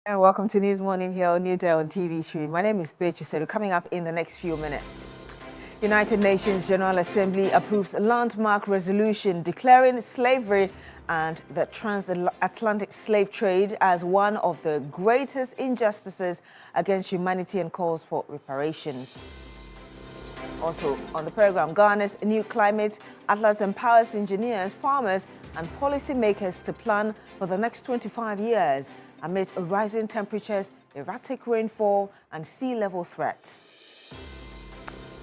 And welcome to News Morning here on Newday on TV3. My name is Beatrice. Coming up in the next few minutes. United Nations General Assembly approves a landmark resolution declaring slavery and the transatlantic slave trade as one of the greatest injustices against humanity and calls for reparations. Also on the program, Ghana's new climate atlas empowers engineers, farmers and policymakers to plan for the next 25 years amid rising temperatures, erratic rainfall and sea level threats.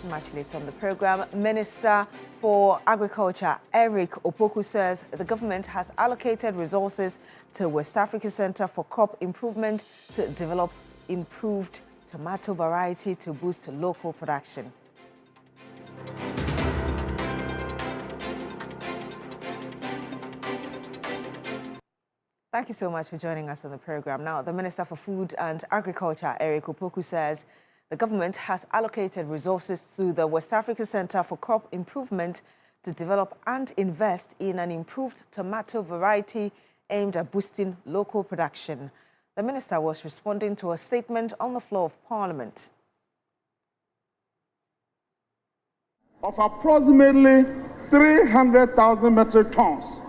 Much later on the program, Minister for Agriculture Eric Opoku says the government has allocated resources to West Africa Center for Crop Improvement to develop improved tomato variety to boost local production. Thank you so much for joining us on the program. Now, the Minister for Food and Agriculture, Eric Opoku, says the government has allocated resources to the West Africa Center for Crop Improvement to develop and invest in an improved tomato variety aimed at boosting local production. The minister was responding to a statement on the floor of Parliament. Of approximately 300,000 metric tons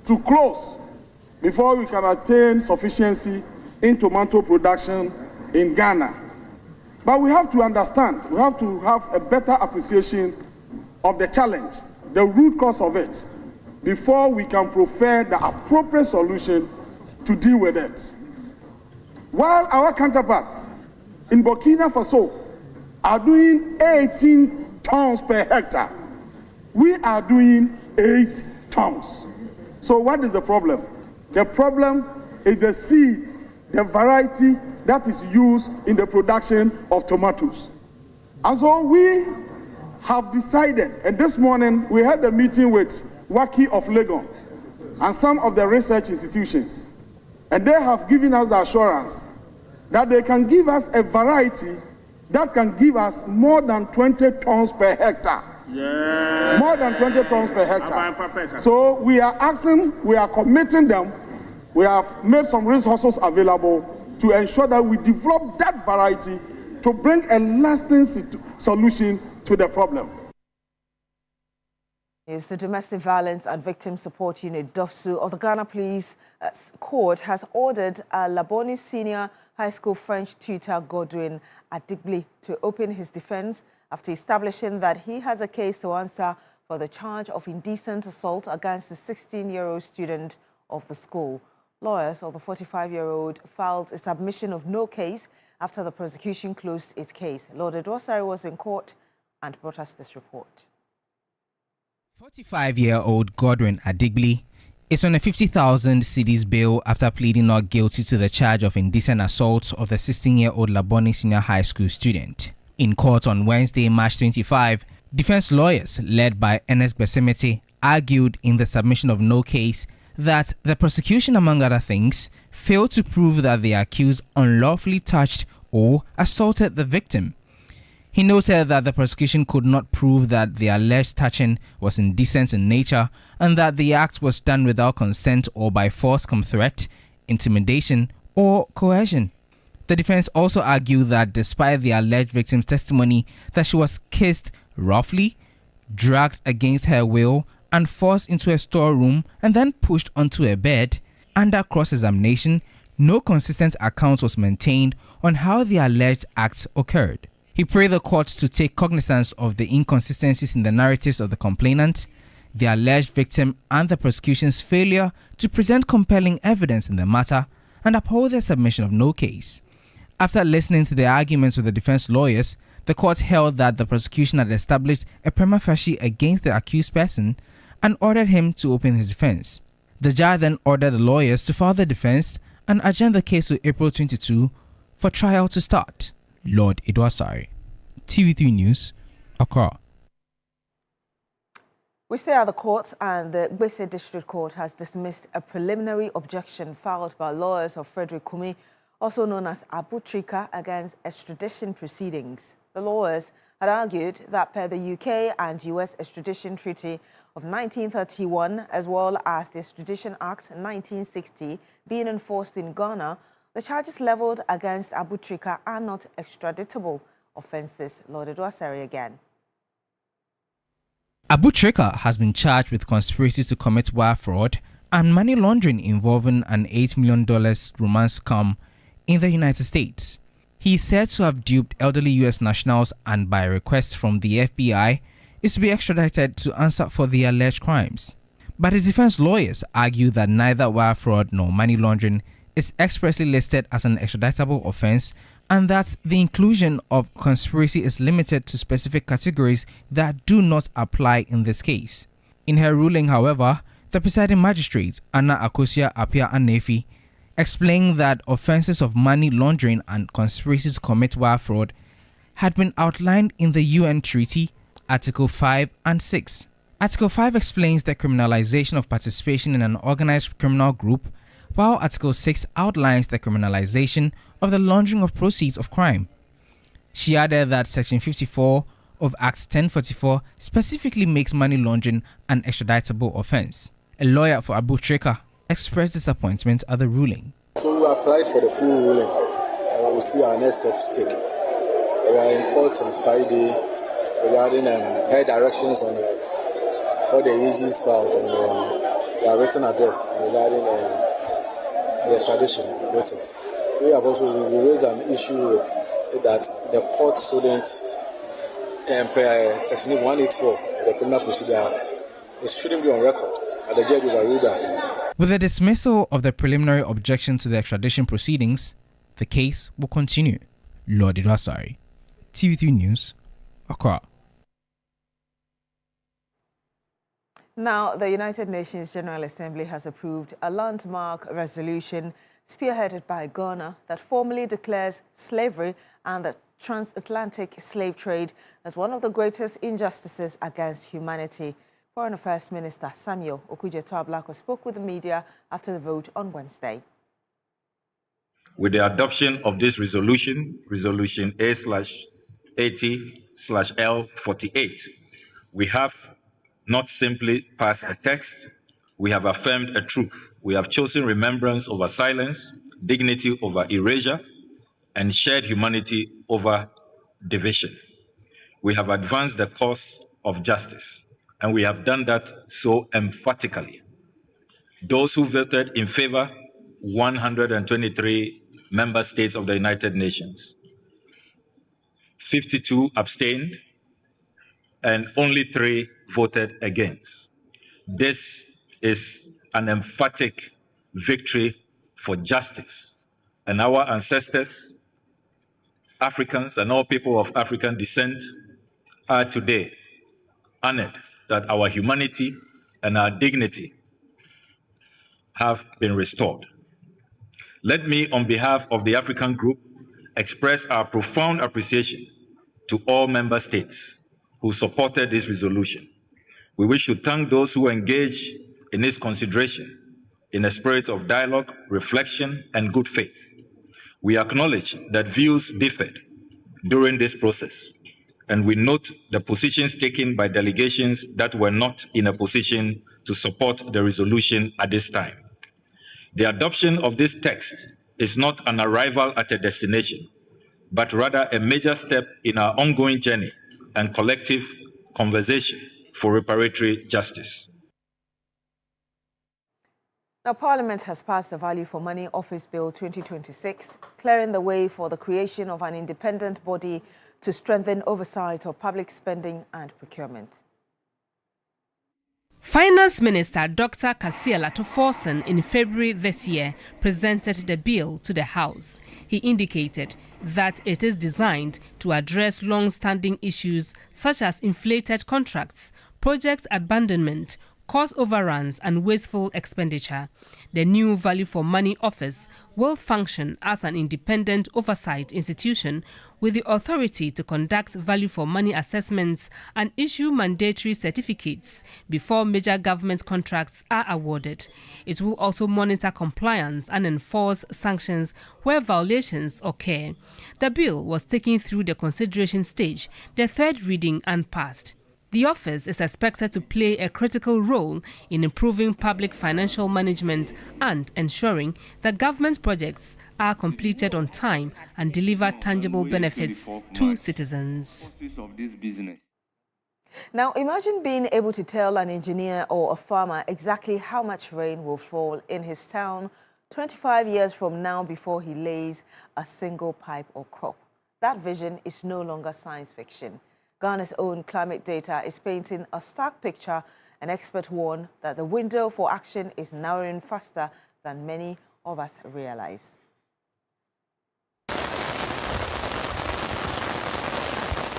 to close before we can attain sufficiency in tomato production in Ghana. But we have to understand, we have to have a better appreciation of the challenge, the root cause of it, before we can prefer the appropriate solution to deal with it. While our counterparts in Burkina Faso are doing 18 tons per hectare, we are doing 8 tons. So what is the problem? The problem is the seed, the variety that is used in the production of tomatoes. And so we have decided, and this morning we had a meeting with Waki of Legon and some of the research institutions, and they have given us the assurance that they can give us a variety that can give us more than 20 tons per hectare. Yeah. More than 20 tons per hectare. So we are asking, we are committing them, we have made some resources available to ensure that we develop that variety to bring a lasting solution to the problem. Yes, the Domestic Violence and Victim Support Unit, DOVSU, of the Ghana Police Court has ordered a Laboni Senior High School French tutor Godwin Adigble to open his defense after establishing that he has a case to answer for the charge of indecent assault against the 16-year-old student of the school. Lawyers of the 45-year-old filed a submission of no case after the prosecution closed its case. Lord Edwasari was in court and brought us this report. 45-year-old Godwin Adigble is on a 50,000 cedis bail after pleading not guilty to the charge of indecent assault of the 16-year-old Laboni Senior High School student. In court on Wednesday, March 25, defense lawyers led by Ernest Besemete argued in the submission of no case that the prosecution, among other things, failed to prove that the accused unlawfully touched or assaulted the victim. He noted that the prosecution could not prove that the alleged touching was indecent in nature and that the act was done without consent or by force, threat, intimidation, or coercion. The defense also argued that despite the alleged victim's testimony that she was kissed roughly, dragged against her will, and forced into a storeroom and then pushed onto a bed, under cross-examination, no consistent account was maintained on how the alleged acts occurred. He prayed the courts to take cognizance of the inconsistencies in the narratives of the complainant, the alleged victim, and the prosecution's failure to present compelling evidence in the matter, and uphold their submission of no case. After listening to the arguments of the defense lawyers, the court held that the prosecution had established a prima facie against the accused person and ordered him to open his defense. The judge then ordered the lawyers to file the defense and adjourn the case to April 22 for trial to start. Lord Edwasari, TV3 News, Accra. We stay at the court, and the Gbese District Court has dismissed a preliminary objection filed by lawyers of Frederick Kumi, also known as Abu Trika, against extradition proceedings. The lawyers had argued that per the UK and US Extradition Treaty of 1931, as well as the Extradition Act 1960 being enforced in Ghana, The charges leveled against Abu Trika are not extraditable offences. Lord Edwasari again. Abu Trika has been charged with conspiracy to commit wire fraud and money laundering involving an $8 million romance scam in the United States. He is said to have duped elderly U.S. nationals and, by request from the FBI, is to be extradited to answer for the alleged crimes. But his defense lawyers argue that neither wire fraud nor money laundering is expressly listed as an extraditable offense, and that the inclusion of conspiracy is limited to specific categories that do not apply in this case. In her ruling, however, the presiding magistrate, Anna Akosia Apia Anefi, explained that offenses of money laundering and conspiracy to commit wire fraud had been outlined in the UN Treaty, Article 5 and 6. Article 5 explains the criminalization of participation in an organized criminal group, while Article 6 outlines the criminalization of the laundering of proceeds of crime. She added that Section 54 of Act 1044 specifically makes money laundering an extraditable offense. A lawyer for Abu Trika expressed disappointment at the ruling. So we applied for the full ruling, and we'll see our next step to take. We are in court on Friday regarding her directions on all the AGs filed and their written address regarding the extradition process. We have also raised an issue with that the court shouldn't Section 184 of the Criminal Procedure Act. It shouldn't be on record, and the judge overruled that. With the dismissal of the preliminary objection to the extradition proceedings, the case will continue. Lord Idwasari, TV3 News, Accra. Now, the United Nations General Assembly has approved a landmark resolution spearheaded by Ghana that formally declares slavery and the transatlantic slave trade as one of the greatest injustices against humanity. Foreign Affairs Minister Samuel Okudzeto-Ablakwa spoke with the media after the vote on Wednesday. With the adoption of this resolution, Resolution A/80/L48, we have not simply passed a text, we have affirmed a truth. We have chosen remembrance over silence, dignity over erasure, and shared humanity over division. We have advanced the cause of justice, and we have done that so emphatically. Those who voted in favor, 123 member states of the United Nations. 52 abstained, and only 3 voted against. This is an emphatic victory for justice. And our ancestors, Africans, and all people of African descent are today honored that our humanity and our dignity have been restored. Let me, on behalf of the African Group, express our profound appreciation to all member states who supported this resolution. We wish to thank those who engage in its consideration in a spirit of dialogue, reflection, and good faith. We acknowledge that views differed during this process, and we note the positions taken by delegations that were not in a position to support the resolution at this time. The adoption of this text is not an arrival at a destination, but rather a major step in our ongoing journey and collective conversation for reparatory justice. Now, Parliament has passed the Value for Money Office Bill 2026, clearing the way for the creation of an independent body to strengthen oversight of public spending and procurement. Finance Minister Dr. Kasia Latoforsen in February this year presented the bill to the House. He indicated that it is designed to address long-standing issues such as inflated contracts, project abandonment, cost overruns and wasteful expenditure. The new Value for Money Office will function as an independent oversight institution with the authority to conduct value for money assessments and issue mandatory certificates before major government contracts are awarded. It will also monitor compliance and enforce sanctions where violations occur. The bill was taken through the consideration stage, the third reading, and passed. The office is expected to play a critical role in improving public financial management and ensuring that government projects are completed on time and deliver tangible benefits to citizens. Now, imagine being able to tell an engineer or a farmer exactly how much rain will fall in his town 25 years from now before he lays a single pipe or crop. That vision is no longer science fiction. Ghana's own climate data is painting a stark picture, and experts warn that the window for action is narrowing faster than many of us realize.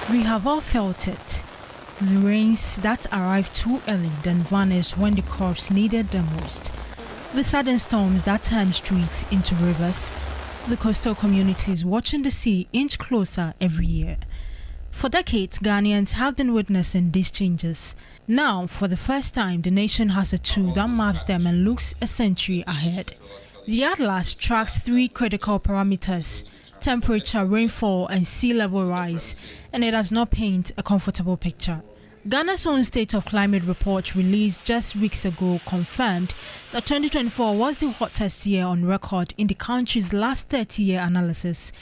We have all felt it. The rains that arrived too early then vanished when the crops needed them most. The sudden storms that turned streets into rivers. The coastal communities watching the sea inch closer every year. For decades, Ghanaians have been witnessing these changes. Now, for the first time, the nation has a tool that maps them and looks a century ahead. The Atlas tracks 3 critical parameters: temperature, rainfall, and sea level rise, and it does not paint a comfortable picture. Ghana's own State of Climate report released just weeks ago confirmed that 2024 was the hottest year on record in the country's last 30-year analysis.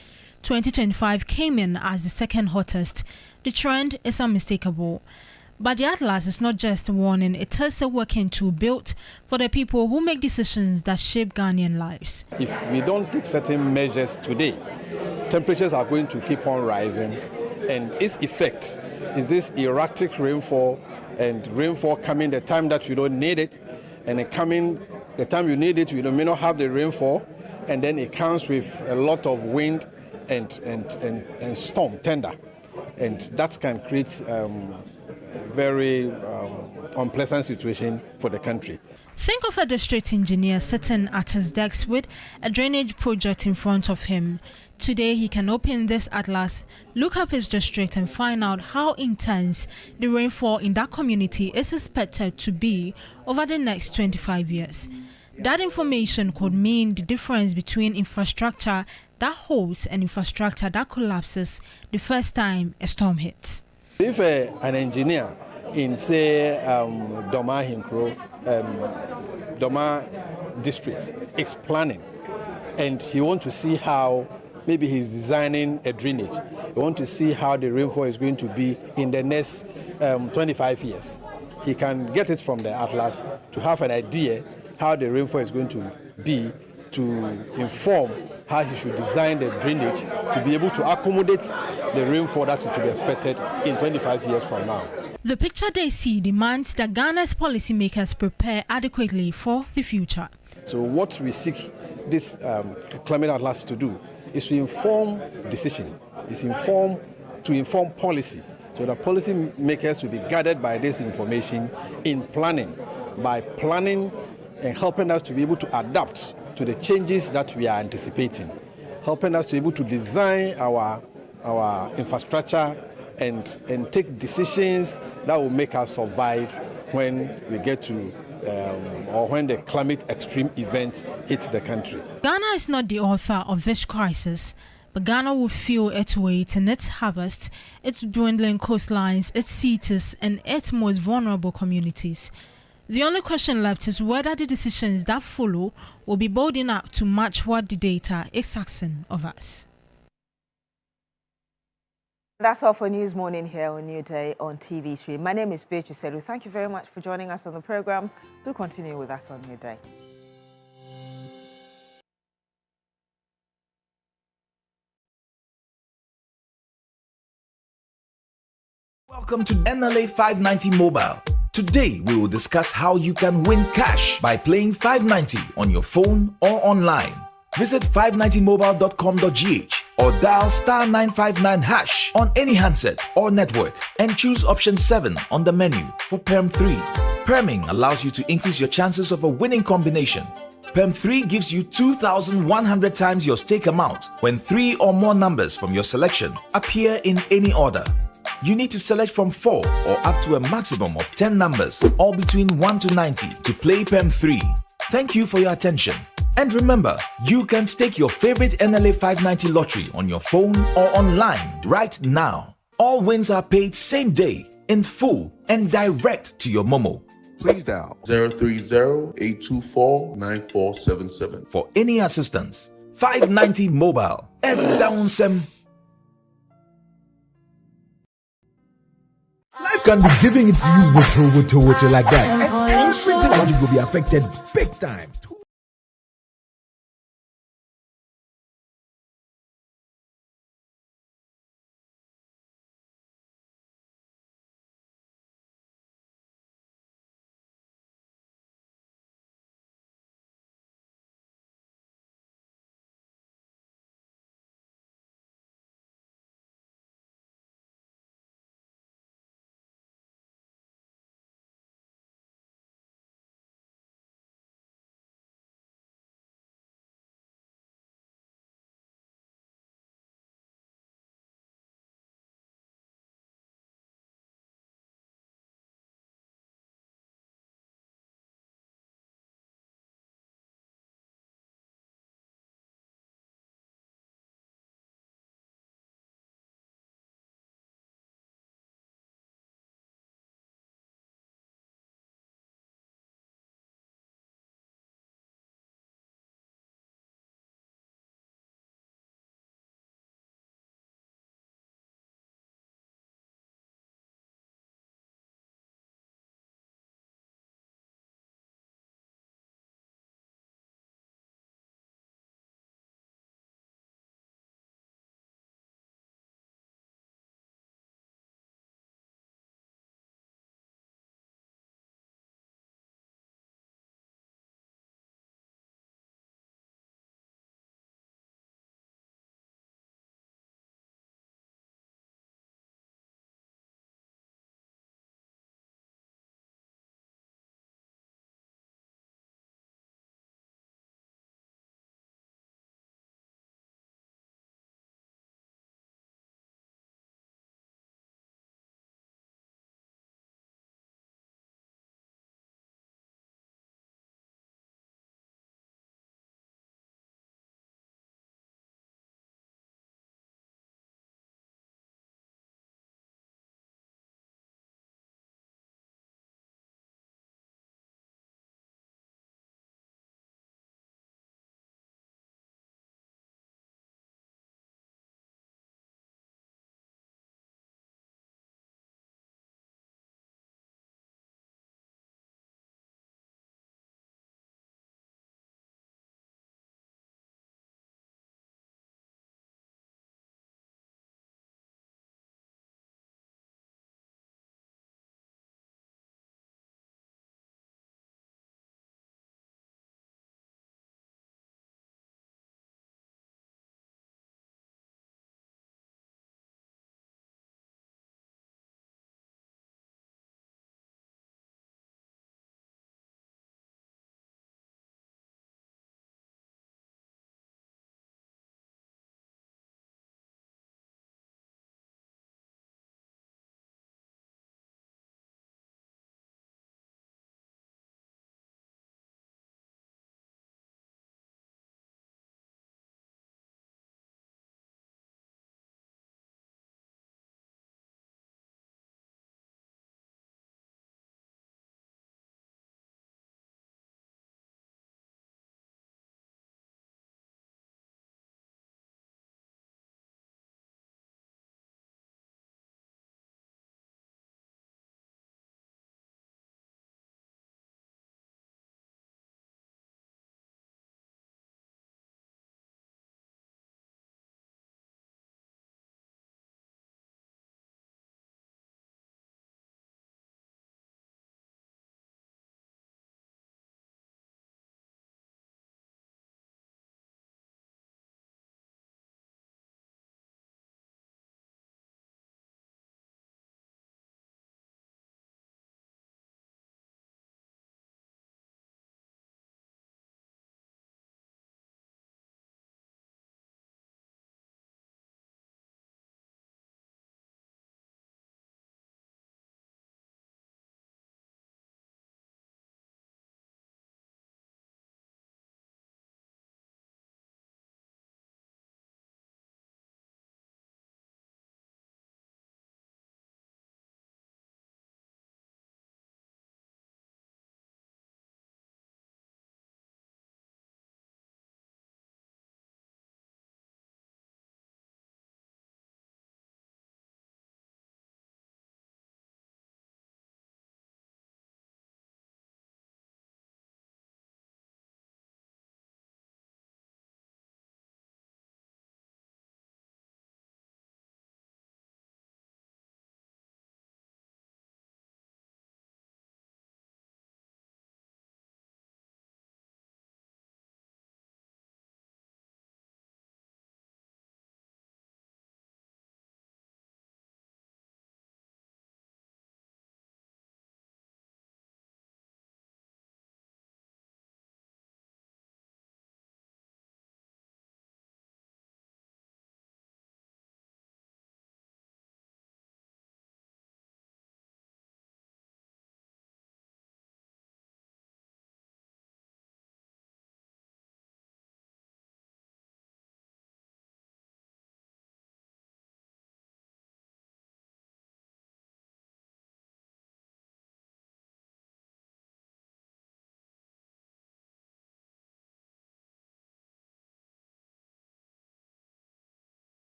2025 came in as the second hottest. The trend is unmistakable. But the Atlas is not just a warning, it is a working tool built for the people who make decisions that shape Ghanaian lives. If we don't take certain measures today, temperatures are going to keep on rising, and its effect is this erratic rainfall, and rainfall coming the time that you don't need it, and it coming the time you need it, you may not have the rainfall, and then it comes with a lot of wind and storm, thunder, and that can create a very unpleasant situation for the country. Think of a district engineer sitting at his desk with a drainage project in front of him. Today he can open this atlas, look up his district and find out how intense the rainfall in that community is expected to be over the next 25 years. That information could mean the difference between infrastructure that holds and infrastructure that collapses the first time a storm hits. If an engineer in, say, Doma Hinkro, Doma district is planning, and he wants to see how maybe he's designing a drainage, he wants to see how the rainfall is going to be in the next 25 years, he can get it from the atlas to have an idea how the rainfall is going to be, to inform how he should design the drainage to be able to accommodate the rainfall that is to be expected in 25 years from now. The picture they see demands that Ghana's policymakers prepare adequately for the future. So what we seek this climate atlas to do is to inform decision, to inform policy, so that policymakers will be guided by this information in planning, by planning and helping us to be able to adapt to the changes that we are anticipating, helping us to be able to design our infrastructure and take decisions that will make us survive when we get to or when the climate extreme event hits the country. Ghana is not the author of this crisis, but Ghana will feel its weight in its harvest, its dwindling coastlines, its cities, and its most vulnerable communities. The only question left is whether the decisions that follow will be bold enough to match what the data is asking of us. That's all for News Morning here on New Day on TV3. My name is Beatrice Sedu. Thank you very much for joining us on the program. Do continue with us on New Day. Welcome to NLA 590 Mobile. Today, we will discuss how you can win cash by playing 590 on your phone or online. Visit 590mobile.com.gh or dial *959# on any handset or network and choose option 7 on the menu for PERM 3. PERMing allows you to increase your chances of a winning combination. PERM 3 gives you 2,100 times your stake amount when 3 or more numbers from your selection appear in any order. You need to select from 4 or up to a maximum of 10 numbers, all between 1 to 90, to play PERM 3. Thank you for your attention. And remember, you can stake your favorite NLA 590 lottery on your phone or online right now. All wins are paid same day, in full and direct to your Momo. Please dial 030-824-9477. For any assistance, 590 Mobile and Downsem. Life can be giving it to you with like that, and everything on you will be affected big time.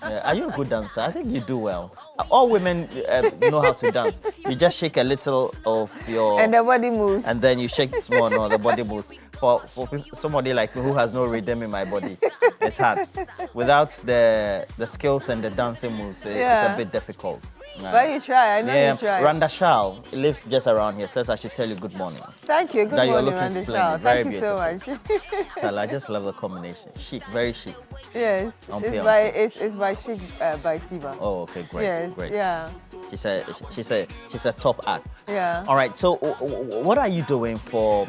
Are you a good dancer? I think you do well. All women know how to dance. You just shake a little of your... And the body moves. And then you shake small, no, the body moves. For somebody like me who has no rhythm in my body, it's hard. Without the skills and the dancing moves, it's a bit difficult. But you try, I know you try. Randa Shal lives just around here, says I should tell you good morning. Thank you, good morning, you're looking Randa splendid, Shal. very Thank beautiful. you so much. I just love the combination. Chic, very chic. Yes, it's by Chic by Siva. Oh, okay, great. Yes, great. yeah. She's a top act. Yeah. All right. So, what are you doing for?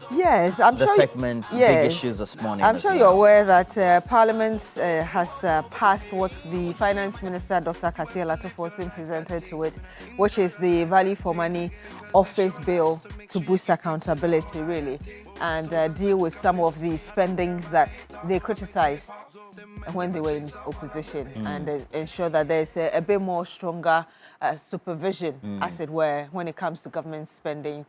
Yes, I'm the sure. segment, big issues this morning. I'm sure you're aware that Parliament has passed what the Finance Minister, Dr. Kasia Latoforsen, presented to it, which is the value for money office bill to boost accountability, really, and deal with some of the spendings that they criticized when they were in opposition, and ensure that there's a bit more stronger supervision, as it were, when it comes to government spending.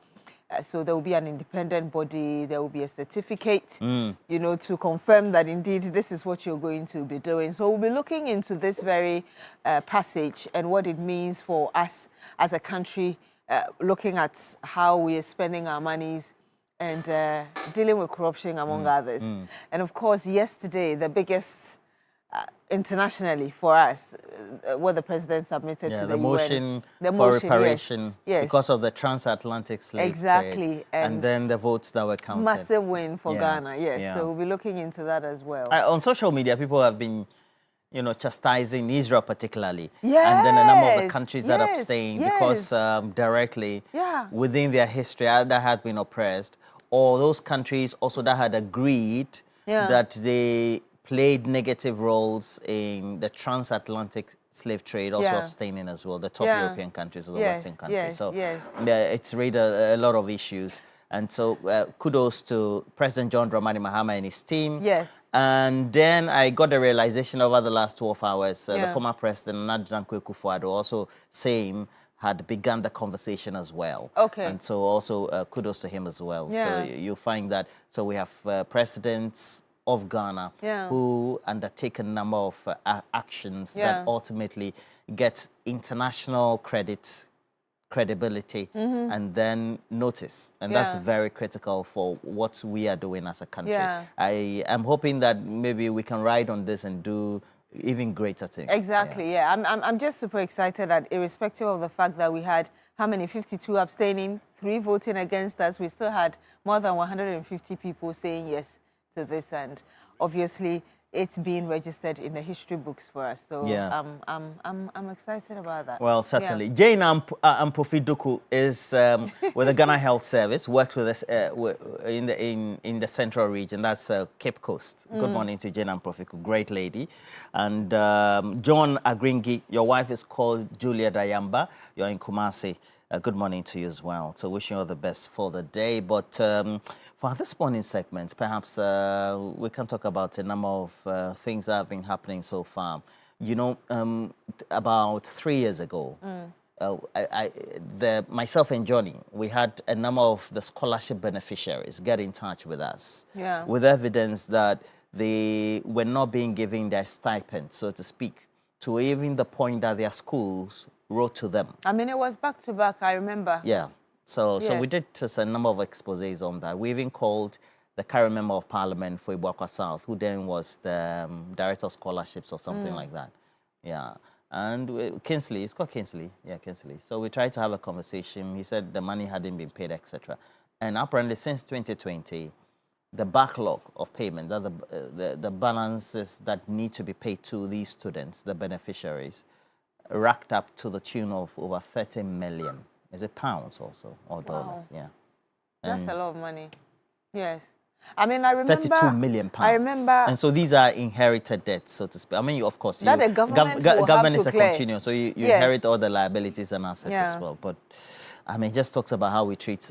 So there will be an independent body, there will be a certificate, you know, to confirm that indeed this is what you're going to be doing. So we'll be looking into this very passage and what it means for us as a country, looking at how we are spending our monies and dealing with corruption, among others. And of course, yesterday, the biggest internationally for us, what the president submitted to the motion UN. For reparation, yes. Because of the transatlantic slave trade, and then the votes that were counted. Massive win for Ghana, yes. So we'll be looking into that as well. On social media, people have been, you know, chastising Israel particularly, yes. and then a number of the countries that abstained because directly within their history either had been oppressed, or those countries also that had agreed that they played negative roles in the transatlantic slave trade, also abstaining as well, the top European countries or the Western countries. So it's raised a lot of issues. And so kudos to President John Dramani Mahama and his team. Yes. And then I got the realization over the last 12 hours, the former president, Nana Akufo-Addo, also saying had begun the conversation as well. Okay. And so also kudos to him as well. So you find that, so we have presidents of Ghana who undertake a number of actions that ultimately get international credibility and then notice, and that's very critical for what we are doing as a country. I am hoping that maybe we can ride on this and do even greater things. Exactly, I'm just super excited that irrespective of the fact that we had how many, 52 abstaining, 3 voting against us, we still had more than 150 people saying yes to this, and obviously it's being registered in the history books for us. So I'm excited about that. Well, certainly. Jane Ampofi-Duku is with the Ghana Health Service, works with us in the central region. That's Cape Coast. Good morning to Jane Ampofi-Duku, great lady. And John Agringi, your wife is called Julia Dayamba. You're in Kumasi. Good morning to you as well. So wishing you all the best for the day. But for this morning segment, perhaps we can talk about a number of things that have been happening so far. You know, about 3 years ago, myself and Johnny, we had a number of the scholarship beneficiaries get in touch with us with evidence that they were not being given their stipend, so to speak, to even the point that their schools wrote to them. I mean, it was back to back, I remember. Yeah. So we did just a number of exposés on that. We even called the current member of parliament for Ibuakwa South, who then was the director of scholarships or something like that. Yeah. And Kinsley, it's called Kinsley. Yeah, Kinsley. So we tried to have a conversation. He said the money hadn't been paid, etc. And apparently since 2020, the backlog of payment, that the balances that need to be paid to these students, the beneficiaries, racked up to the tune of over 30 million. Is it pounds also, or dollars? Yeah. That's a lot of money. Yes. I mean, I remember... 32 million pounds. I remember... And so these are inherited debts, so to speak. I mean, of course, that the government is a clear. continuum, so you inherit all the liabilities and assets as well. But, I mean, it just talks about how we treat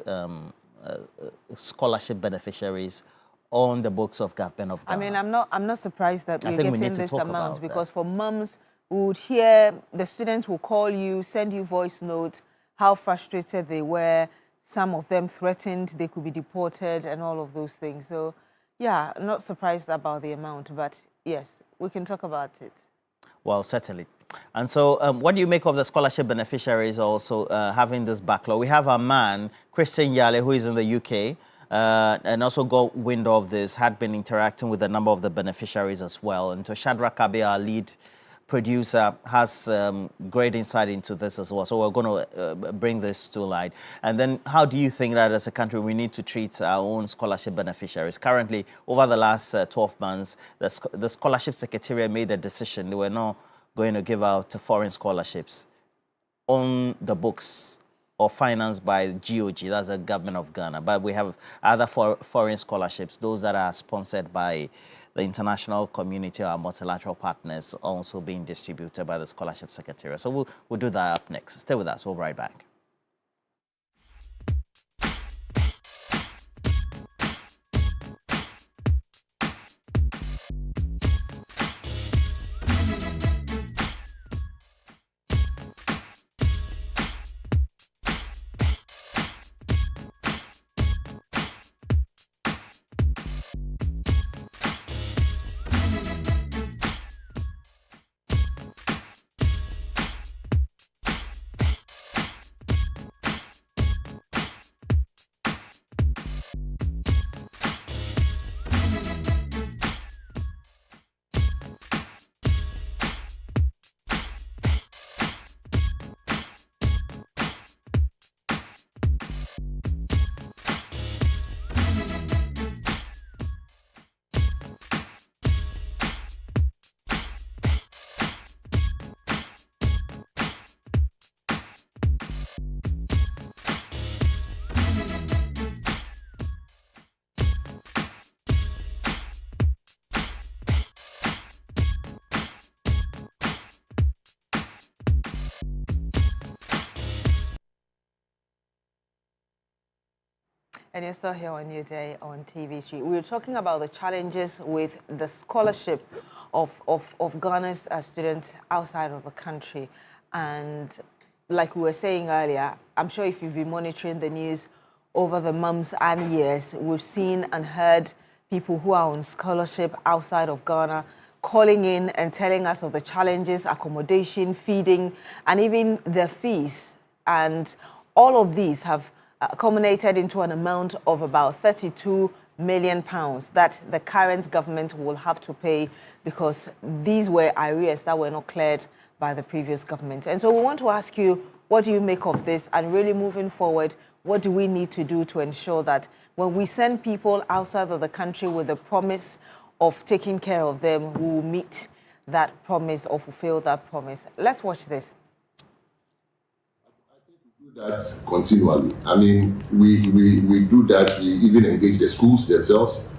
scholarship beneficiaries on the books of government of Ghana. I mean, I'm not surprised that we're getting this amount, because for mums who would hear, the students will call you, send you voice notes, how frustrated they were. Some of them threatened they could be deported and all of those things. So, yeah, I'm not surprised about the amount, but yes, we can talk about it. Well, certainly. And so what do you make of the scholarship beneficiaries also having this backlog? We have a man, Christian Yale, who is in the UK, and also got wind of this, had been interacting with a number of the beneficiaries as well. And so Shadrach Abe, our lead producer, has great insight into this as well. So we're going to bring this to light. And then how do you think that as a country we need to treat our own scholarship beneficiaries? Currently, over the last 12 months, the Scholarship Secretariat made a decision. They were not going to give out foreign scholarships on the books or financed by GOG, that's the government of Ghana. But we have other foreign scholarships, those that are sponsored by the international community or multilateral partners, also being distributed by the Scholarship Secretariat. So we'll do that up next. Stay with us. We'll be right back. And you're still here on Newday on TV3. We were talking about the challenges with the scholarship of Ghana's students outside of the country. And like we were saying earlier, I'm sure if you've been monitoring the news over the months and years, we've seen and heard people who are on scholarship outside of Ghana calling in and telling us of the challenges, accommodation, feeding, and even their fees. And all of these have culminated into an amount of about £32 million that the current government will have to pay because these were arrears that were not cleared by the previous government. And so we want to ask you, what do you make of this? And really moving forward, what do we need to do to ensure that when we send people outside of the country with the promise of taking care of them, we will meet that promise or fulfill that promise? Let's watch this. That continually. I mean, we do that. We even engage the schools themselves,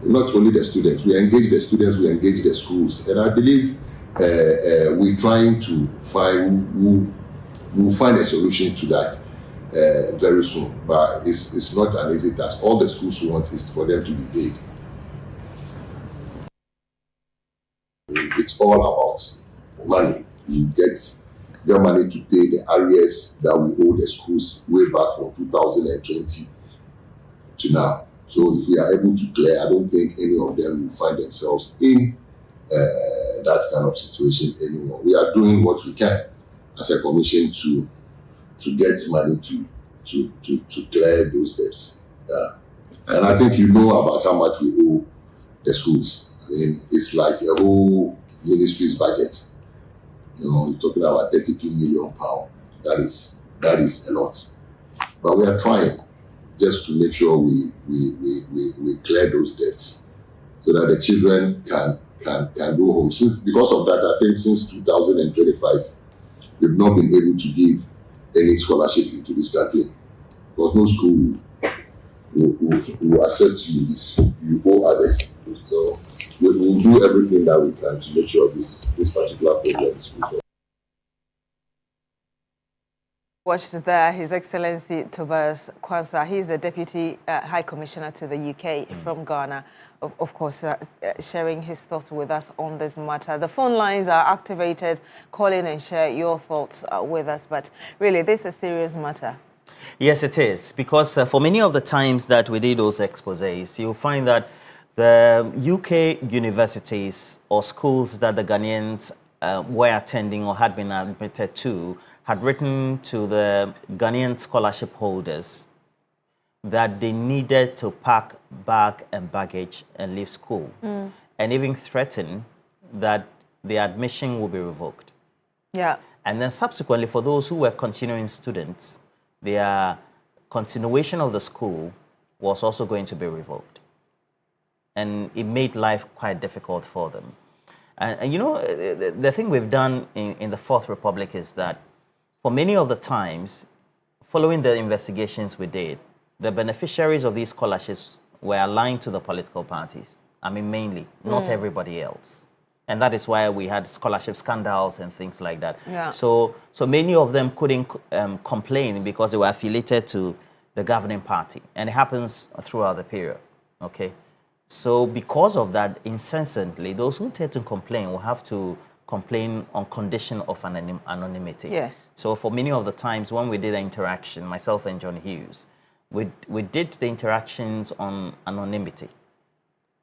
not only the students. We engage the students, we engage the schools, and I believe we're trying to find. We'll find a solution to that very soon. But it's not an easy task. All the schools want is for them to be paid. It's all about money. You get money to pay the arrears that we owe the schools way back from 2020 to now. So if we are able to clear, I don't think any of them will find themselves in that kind of situation anymore. We are doing what we can as a commission to get money to clear those debts. And I think you know about how much we owe the schools. I mean, it's like a whole ministry's budget. You know, we're talking about £32 million. That is a lot. But we are trying just to make sure we clear those debts so that the children can go home. Because of that, I think since 2025, they've not been able to give any scholarship into this country. Because no school will accept you if you owe others. So we'll do everything that we can to make sure this particular program is fulfilled. Watched there, His Excellency Tobias Kwanzaa. He's the Deputy High Commissioner to the UK from Ghana, of course, sharing his thoughts with us on this matter. The phone lines are activated. Call in and share your thoughts with us. But really, this is a serious matter. Yes, it is. Because for many of the times that we did those exposés, you'll find that the UK universities or schools that the Ghanaians were attending or had been admitted to had written to the Ghanaian scholarship holders that they needed to pack bag and baggage and leave school, and even threatened that their admission will be revoked. Yeah. And then subsequently, for those who were continuing students, their continuation of the school was also going to be revoked. And it made life quite difficult for them. And you know, the thing we've done in the Fourth Republic is that for many of the times, following the investigations we did, the beneficiaries of these scholarships were aligned to the political parties. I mean, mainly, not everybody else. And that is why we had scholarship scandals and things like that. Yeah. So many of them couldn't complain because they were affiliated to the governing party. And it happens throughout the period, okay? So because of that, incessantly, those who tend to complain will have to complain on condition of anonymity. Yes. So for many of the times when we did the interaction, myself and John Hughes, we did the interactions on anonymity.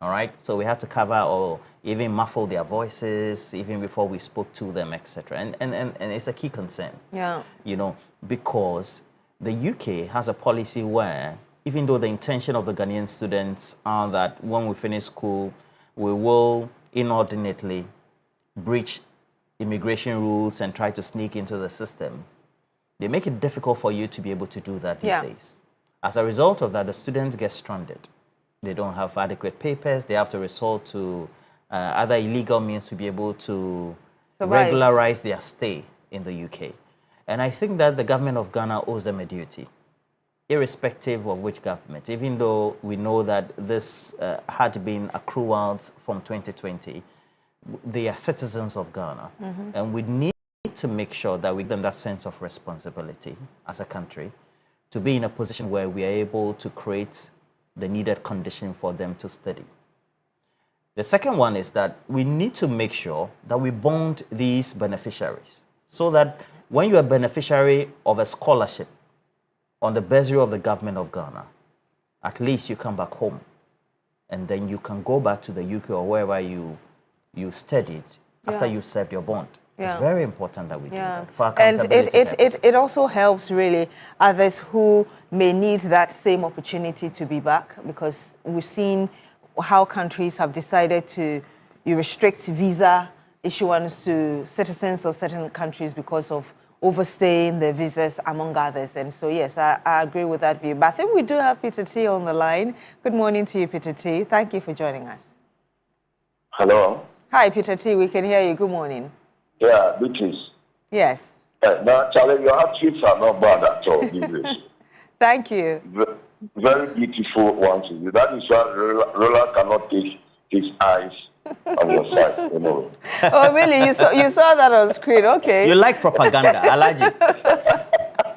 All right, so we had to cover or even muffle their voices even before we spoke to them, etc. And it's a key concern. Yeah. You know, because the UK has a policy where even though the intention of the Ghanaian students are that when we finish school, we will inordinately breach immigration rules and try to sneak into the system, they make it difficult for you to be able to do that these days. As a result of that, the students get stranded. They don't have adequate papers. They have to resort to other illegal means to be able to regularize their stay in the UK. And I think that the government of Ghana owes them a duty, irrespective of which government, even though we know that this had been accruals from 2020, they are citizens of Ghana. And we need to make sure that we give them that sense of responsibility as a country to be in a position where we are able to create the needed condition for them to study. The second one is that we need to make sure that we bond these beneficiaries so that when you're a beneficiary of a scholarship on the bursary of the government of Ghana, at least you come back home and then you can go back to the UK or wherever you studied after you've served your bond. It's very important that we do that for accountability purposes. It also helps really others who may need that same opportunity to be back, because we've seen how countries have decided to restrict visa issuance to citizens of certain countries because of overstaying their visas, among others. And so, yes, I agree with that view. But I think we do have Peter T on the line. Good morning to you, Peter T. Thank you for joining us. Hello. Hi, Peter T. We can hear you. Good morning. Yeah, Beatrice. Yes. Now, Charlie, your outfits are not bad at all. Thank you. Very beautiful ones. That is why Roland cannot take his eyes on your side. You know. Oh, really? You saw that on screen? Okay. You like propaganda, Alaji.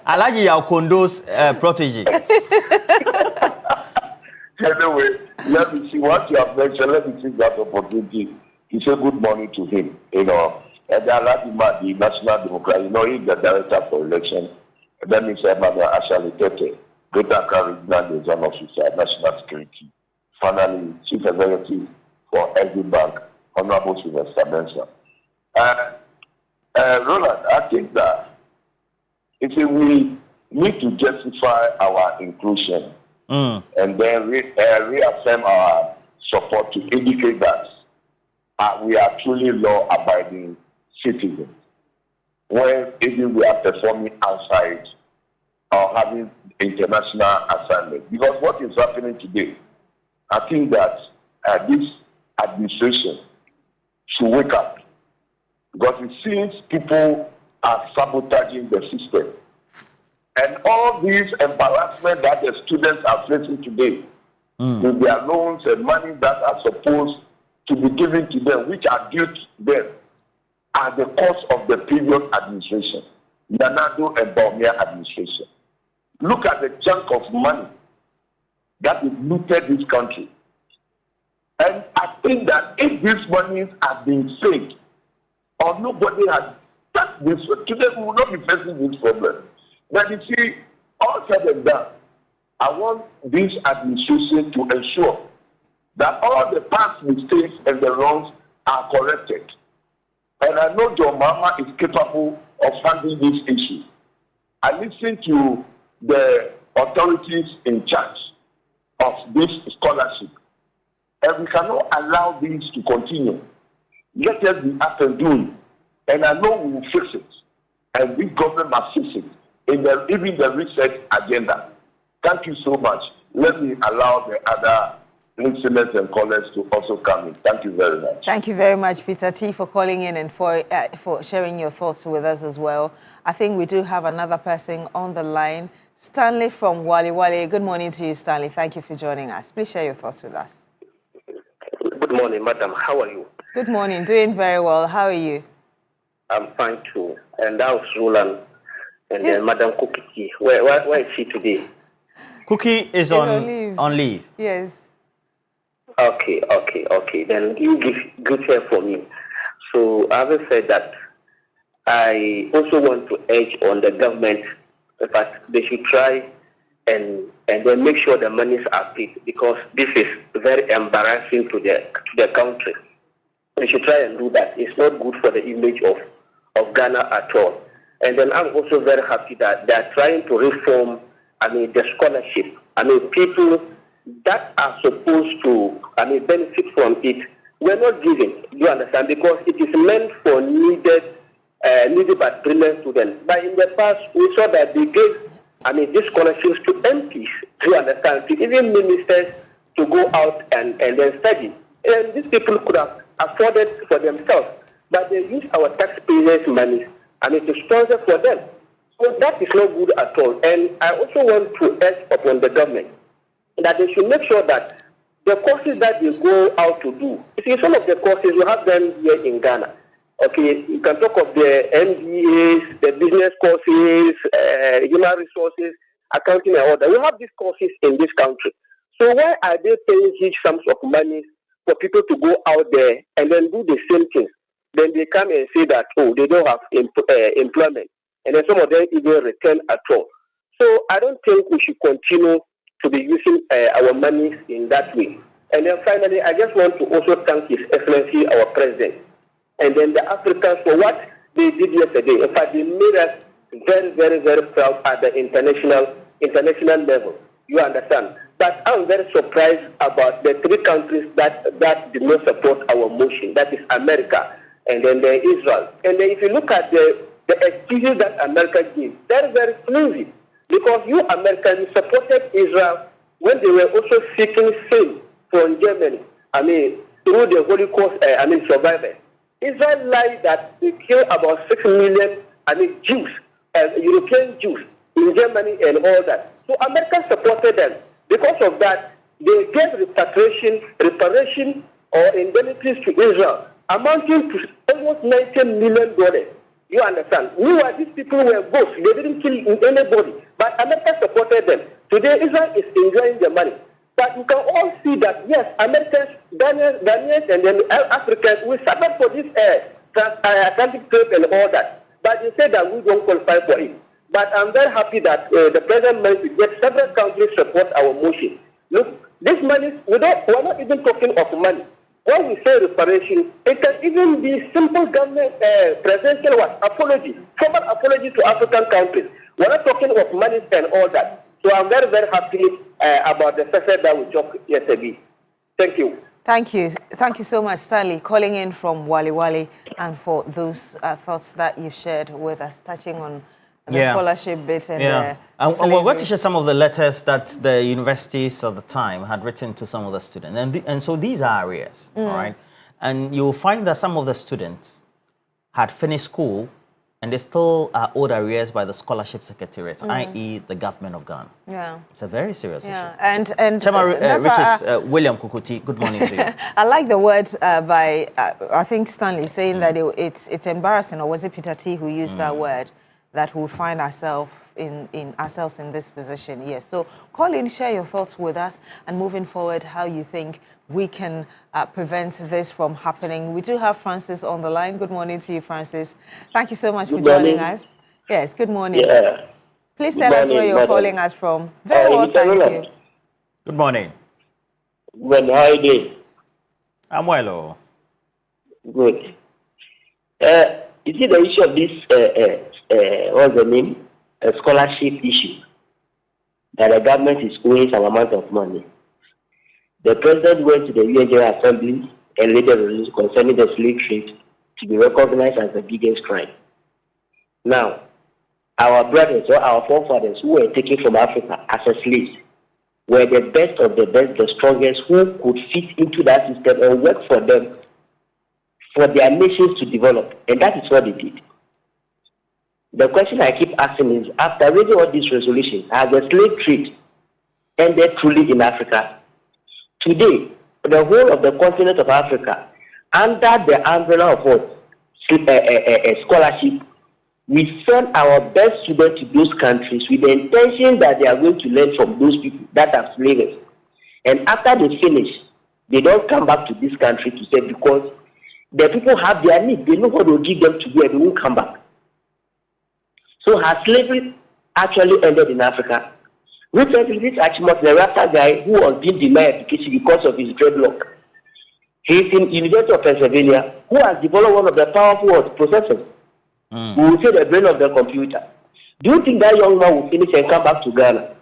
Alaji Yaokondo's protege. Anyway, let me see what you have mentioned. Let me take that opportunity to say good morning to him. You know. And the National Democrat, you know, he's the director for election. And then Mr. Emmanuel Ashali Tete, Greater Accra Regional Liaison Officer, National Security. Finally, Chief Executive for LG Bank, Honorable Sylvester Benson. Roland, I think that if we need to justify our inclusion and then reaffirm our support to indicate that we are truly law-abiding citizens, when even we are performing outside or having international assignment. Because what is happening today, I think that this administration should wake up, because it seems people are sabotaging the system. And all these embarrassment that the students are facing today, with their loans and money that are supposed to be given to them, which are due to them, are the cost of the previous administration, Nanado and Baumia administration. Look at the chunk of money that is looted this country. And I think that if these monies are being saved, or nobody has touched this, today we will not be facing this problem. But you see, all said and done, I want this administration to ensure that all the past mistakes and the wrongs are corrected. And I know John Mama is capable of handling these issues. I listen to the authorities in charge of this scholarship, and we cannot allow this to continue. Let us be up and doing, and I know we will fix it, and this government must fix it in even the research agenda. Thank you so much. Let me allow the other listeners and callers to also come in. Thank you very much. Thank you very much, Peter T, for calling in and for sharing your thoughts with us as well. I think we do have another person on the line, Stanley from Wali Wali. Good morning to you, Stanley. Thank you for joining us. Please share your thoughts with us. Good morning, madam. How are you? Good morning. Doing very well. How are you? I'm fine too. And that was Roland. And then Madam Cookie. Where is she today? Cookie is on leave. Yes. Okay. Then you give good care for me. So having said that, I also want to urge on the government that they should try and then make sure the monies are paid, because this is very embarrassing to the country. They should try and do that. It's not good for the image of Ghana at all. And then I'm also very happy that they are trying to reform, the scholarship. People that are supposed to, benefit from it, we're not giving. You understand? Because it is meant for needed but brilliant students. But in the past, we saw that they gave, these scholarships to MPs. You understand? To even ministers to go out and then study. And these people could have afforded for themselves, but they use our taxpayers' money to sponsor for them. So that is not good at all. And I also want to urge upon the government that they should make sure that the courses that they go out to do, you see, some of the courses, you have them here in Ghana. Okay, you can talk of the MBAs, the business courses, human resources, accounting and all that. We have these courses in this country. So why are they paying huge sums of money for people to go out there and then do the same things? Then they come and say that, they don't have employment. And then some of them even return at all. So I don't think we should continue to be using our money in that way. And then finally, I just want to also thank His Excellency, our President, and then the Africans for what they did yesterday. In fact, they made us very, very, very proud at the international level. You understand? But I'm very surprised about the three countries that did not support our motion. That is America, and then Israel. And then if you look at the excuses that America gave, they're very flimsy. Because you Americans supported Israel when they were also seeking fame from Germany. Through the Holocaust, survivors. Israel lied that they killed about 6 million, Jews, European Jews in Germany and all that. So America supported them. Because of that, they gave reparation or indemnities to Israel, amounting to almost $19 million. You understand? Meanwhile, these people were ghosts. They didn't kill anybody. But America supported them. Today, Israel is enjoying the money. But you can all see that, yes, Americans, Ghanaians, and then Africans, we suffered for this Atlantic trade and all that. But they say that we don't qualify for it. But I'm very happy that the president managed to get several countries support our motion. Look, this money, we're not even talking of money. When we say reparation, it can even be simple government presidential apology, formal apology to African countries. We're not talking of money and all that. So I'm very, very happy about the success that we talked yesterday. Thank you. Thank you. Thank you so much, Stanley, calling in from Wali Wali, and for those thoughts that you shared with us, touching on the scholarship bit. And we're going to share some of the letters that the universities at the time had written to some of the students. And so these are arrears, all right? And you'll find that some of the students had finished school and they still are owed arrears by the scholarship secretariat, i.e. the government of Ghana. Yeah. It's a very serious issue. And Richard William Kukuti, good morning to you. I like the word by, I think, Stanley, saying that it's embarrassing, or was it Peter T who used that word, that we'll find ourselves in this position. Yes. So call in, share your thoughts with us, and moving forward, how you think we can prevent this from happening. We do have Francis on the line. Good morning to you, Francis. Thank you so much for joining us. Yes, good morning. Yeah. Please tell us where you're calling us from. Very well, thank you. Good morning. Well, how are you doing? I'm well. Good. You see the issue of this, what's the name? A scholarship issue. That the government is owing some amount of money. The president went to the UN General Assembly and laid a resolution concerning the slave trade to be recognized as the biggest crime. Now, our brothers or our forefathers who were taken from Africa as a slaves were the best of the best, the strongest, who could fit into that system and work for them, for their nations to develop. And that is what they did. The question I keep asking is, after reading all these resolutions, has the slave trade ended truly in Africa? Today, the whole of the continent of Africa, under the umbrella of what? A scholarship, we send our best students to those countries with the intention that they are going to learn from those people that are slavers. And after they finish, they don't come back to this country to say, because the people have their need. They know what will give them to do and they won't come back. So has slavery actually ended in Africa? Recently, this Achimot, the Rasta guy who was being denied education because of his dreadlock, he's in University of Pennsylvania, who has developed one of the powerful processors. We will say the brain of the computer. Do you think that young man will finish and come back to Ghana?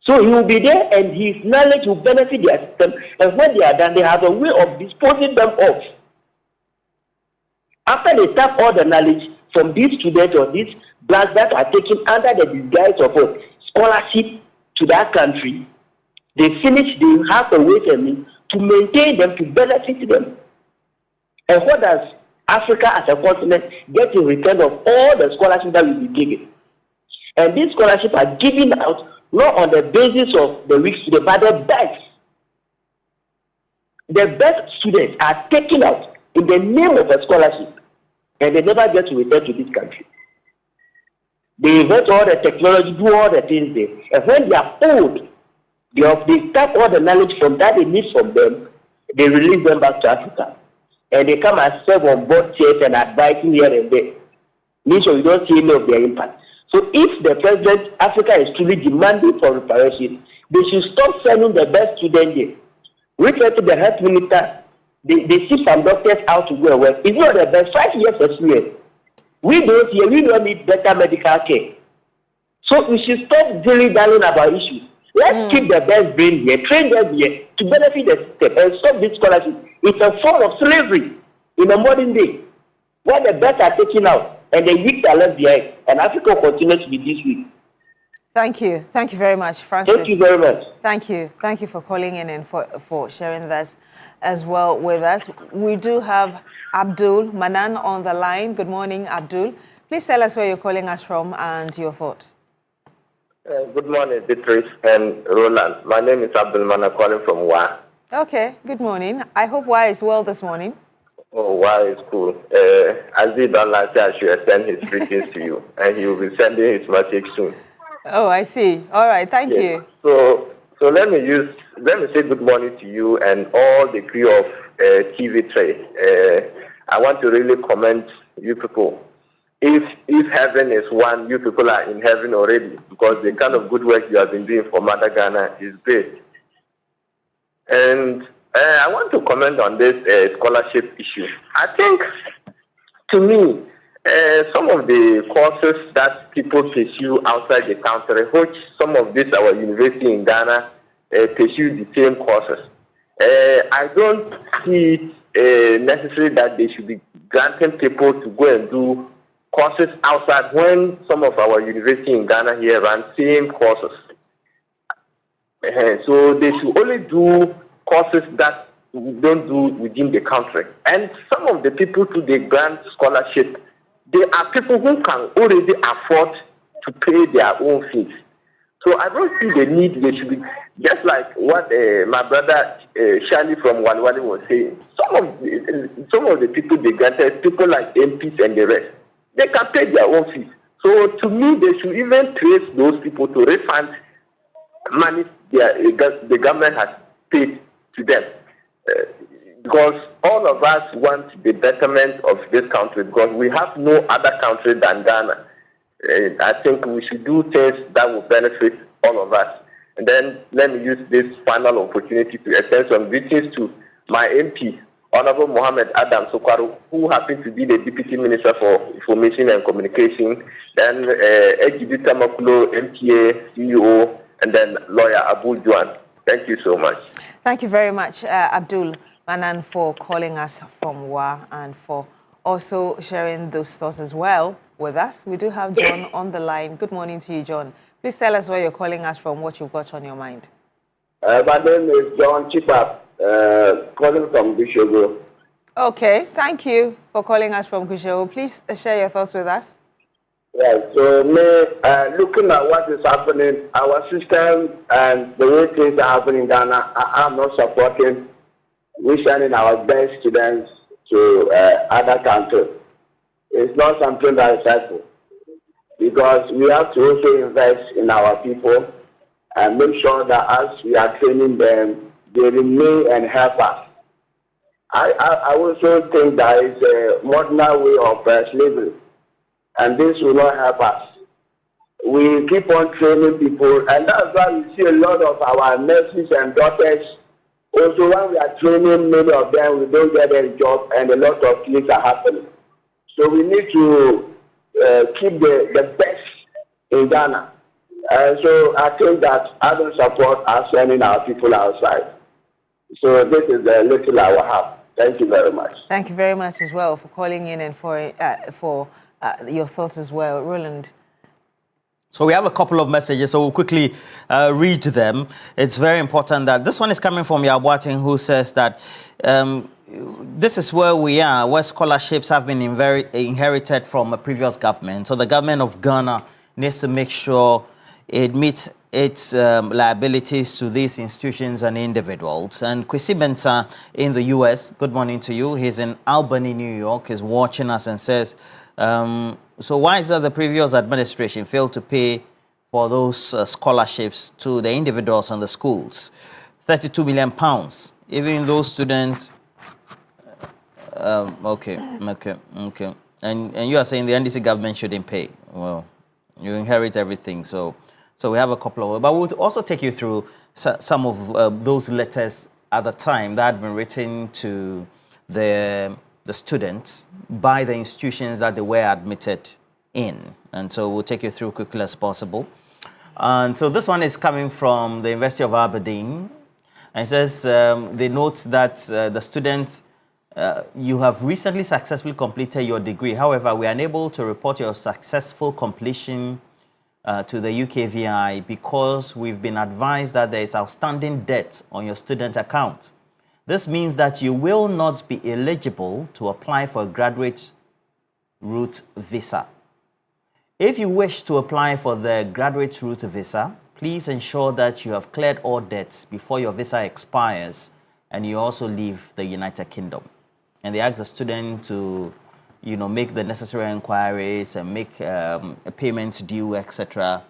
So he will be there and his knowledge will benefit their system. And when they are done, they have a way of disposing them off. After they tap all the knowledge from these students or these blacks that are taken under the disguise of a scholarship to that country, they finish, they have a way for me to maintain them, to benefit them. And what does Africa as a continent get in return of all the scholarships that will be given? And these scholarships are given out not on the basis of the weak students, but the best. The best students are taken out in the name of a scholarship, and they never get to return to this country. They invent all the technology, do all the things there. And when they are old, they tap all the knowledge from that they need from them, they release them back to Africa. And they come and serve on board chairs and advising here and there. Means we don't see any of their impact. So if the president, Africa is truly demanding for reparation, they should stop sending the best students there. Refer to the health minister, they see some doctors out to go and work. It's not the best 5 years experience. We don't need better medical care. So we should stop dilly-dallying about issues. Let's keep the best brain here, train them here to benefit the system and stop this scholarship. It's a form of slavery in the modern day, where the best are taken out and the weak are left behind, and Africa continues to be this weak. Thank you. Thank you very much, Francis. Thank you very much. Thank you. Thank you for calling in and for sharing that as well with us. We do have Abdul Manan on the line. Good morning, Abdul. Please tell us where you're calling us from and your thought. Good morning, Beatrice and Roland. My name is Abdul Manan, calling from Wa. Okay, good morning. I hope Wa is well this morning. Oh, Wa is cool. Aziz Donald said I should send his greetings to you, and he will be sending his message soon. Oh, I see. All right, thank you. So let me say good morning to you and all the crew of TV3. I want to really commend you people. If heaven is one, you people are in heaven already, because the kind of good work you have been doing for Mother Ghana is great. And I want to comment on this scholarship issue. I think, to me, some of the courses that people pursue outside the country, which some of these our university in Ghana pursue the same courses. I don't see necessary that they should be granting people to go and do courses outside when some of our university in Ghana here run same courses. So they should only do courses that we don't do within the country. And some of the people who they grant scholarship, they are people who can already afford to pay their own fees. So I don't see the need. They should be just like what my brother Shani from Walwali was saying. Some of the people they granted, people like MPs and the rest, they can pay their own fees. So to me, they should even trace those people to refund money the government has paid to them. Because all of us want the betterment of this country, because we have no other country than Ghana. I think we should do things that will benefit all of us. And then let me use this final opportunity to extend some greetings to my MP Honorable Mohammed Adam Sokwaru, who happened to be the Deputy Minister for Information and Communication, then Ejidi Tamakulo, MPA, CEO, and then lawyer Abu Juan. Thank you so much. Thank you very much, Abdul Manan, for calling us from WA and for also sharing those thoughts as well with us. We do have John on the line. Good morning to you, John. Please tell us where you're calling us from, what you've got on your mind. My name is John Chipap, calling from Bishogo. Okay, thank you for calling us from Kushewo. Please share your thoughts with us. Right, so looking at what is happening, our system and the way things are happening in Ghana, I'm not supporting. We're sending our best students to other countries. It's not something that is helpful, because we have to also invest in our people and make sure that as we are training them, they remain and help us. I also think that it's a modern way of slavery, and this will not help us. We keep on training people, and that's why we see a lot of our nurses and doctors. Also, when we are training many of them, we don't get a job, and a lot of things are happening. So we need to keep the best in Ghana. So I think that I don't support us sending our people outside. So this is the little I will have. Thank you very much. Thank you very much as well for calling in and for your thoughts as well. Roland. So we have a couple of messages, so we'll quickly read them. It's very important that this one is coming from Yabuatin, who says that this is where we are, where scholarships have been inherited from a previous government. So the government of Ghana needs to make sure it meets its liabilities to these institutions and individuals. And Kwesi Benta in the US, good morning to you. He's in Albany, New York. He's watching us and says, so why is that the previous administration failed to pay for those scholarships to the individuals and the schools? £32 million. Even those students... okay. And you are saying the NDC government shouldn't pay. Well, you inherit everything, so we have a couple of... But we'll also take you through some of those letters at the time that had been written to the students by the institutions that they were admitted in. And so we'll take you through quickly as possible. And so this one is coming from the University of Aberdeen. And it says, they note that the students, you have recently successfully completed your degree. However, we are unable to report your successful completion to the UKVI because we've been advised that there is outstanding debt on your student account. This means that you will not be eligible to apply for a graduate route visa. If you wish to apply for the graduate route visa, please ensure that you have cleared all debts before your visa expires and you also leave the United Kingdom. And they ask the student to, make the necessary inquiries and make payments due, etc.,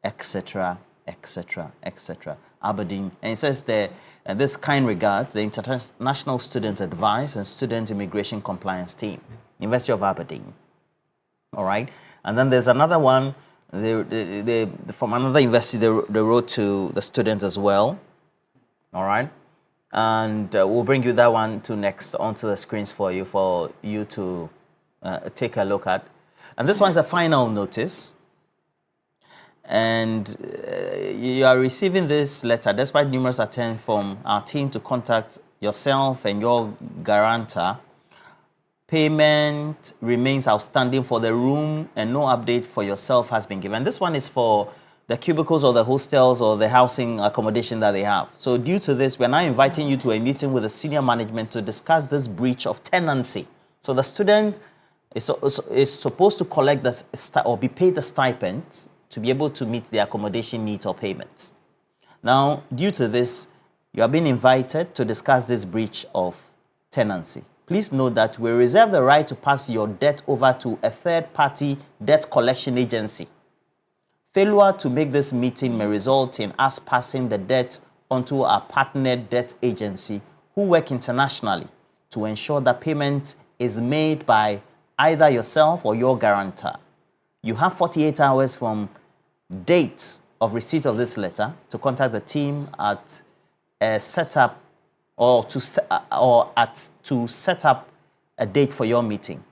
etc., etc., etc. Aberdeen. And it says there, this kind regards the International Student Advice and Student Immigration Compliance Team, University of Aberdeen. All right. And then there's another one, from another university, they wrote to the students as well. All right. And we'll bring you that one next onto the screens for you to take a look at. And this one's a final notice. And you are receiving this letter despite numerous attempts from our team to contact yourself and your guarantor. Payment remains outstanding for the room and no update for yourself has been given. This one is for the cubicles or the hostels or the housing accommodation that they have. So due to this, we're now inviting you to a meeting with the senior management to discuss this breach of tenancy. So the student is supposed to collect or be paid the stipend to be able to meet the accommodation needs or payments. Now, due to this, you are being invited to discuss this breach of tenancy. Please note that we reserve the right to pass your debt over to a third-party debt collection agency. Failure to make this meeting may result in us passing the debt onto our partnered debt agency who work internationally to ensure that payment is made by either yourself or your guarantor. You have 48 hours from date of receipt of this letter to contact the team at a setup or to set up a date for your meeting.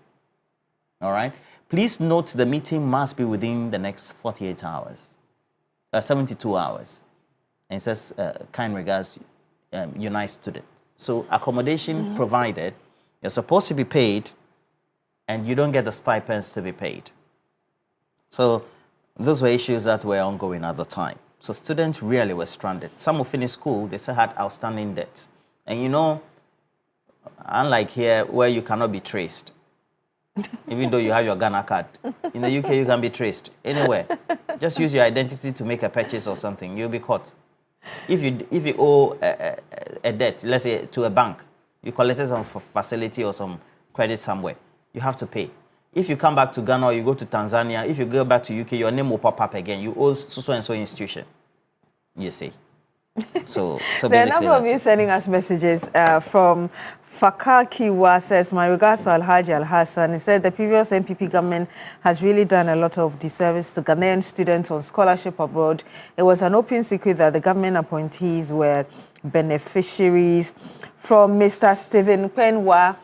All right. Please note the meeting must be within the next 48 hours, 72 hours. And it says, kind regards, Unite student. So accommodation provided, you're supposed to be paid, and you don't get the stipends to be paid. So those were issues that were ongoing at the time. So students really were stranded. Some who finished school, they still had outstanding debts. And you know, unlike here where you cannot be traced, even though you have your Ghana card, in the UK you can be traced anywhere. Just use your identity to make a purchase or something, you'll be caught. If you owe a debt, let's say to a bank, you collected some facility or some credit somewhere, you have to pay. If you come back to Ghana or you go to Tanzania, if you go back to UK, your name will pop up again. You owe so and so institution. You see. So there are a number of you sending us messages from Fakakiwa says, my regards to Alhaji Al-Hassan. He said the previous NPP government has really done a lot of disservice to Ghanaian students on scholarship abroad. It was an open secret that the government appointees were beneficiaries. From Mr. Stephen Penwa,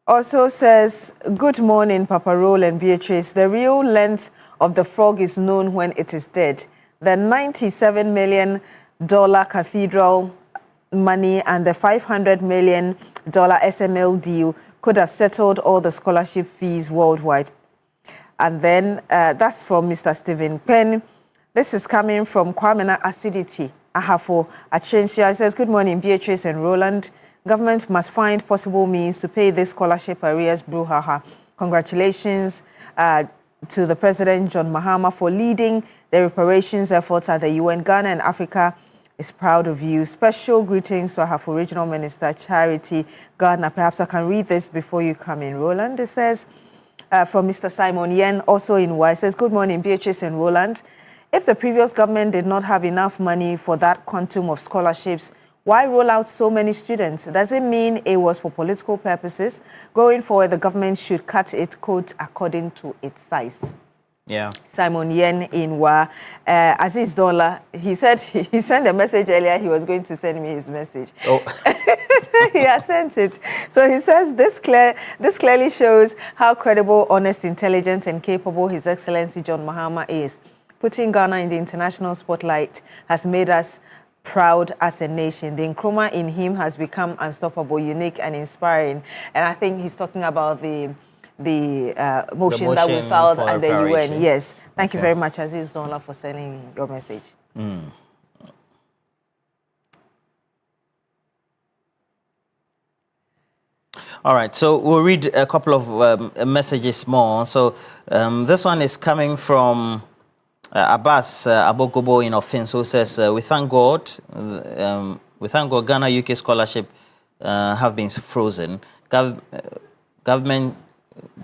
also says, good morning, Papa Roll and Beatrice. The real length of the frog is known when it is dead. The $97 million cathedral money and the $500 million SML deal could have settled all the scholarship fees worldwide. And then that's from Mr. Stephen Penn. This is coming from Kwamena Acidity Ahafo Atrensia. It says, good morning, Beatrice and Roland. Government must find possible means to pay this scholarship arrears brouhaha. Congratulations to the President John Mahama for leading the reparations efforts at the UN. Ghana and Africa is proud of you. Special greetings to our Regional Minister Charity Gardner. Perhaps I can read this before you come in, Roland. It says from Mr. Simon Yen, also in Y. It says, good morning, Beatrice and Roland. If the previous government did not have enough money for that quantum of scholarships, why roll out so many students? Does it mean it was for political purposes? Going forward, the government should cut it, quote, according to its size. Yeah. Simon Yen in Wa. Aziz Dola, he said he sent a message earlier. He was going to send me his message. Oh. He has sent it. So he says this clearly shows how credible, honest, intelligent, and capable His Excellency John Mahama is. Putting Ghana in the international spotlight has made us proud as a nation. The Nkrumah in him has become unstoppable, unique, and inspiring. And I think he's talking about the motion that we filed at the UN. Yes. Thank you very much, Aziz Donla, for sending your message. All right, so we'll read a couple of messages more. So this one is coming from Abbas Abogobo in Offense, who says, we thank God Ghana UK scholarship have been frozen. Government,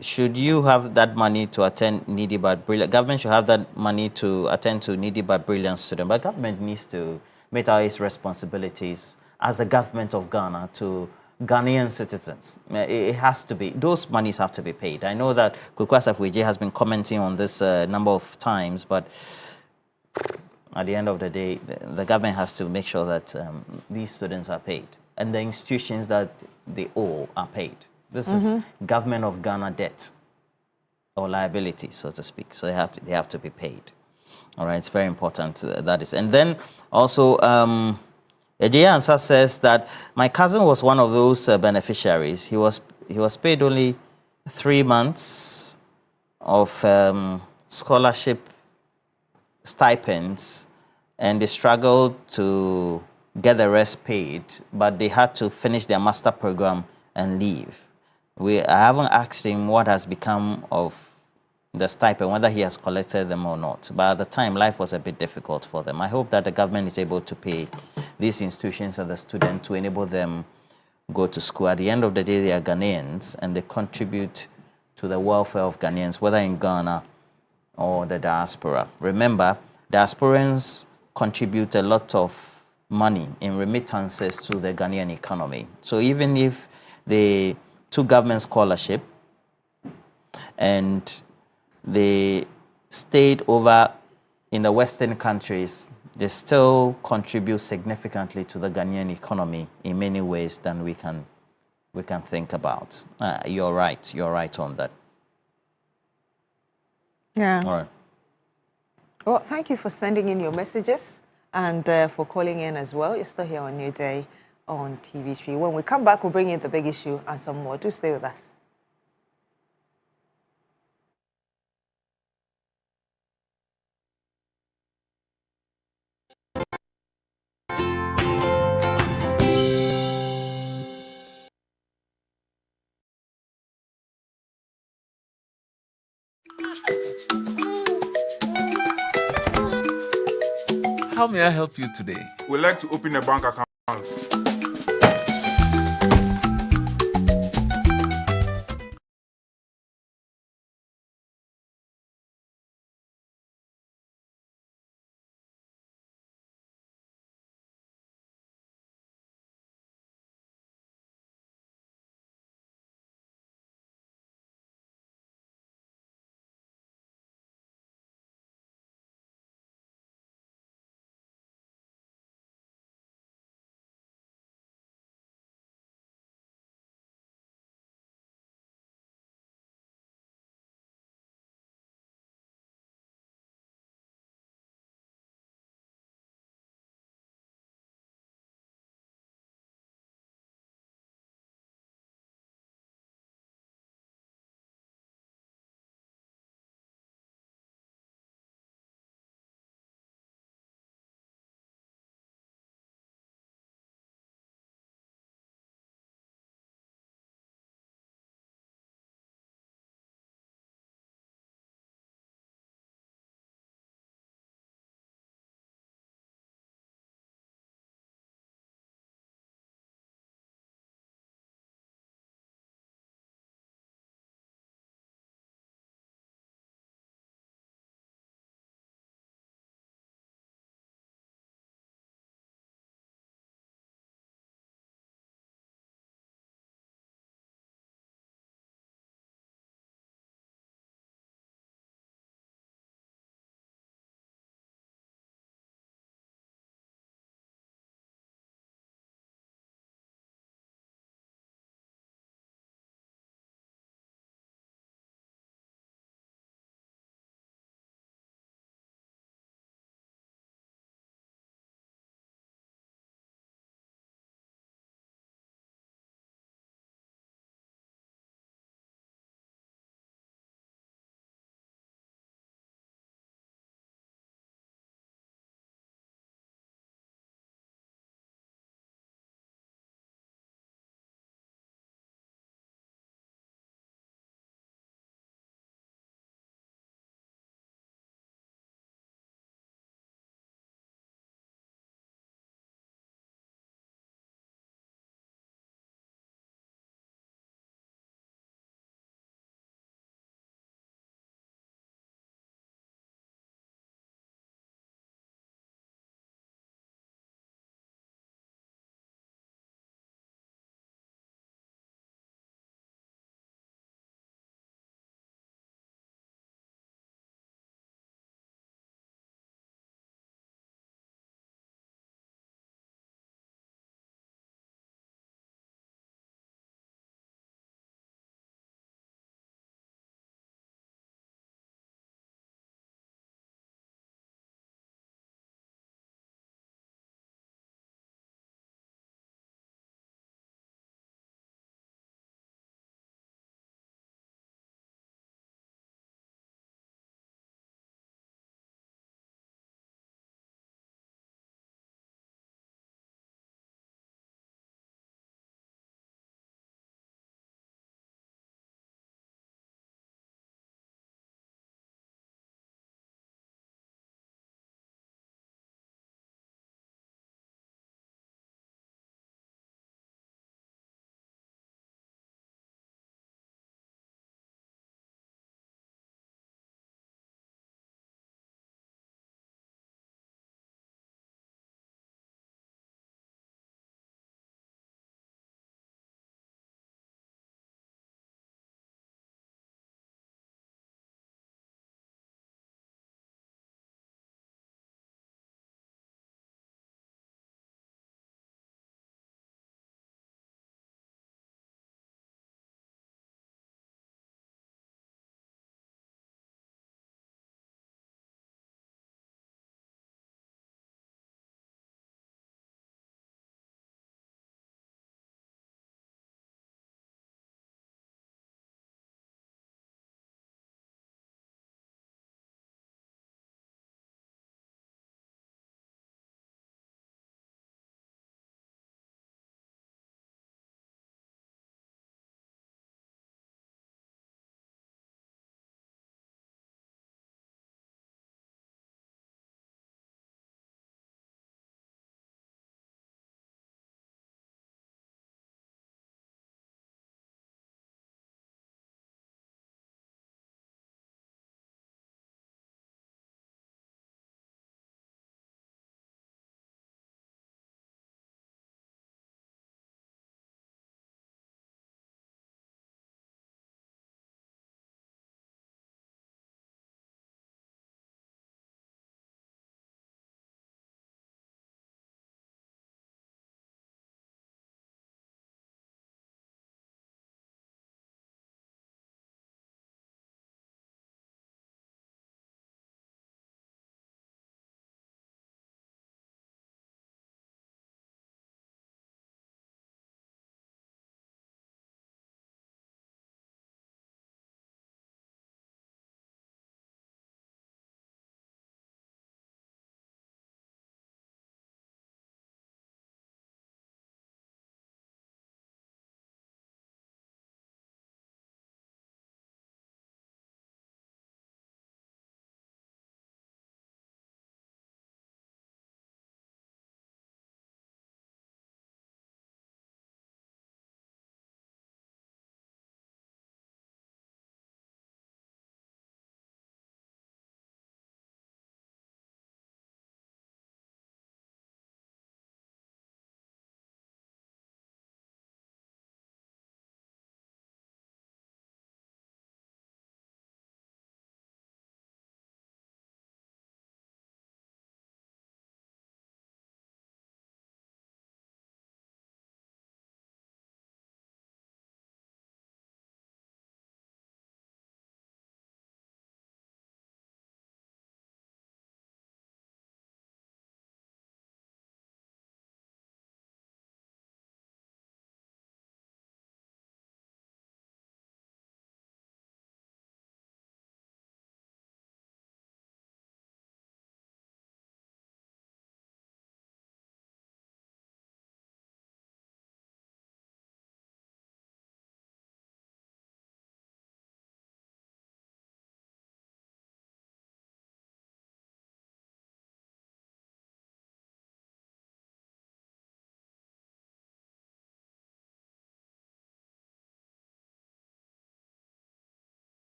should you have that money to attend needy but brilliant? Government should have that money to attend to needy but brilliant students. But government needs to meet out its responsibilities as the government of Ghana to Ghanaian citizens. It has to be, those monies have to be paid. I know that Kukwasa Fwije has been commenting on this a number of times, but at the end of the day, the government has to make sure that these students are paid and the institutions that they owe are paid. This is government of Ghana debt or liability, so to speak. So they have to be paid. All right, it's very important that is. And then also, Ejaya Ansa says that my cousin was one of those beneficiaries. He was paid only 3 months of scholarship stipends, and they struggled to get the rest paid, but they had to finish their master program and leave. I haven't asked him what has become of the stipend, whether he has collected them or not. But at the time, life was a bit difficult for them. I hope that the government is able to pay these institutions and the students to enable them go to school. At the end of the day, they are Ghanaians, and they contribute to the welfare of Ghanaians, whether in Ghana or the diaspora. Remember, diasporans contribute a lot of money in remittances to the Ghanaian economy. So even if they took government scholarship and they stayed over in the Western countries, they still contribute significantly to the Ghanaian economy in many ways than we can think about. You're right on that. Yeah. All right. Well, thank you for sending in your messages and for calling in as well. You're still here on New Day on TV3. When we come back, we'll bring in the big issue and some more. Do stay with us. How may I help you today? We'd like to open a bank account.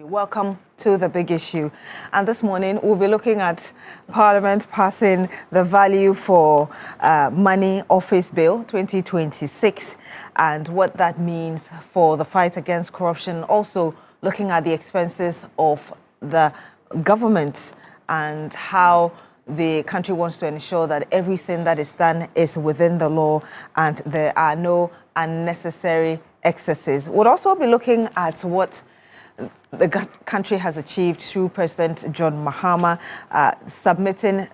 Welcome to The Big Issue. And this morning, we'll be looking at Parliament passing the Value for Money Office Bill 2026 and what that means for the fight against corruption. Also looking at the expenses of the government and how the country wants to ensure that everything that is done is within the law and there are no unnecessary excesses. We'll also be looking at what the country has achieved through President John Mahama submitting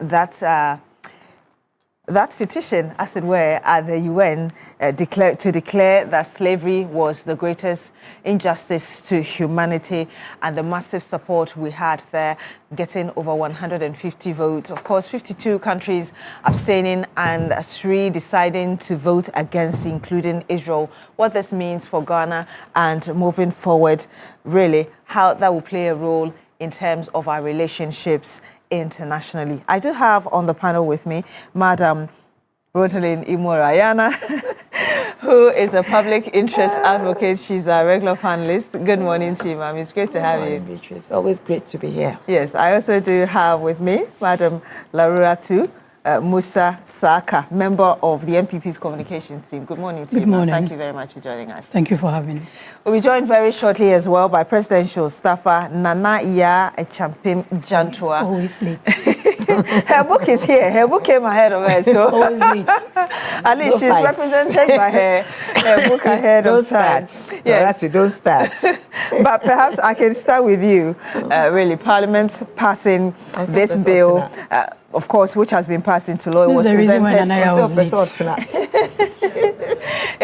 that petition, as it were, at the UN to declare that slavery was the greatest injustice to humanity, and the massive support we had there, getting over 150 votes. Of course, 52 countries abstaining and 3 deciding to vote against, including Israel. What this means for Ghana and moving forward, really, how that will play a role in terms of our relationships internationally. I do have on the panel with me Madam Rosalind Imorayana, who is a public interest advocate. She's a regular panelist. Good morning to you, ma'am. It's great to have you. It's always great to be here. Yes, I also do have with me Madam Laruratu Musa Saka, member of the MPP's communications team. Good morning to you, ma'am. Good morning. Thank you very much for joining us. Thank you for having me. We'll be joined very shortly as well by presidential staffer Nana Iya Echampim Jantua. Always late. Her book is here. Her book came ahead of her, so always late. At least she's represented by her book ahead of time. Yes, don't start. But perhaps I can start with you. Really, Parliament passing this bill, of course, which has been passed into law. It was the reason why Nana was late. It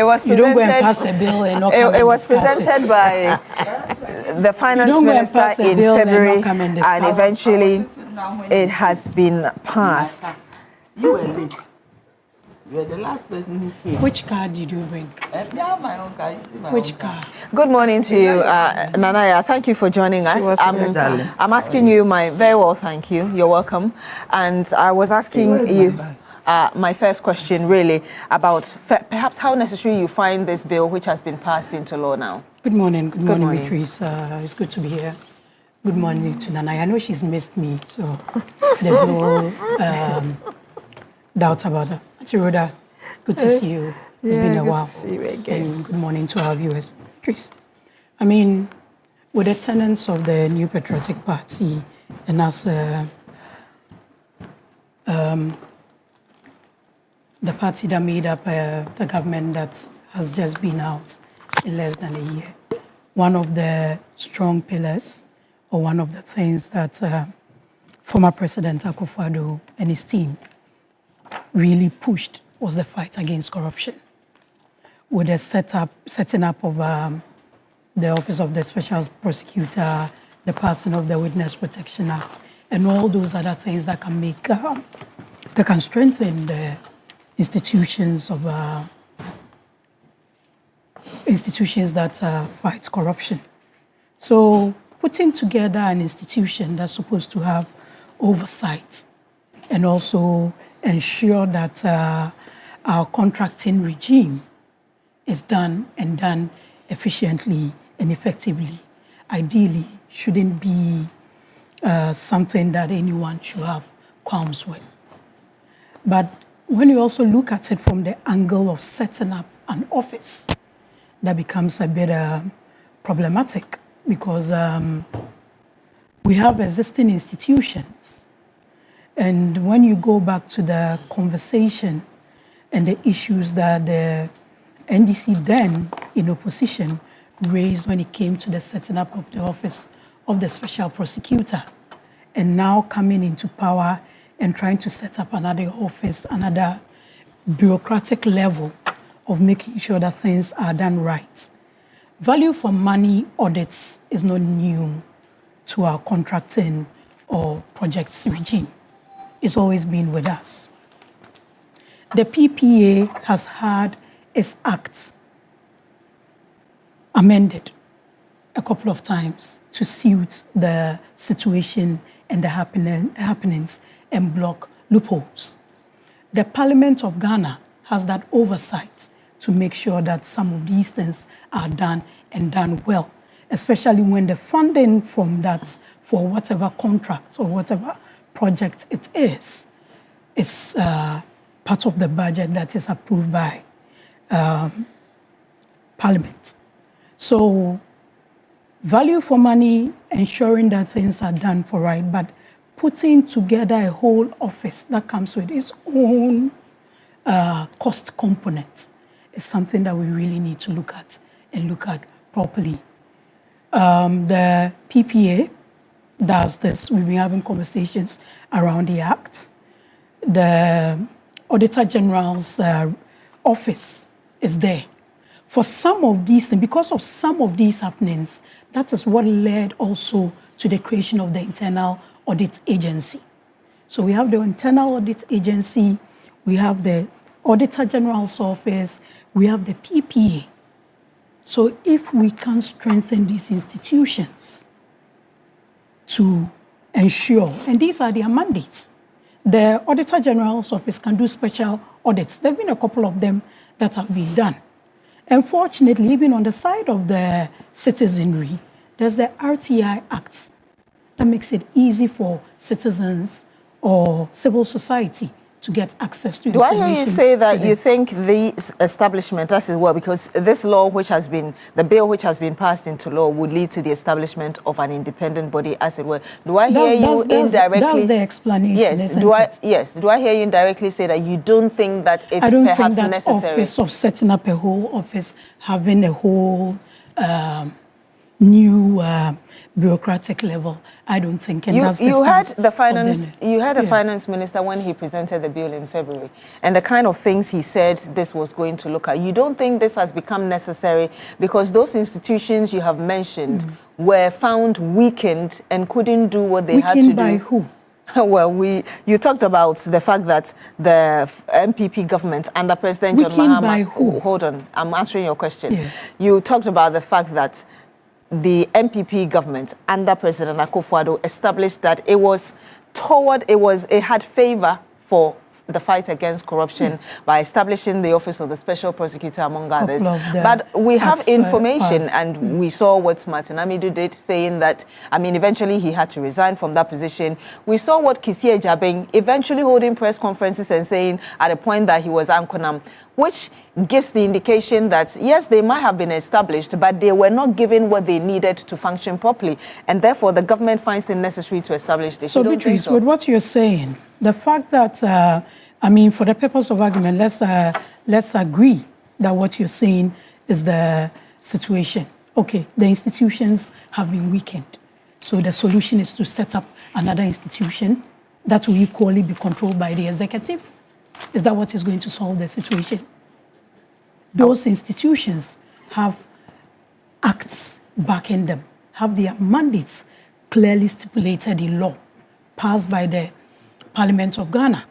was presented. You don't go and pass a bill and not come It was presented by the finance minister in February, and eventually it has been passed. You were late. You were the last person who came. Which car did you bring? Yeah, my own car. Which car? Good morning to you, Nanaya. Thank you for joining us. I'm asking you very well, thank you. You're welcome. And I was asking you my first question really about perhaps how necessary you find this bill which has been passed into law now. Good morning. Good morning, Beatrice. It's good to be here. Good morning to Nana. I know she's missed me, so there's no doubt about it. Auntie Rhoda, good to see you. It's been a while. See you again. And good morning to our viewers. Beatrice, I mean, with the tenets of the New Patriotic Party and as the party that made up the government that has just been out in less than a year, one of the strong pillars or one of the things that former President Akufo-Addo and his team really pushed was the fight against corruption. With the setting up of the Office of the Special Prosecutor, the passing of the Witness Protection Act, and all those other things that can make, that can strengthen the institutions of institutions that fight corruption. So putting together an institution that's supposed to have oversight and also ensure that our contracting regime is done efficiently and effectively, ideally shouldn't be something that anyone should have qualms with. But when you also look at it from the angle of setting up an office, that becomes a bit problematic because we have existing institutions. And when you go back to the conversation and the issues that the NDC then in opposition raised when it came to the setting up of the Office of the Special Prosecutor, and now coming into power and trying to set up another office, another bureaucratic level of making sure that things are done right. Value for money audits is not new to our contracting or projects regime. It's always been with us. The PPA has had its act amended a couple of times to suit the situation and the happenings and block loopholes. The Parliament of Ghana has that oversight to make sure that some of these things are done and done well. especially when the funding from that, for whatever contract or whatever project it is part of the budget that is approved by Parliament. So value for money, ensuring that things are done for right, but putting together a whole office that comes with its own cost component is something that we really need to look at and look at properly. The PPA does this. We've been having conversations around the Act. The Auditor General's office is there. For some of these things, because of some of these happenings, that is what led also to the creation of the Internal Audit Agency. So we have the Internal Audit Agency, we have the Auditor General's office, we have the PPA. So if we can strengthen these institutions to ensure, and these are their mandates, the Auditor General's office can do special audits. There have been a couple of them that have been done. Unfortunately, even on the side of the citizenry, there's the RTI Act that makes it easy for citizens or civil society to get access to Do I information. hear you say that you think the establishment, as it were, because this law which has been, the bill which has been passed into law would lead to the establishment of an independent body, as it were. Do I hear you indirectly? That's the explanation, yes. Do I hear you indirectly say that you don't think that it's I don't perhaps think that necessary? office of setting up a whole office, having a whole new bureaucratic level, I don't think. And that's you had the finance. finance minister when he presented the bill in February, and the kind of things he said this was going to look at. You don't think this has become necessary because those institutions you have mentioned were found weakened and couldn't do what they had to do? Weakened by who? Well, you talked about the fact that the MPP government under President John Mahama... by who? Hold on, I'm answering your question. Yes. You talked about the fact that the MPP government under President Akufo-Addo established that it had favor for the fight against corruption by establishing the Office of the Special Prosecutor, among others. But we have information, and we saw what Martin Amidu did, saying that, eventually he had to resign from that position. We saw what Kisie Jabeng eventually holding press conferences and saying at a point that he was Ankonam, which gives the indication that, yes, they might have been established, but they were not given what they needed to function properly. And therefore, the government finds it necessary to establish this. So, Beatrice, with what you're saying, the fact that, for the purpose of argument, let's agree that what you're saying is the situation. Okay, the institutions have been weakened. So the solution is to set up another institution that will equally be controlled by the executive. Is that what is going to solve the situation? Those institutions have acts backing them, have their mandates clearly stipulated in law, passed by the Parliament of Ghana.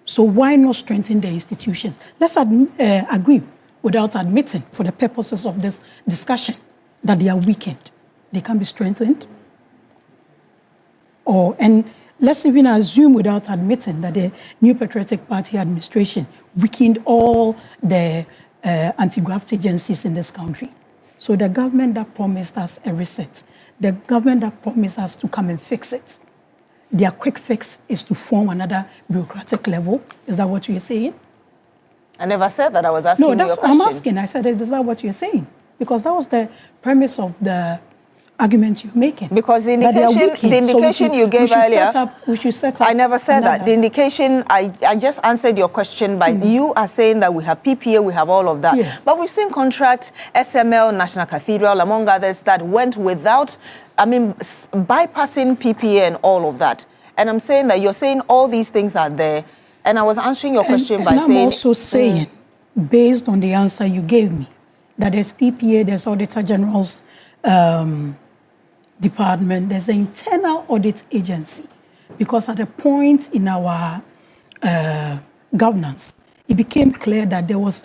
So why not strengthen the institutions? Let's agree without admitting, for the purposes of this discussion, that they are weakened. They can be strengthened. And let's even assume without admitting that the New Patriotic Party administration weakened all the anti-graft agencies in this country. So the government that promised us a reset, the government that promised us to come and fix it, their quick fix is to form another bureaucratic level. Is that what you're saying? I never said that. I was asking you a question. I'm asking. I said, is that what you're saying? Because that was the premise of the argument you're making. Because the indication you gave earlier... We should set up... I never said that. The indication, I just answered your question by you are saying that we have PPA, we have all of that. Yes. But we've seen contracts, SML, National Cathedral, among others, that went without, bypassing PPA and all of that. And I'm saying that you're saying all these things are there. And I was answering your question by saying... I'm also saying, based on the answer you gave me, that there's PPA, there's Auditor General's department, there's an internal audit agency, because at a point in our governance, it became clear that there was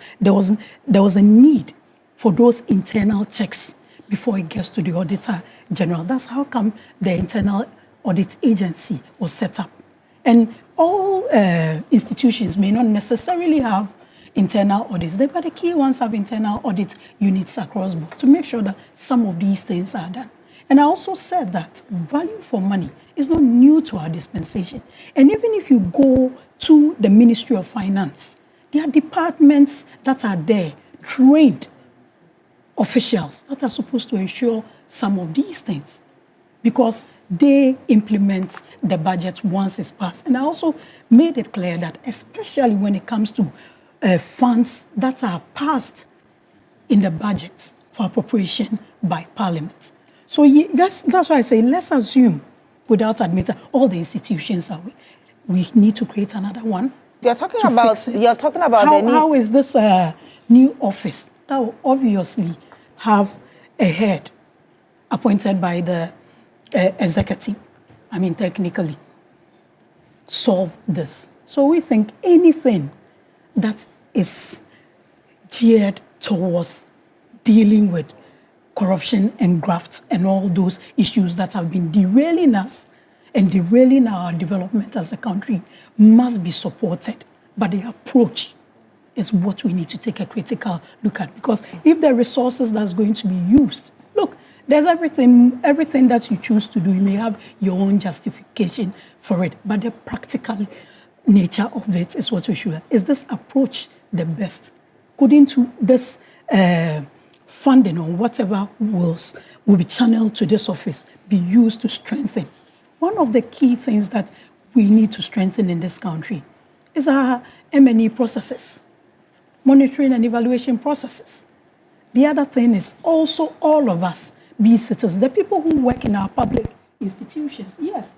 a need for those internal checks before it gets to the Auditor General. That's how come the internal audit agency was set up. And all institutions may not necessarily have internal audits. But the key ones have internal audit units across board to make sure that some of these things are done. And I also said that value for money is not new to our dispensation. And even if you go to the Ministry of Finance, there are departments that are there, trained officials that are supposed to ensure some of these things because they implement the budget once it's passed. And I also made it clear that especially when it comes to funds that are passed in the budget for appropriation by Parliament. So that's why I say let's assume, without admitting, all the institutions are we need to create another one. You're talking about how is this new office that will obviously have a head appointed by the executive, technically, solve this. So we think anything that is geared towards dealing with corruption and graft and all those issues that have been derailing us and derailing our development as a country must be supported. But the approach is what we need to take a critical look at. Because if the resources that's going to be used, look, there's everything that you choose to do. You may have your own justification for it, but the practical nature of it is what we should have. Is this approach the best? Couldn't this funding or whatever will be channeled to this office be used to strengthen? One of the key things that we need to strengthen in this country is our M&E processes, monitoring and evaluation processes. The other thing is also all of us, be citizens, the people who work in our public institutions. Yes,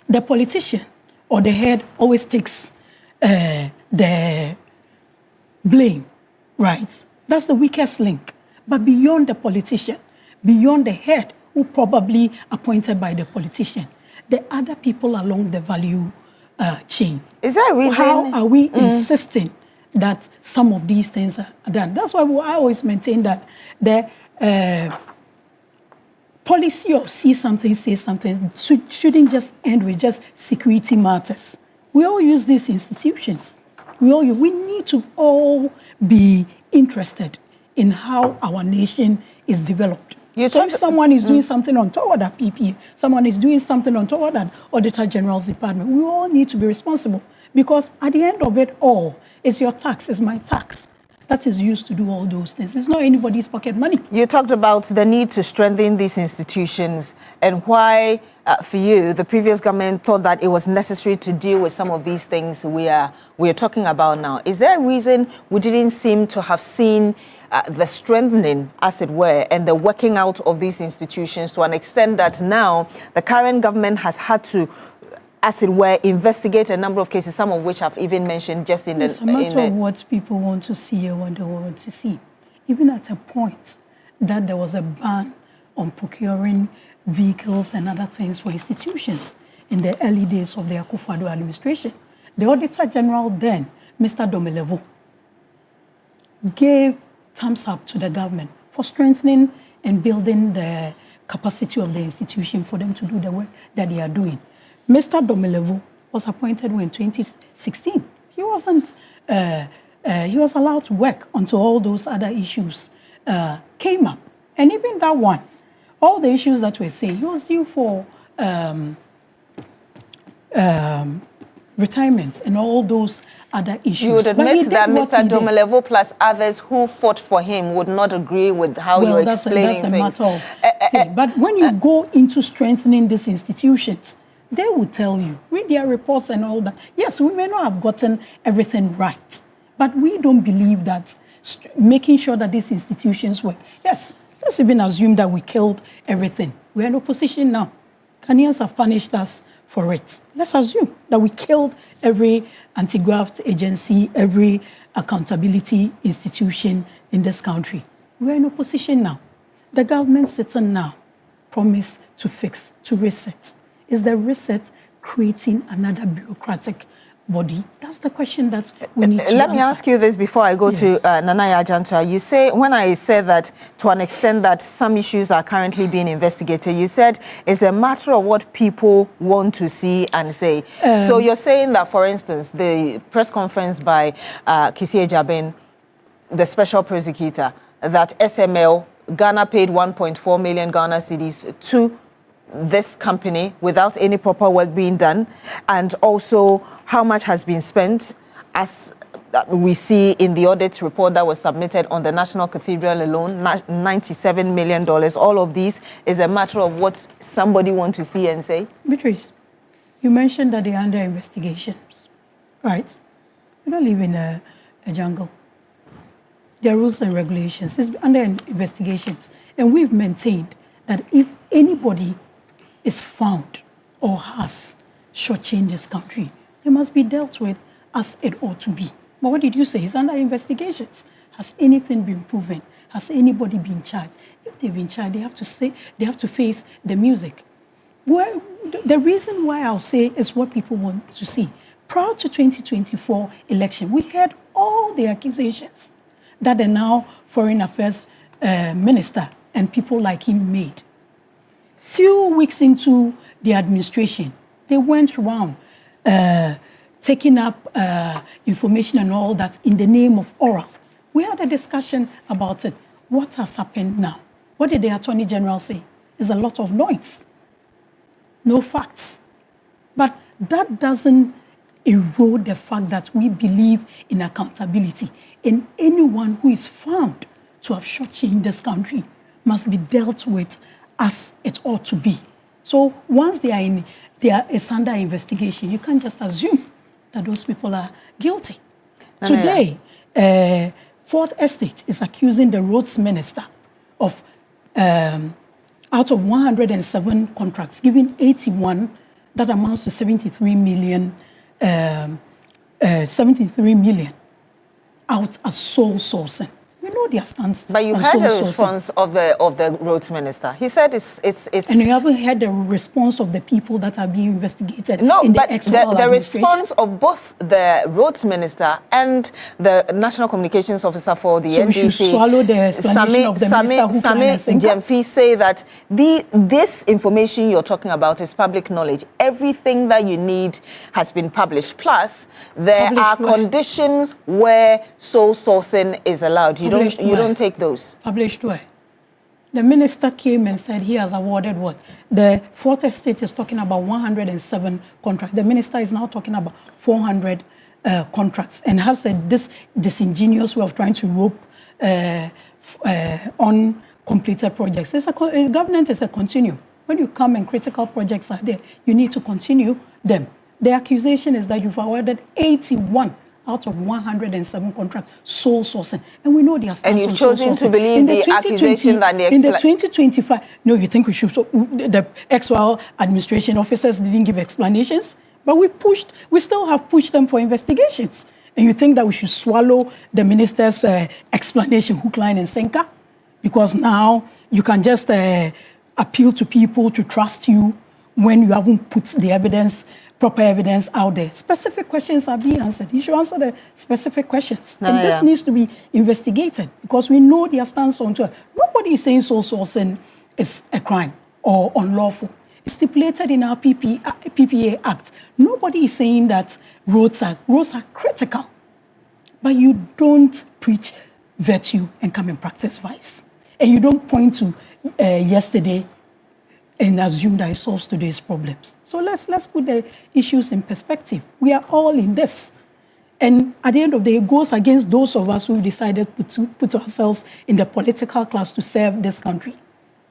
the politician or the head always takes the blame, right? That's the weakest link. But beyond the politician, beyond the head, who probably appointed by the politician, the other people along the value chain. Is there a reason? How are we insisting that some of these things are done? That's why I always maintain that the policy of see something, say something shouldn't just end with just security matters. We all use these institutions. We need to all be interested in how our nation is developed. So if someone is doing something untoward at PPA, someone is doing something untoward at Auditor General's Department, we all need to be responsible because at the end of it all, it's your tax, it's my tax that is used to do all those things. It's not anybody's pocket money. You talked about the need to strengthen these institutions and why, for you, the previous government thought that it was necessary to deal with some of these things we are talking about now. Is there a reason we didn't seem to have seen the strengthening, as it were, and the working out of these institutions to an extent that now the current government has had to, as it were, investigate a number of cases, some of which I've even mentioned just in it's a matter of what people want to see and what they want to see. Even at a point that there was a ban on procuring vehicles and other things for institutions in the early days of the Akufo-Addo administration, the Auditor General then, Mr. Domelevo, gave thumbs up to the government for strengthening and building the capacity of the institution for them to do the work that they are doing. Mr. Domelevo was appointed in 2016. He wasn't. He was allowed to work until all those other issues came up, and even that one, all the issues that we're saying, he was due for retirement and all those other issues. You would admit that Mr. Domelevo plus others who fought for him would not agree with how you're explaining things. That's a matter of thing. But when you go into strengthening these institutions, they will tell you, read their reports and all that. Yes, we may not have gotten everything right, but we don't believe that making sure that these institutions work. Yes, let's even assume that we killed everything. We're in opposition now. Ghanaians have punished us for it. Let's assume that we killed every anti-graft agency, every accountability institution in this country. We're in opposition now. The government sitting now promised to fix, to reset. Is the reset creating another bureaucratic body? That's the question that we need to Let me ask you this before I go to Nanaya Ajantua. You say, when I said that to an extent that some issues are currently being investigated, you said it's a matter of what people want to see and say. So you're saying that, for instance, the press conference by Kisie Jabin, the special prosecutor, that SML, Ghana paid 1.4 million Ghana cedis to this company without any proper work being done, and also how much has been spent, as we see in the audit report that was submitted on the National Cathedral alone, $97 million. All of these is a matter of what somebody wants to see and say. Beatrice, you mentioned that they're under investigations, right? We don't live in a jungle. There are rules and regulations. It's under investigations. And we've maintained that if anybody is found or has shortchanged this country, they must be dealt with as it ought to be. But what did you say? It's under investigations. Has anything been proven? Has anybody been charged? If they've been charged, they have to say, they have to face the music. Well, the reason why I'll say is what people want to see. Prior to 2024 election, we heard all the accusations that the now Foreign Affairs Minister and people like him made. Few weeks into the administration, they went around taking up information and all that in the name of oral. We had a discussion about it. What has happened now? What did the Attorney General say? There's a lot of noise, no facts. But that doesn't erode the fact that we believe in accountability. And anyone who is found to have shortchanged this country must be dealt with as it ought to be. So once they are under investigation, you can't just assume that those people are guilty. Today, Fourth Estate is accusing the roads minister of, out of 107 contracts, giving 81, that amounts to 73 million out as sole sourcing. We know their stance. But you heard the response of the roads minister. He said it's. And you haven't heard the response of the people that are being investigated. No, in but the response of both the roads minister and the National Communications Officer for the NDC. We should swallow the explanation of the minister who Jemfi say that this information you're talking about is public knowledge. Everything that you need has been published. Plus, there are conditions where sole sourcing is allowed. You don't take those. Published where? The minister came and said he has awarded what? The Fourth Estate is talking about 107 contracts. The minister is now talking about 400 contracts and has this disingenuous way of trying to rope on completed projects. Government is a continuum. When you come and critical projects are there, you need to continue them. The accusation is that you've awarded 81 out of 107 contracts, sole sourcing. And we know they are and you've chosen to believe the accusation that they in the 2025, no, you think we should, the XYL administration officers didn't give explanations, but we still have pushed them for investigations. And you think that we should swallow the minister's explanation, hook, line, and sinker? Because now you can just appeal to people to trust you when you haven't put the evidence, proper evidence out there. Specific questions are being answered. You should answer the specific questions. And this needs to be investigated because we know their stance on it. Nobody is saying sole sourcing is a crime or unlawful. It's stipulated in our PPA Act. Nobody is saying that roads are critical. But you don't preach virtue and come and practice vice. And you don't point to yesterday and assume that it solves today's problems. So let's put the issues in perspective. We are all in this. And at the end of the day, it goes against those of us who decided to put ourselves in the political class to serve this country.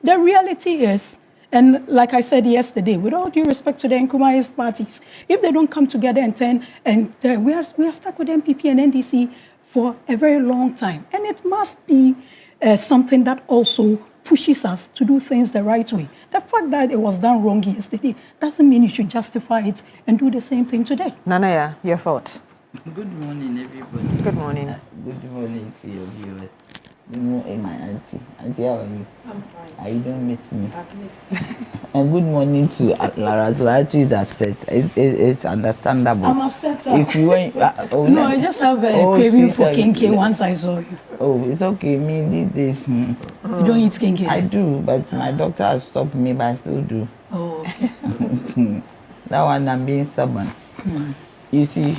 The reality is, and like I said yesterday, with all due respect to the Nkrumahist parties, if they don't come together we are stuck with MPP and NDC for a very long time. And it must be something that also pushes us to do things the right way. The fact that it was done wrong yesterday doesn't mean you should justify it and do the same thing today. Nanaya, your thought? Good morning, everybody. Good morning. Good morning to your viewers. You know, hey, my auntie. Auntie, how are you? I'm fine. You don't miss me. I've missed you. And good morning to Lara. Lara is upset. It's understandable. I'm upset. If you went, no, I just have a craving for kinky once I saw you. Oh, it's okay. Me, this. You don't eat kinky? I do, but my doctor has stopped me, but I still do. Oh, okay. That one, I'm being stubborn. You see,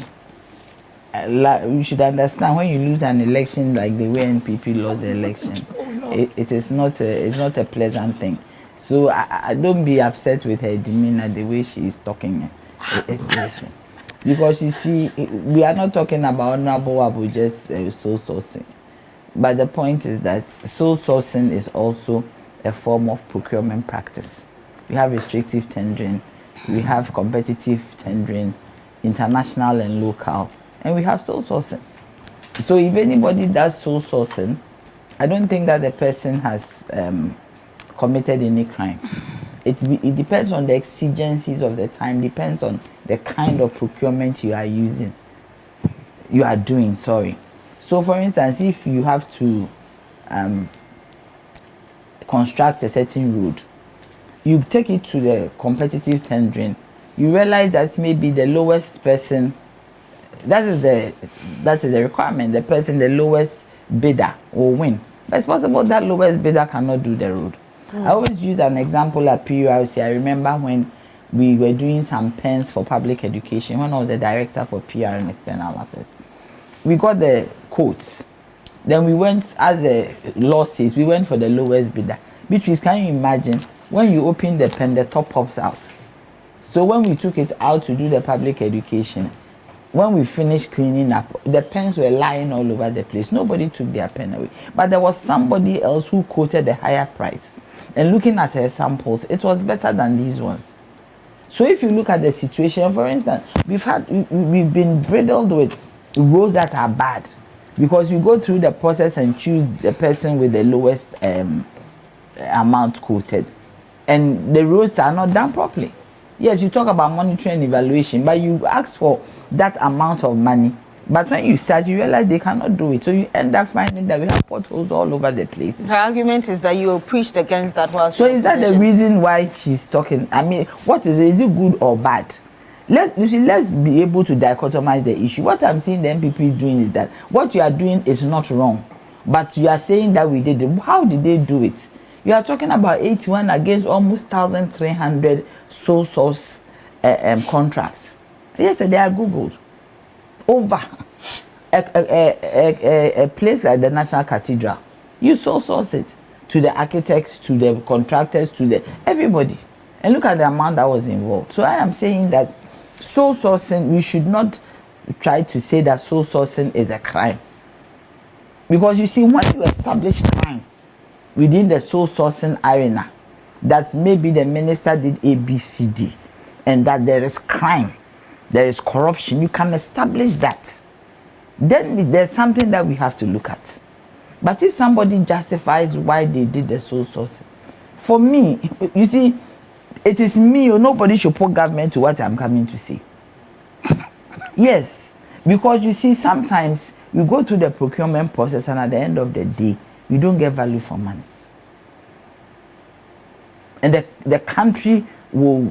you should understand when you lose an election like the way NPP lost the election, it is not a pleasant thing. So I don't be upset with her demeanor, the way she is talking. Listen, because you see, we are not talking about honorable Abu just sole sourcing, but the point is that sole sourcing is also a form of procurement practice. We have restrictive tendering, we have competitive tendering, international and local, and we have sole sourcing. So if anybody does sole sourcing, I don't think that the person has committed any crime. It depends on the exigencies of the time, depends on the kind of procurement you are doing. So for instance, if you have to construct a certain road, you take it to the competitive tendering, you realize that maybe the lowest person, that is the requirement, the person, the lowest bidder will win. But it's possible that lowest bidder cannot do the road. I always use an example at PURC. I remember when we were doing some pens for public education, when I was the director for PR and external affairs. We got the quotes. Then we went, as the law says, we went for the lowest bidder. Beatrice, can you imagine when you open the pen, the top pops out? So when we took it out to do the public education, when we finished cleaning up, the pens were lying all over the place. Nobody took their pen away. But there was somebody else who quoted a higher price. And looking at her samples, it was better than these ones. So if you look at the situation, for instance, we've been riddled with roads that are bad because you go through the process and choose the person with the lowest amount quoted, and the roads are not done properly. Yes, you talk about monitoring and evaluation, but you ask for that amount of money. But when you start, you realize they cannot do it. So you end up finding that we have potholes all over the place. Her argument is that you preached against that while so is that the reason why she's talking? I mean, what is it? Is it good or bad? Let's be able to dichotomize the issue. What I'm seeing the MPP doing is that what you are doing is not wrong, but you are saying that we did it. How did they do it? You are talking about 81 against almost 1,300 sole source contracts. Yesterday I googled over a place like the National Cathedral. You sole source it to the architects, to the contractors, to everybody, and look at the amount that was involved. So I am saying that sole sourcing, we should not try to say that sole sourcing is a crime, because you see, when you establish crime within the sole sourcing arena, that maybe the minister did ABCD, and that there is crime, there is corruption, you can establish that. Then there's something that we have to look at. But if somebody justifies why they did the sole sourcing, for me, you see, it is me or nobody should put government to what I'm coming to say. Yes, because you see, sometimes we go through the procurement process and at the end of the day, we don't get value for money. And the country will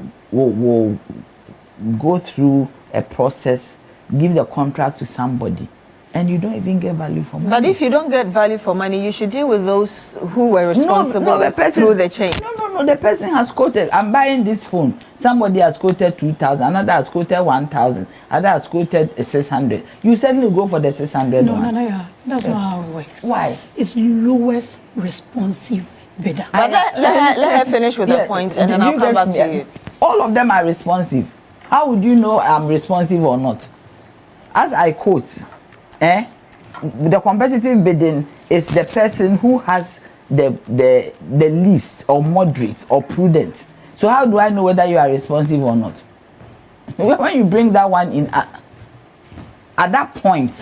go through a process, give the contract to somebody, and you don't even get value for money. But if you don't get value for money, you should deal with those who were responsible through the chain. No, the person has quoted, I'm buying this phone. Somebody has quoted 2,000, another has quoted 1,000, another has quoted 600. You certainly go for the 600 No, one. that's not how it works. Why? It's lowest responsive bidder. But let her finish with her points, and then I'll come back to you. All of them are responsive. How would you know I'm responsive or not? As I quote, the competitive bidding is the person who has the least or moderate or prudent. So how do I know whether you are responsive or not? When you bring that one in at that point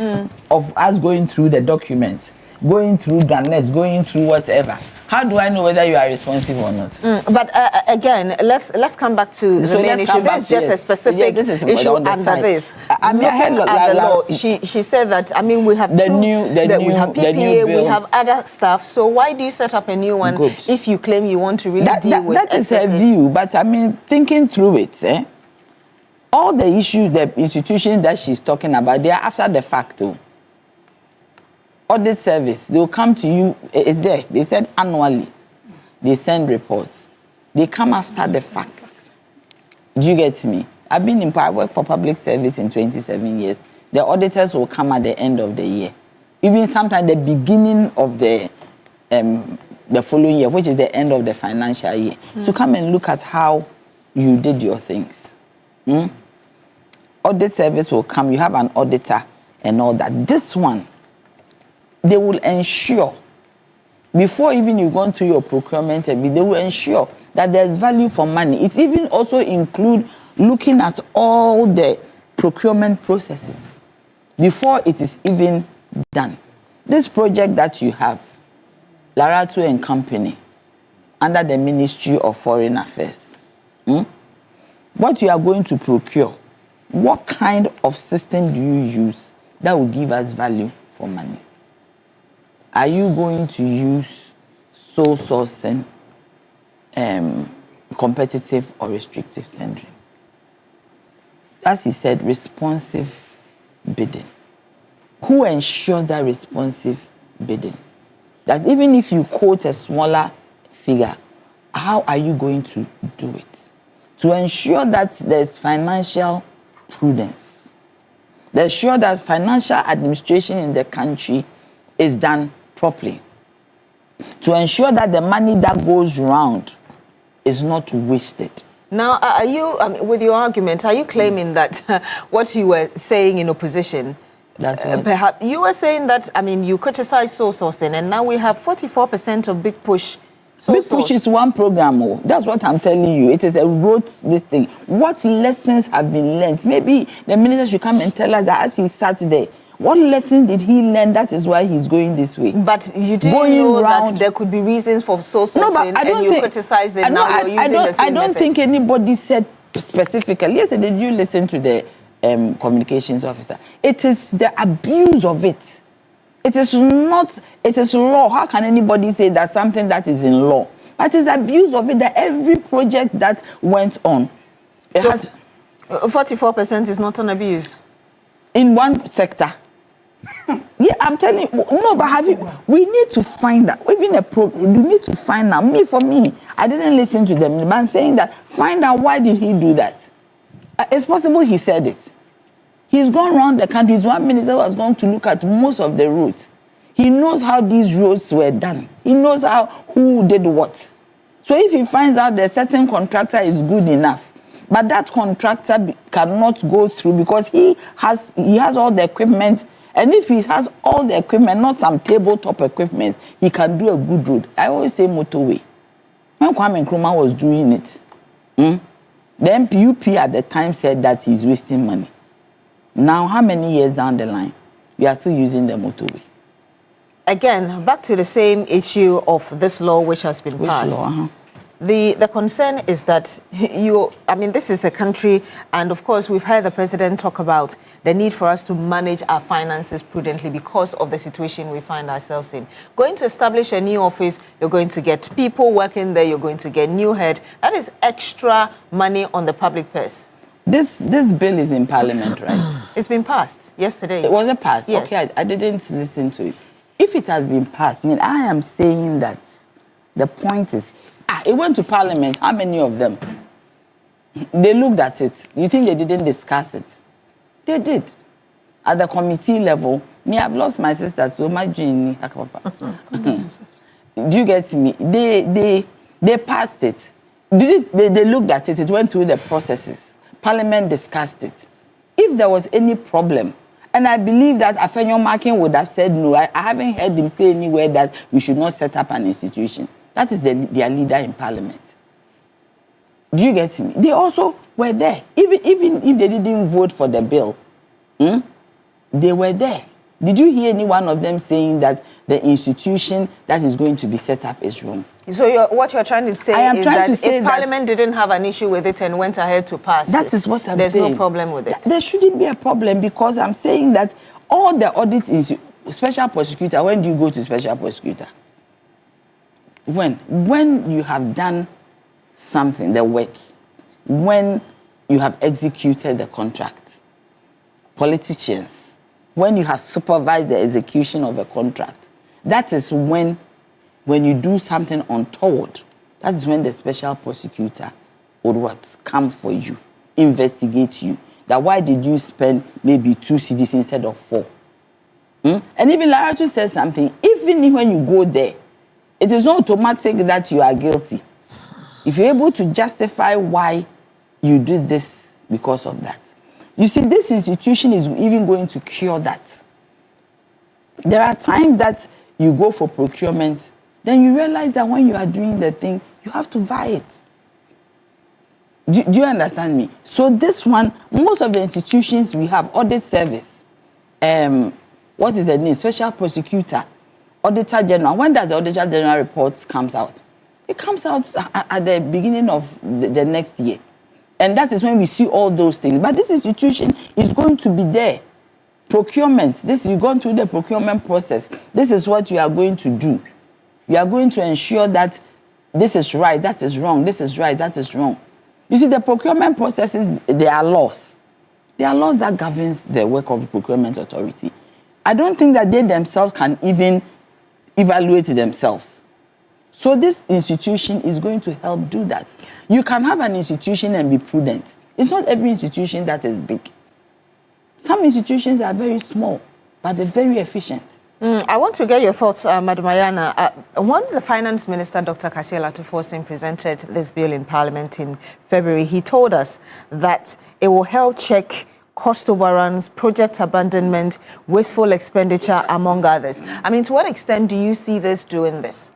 of us going through the documents, going through Garnet, going through whatever, How do I know whether you are responsive or not? But again, let's come back to the main issue. This is just a specific issue under this. I mean, at the law, she said that, I mean, we have we have PPA, we have other stuff. So why do you set up a new one if you claim you want to really deal with that is a view, but I mean, thinking through it, all the issues, the institutions that she's talking about, they are after the fact too. Audit service, they'll come to you, it's there. They said annually, they send reports. They come after the fact. Do you get me? I worked for public service in 27 years. The auditors will come at the end of the year. Even sometimes the beginning of the following year, which is the end of the financial year, to come and look at how you did your things. Audit service will come, you have an auditor and all that. This one, they will ensure, before even you go through your procurement, they will ensure that there's value for money. It even also include looking at all the procurement processes before it is even done. This project that you have, Laratu and Company, under the Ministry of Foreign Affairs, what you are going to procure, what kind of system do you use that will give us value for money? Are you going to use sole sourcing, competitive or restrictive tendering? As he said, responsive bidding. Who ensures that responsive bidding? That even if you quote a smaller figure, how are you going to do it? To ensure that there's financial prudence. To ensure that financial administration in the country is done properly, to ensure that the money that goes round is not wasted. Now, are you, with your argument, are you claiming that what you were saying in opposition, perhaps you were saying that, I mean, you criticize sole sourcing, and now we have 44% of Big Push. Big Push is one program. That's what I'm telling you. It is a road, this thing. What lessons have been learned? Maybe the minister should come and tell us that as he sat there, what lesson did he learn? That is why he's going this way. But you didn't know that there could be reasons for sole sourcing, and you criticize it. Now you're using the same I don't think anybody said specifically. Yesterday, did you listen to the communications officer? It is the abuse of it. It is not, it is law. How can anybody say that something that is in law? But it is abuse of it, that every project that went on. 44% is not an abuse? In one sector. Yeah, I'm telling you, no, but we need to find out, even we need to find out, for me, I didn't listen to them, but I'm saying that, find out why did he do that. It's possible he said it. He's gone around the country, he's one minister who was going to look at most of the roads. He knows how these roads were done. He knows who did what. So if he finds out that a certain contractor is good enough, but that contractor cannot go through because he has all the equipment. And if he has all the equipment, not some tabletop equipment, he can do a good road. I always say motorway. When Kwame Nkrumah was doing it, the MPUP at the time said that he's wasting money. Now, how many years down the line, we are still using the motorway? Again, back to the same issue of this law which has been passed. Which law? The concern is that this is a country, and of course we've heard the president talk about the need for us to manage our finances prudently because of the situation we find ourselves in. Going to establish a new office, you're going to get people working there, you're going to get new head. That is extra money on the public purse. This bill is in Parliament, right? It's been passed yesterday. Was it passed? Yes. Okay, I didn't listen to it. If it has been passed, I am saying that the point is, it went to Parliament. How many of them? They looked at it. You think they didn't discuss it? They did. At the committee level, I've lost my sister, so my Jenny. Do you get me? They passed it. They looked at it. It went through the processes. Parliament discussed it. If there was any problem, and I believe that Afenyo Makin would have said no. I haven't heard him say anywhere that we should not set up an institution. That is their leader in Parliament. Do you get me? They also were there. Even if they didn't vote for the bill, they were there. Did you hear any one of them saying that the institution that is going to be set up is wrong? So what you're trying to say is that if Parliament didn't have an issue with it and went ahead to pass that is what I'm saying. saying. There's no problem with it. There shouldn't be a problem, because I'm saying that all the audits is special prosecutor. When do you go to special prosecutor? When you have done something, the work, when you have executed the contract. Politicians, when you have supervised the execution of a contract, that is when you do something untoward, that is when the special prosecutor would what? Come for you, investigate you. That why did you spend maybe 2 cedis instead of 4? And even Laratu said something, even when you go there, it is not automatic that you are guilty. If you're able to justify why you did this because of that. You see, this institution is even going to cure that. There are times that you go for procurement, then you realize that when you are doing the thing, you have to buy it. Do you understand me? So this one, most of the institutions we have, audit service, what is the name? Special prosecutor, auditor general. When does the auditor general report comes out? It comes out at the beginning of the next year. And that is when we see all those things. But this institution is going to be there. Procurement, you've gone through the procurement process. This is what you are going to do. You are going to ensure that this is right, that is wrong, this is right, that is wrong. You see, the procurement processes, there are laws. There are laws that govern the work of the procurement authority. I don't think that they themselves can even evaluate themselves. So this institution is going to help do that. You can have an institution and be prudent. It's not every institution that is big. Some institutions are very small, but they're very efficient. I want to get your thoughts, Madam Ayana. When the Finance Minister, Dr. Kasia Latofosin, presented this bill in Parliament in February, he told us that it will help check cost overruns, project abandonment, wasteful expenditure, among others. I mean, to what extent do you see this doing this?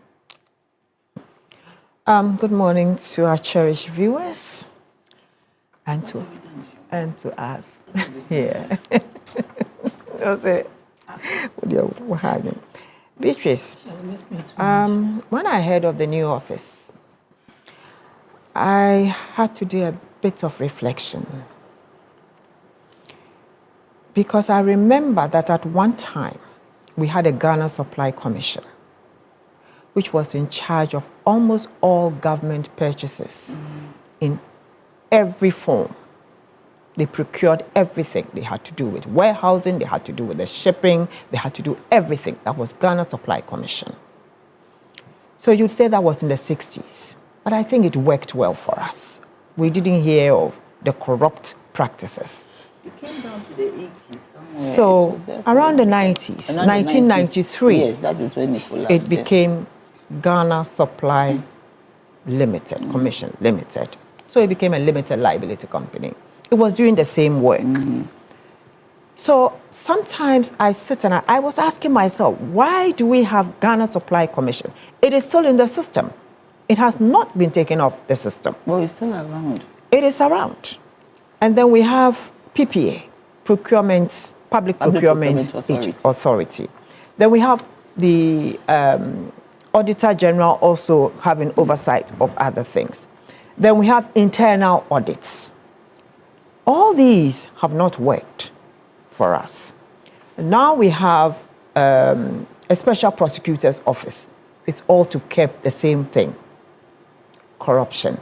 Good morning to our cherished viewers and to us. Yeah. Beatrice, when I heard of the new office, I had to do a bit of reflection. Because I remember that at one time, we had a Ghana Supply Commission, which was in charge of almost all government purchases in every form. They procured everything. They had to do with warehousing, they had to do with the shipping, they had to do everything. That was Ghana Supply Commission. So you'd say that was in the 60s, but I think it worked well for us. We didn't hear of the corrupt practices. It came down to the 80s somewhere. So around the 90s, 1993, yes, that is when it became Ghana Supply Limited, Commission Limited. So it became a limited liability company. It was doing the same work. So sometimes I sit and I was asking myself, why do we have Ghana Supply Commission? It is still in the system. It has not been taken off the system. Well, it's still around. It is around. And then we have PPA, Public Procurement Authority. Then we have the Auditor General also having oversight of other things. Then we have internal audits. All these have not worked for us. Now we have a special prosecutor's office. It's all to keep the same thing, corruption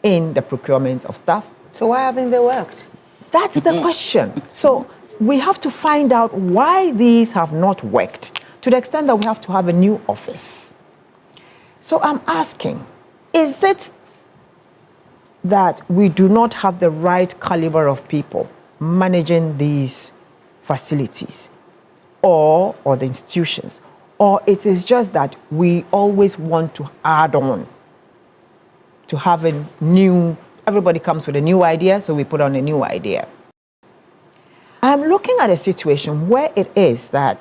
in the procurement of stuff. So why haven't they worked? That's the question. So we have to find out why these have not worked to the extent that we have to have a new office. So I'm asking, is it that we do not have the right caliber of people managing these facilities or the institutions, or it is just that we always want to add on to have a new, everybody comes with a new idea, so we put on a new idea. I'm looking at a situation where it is that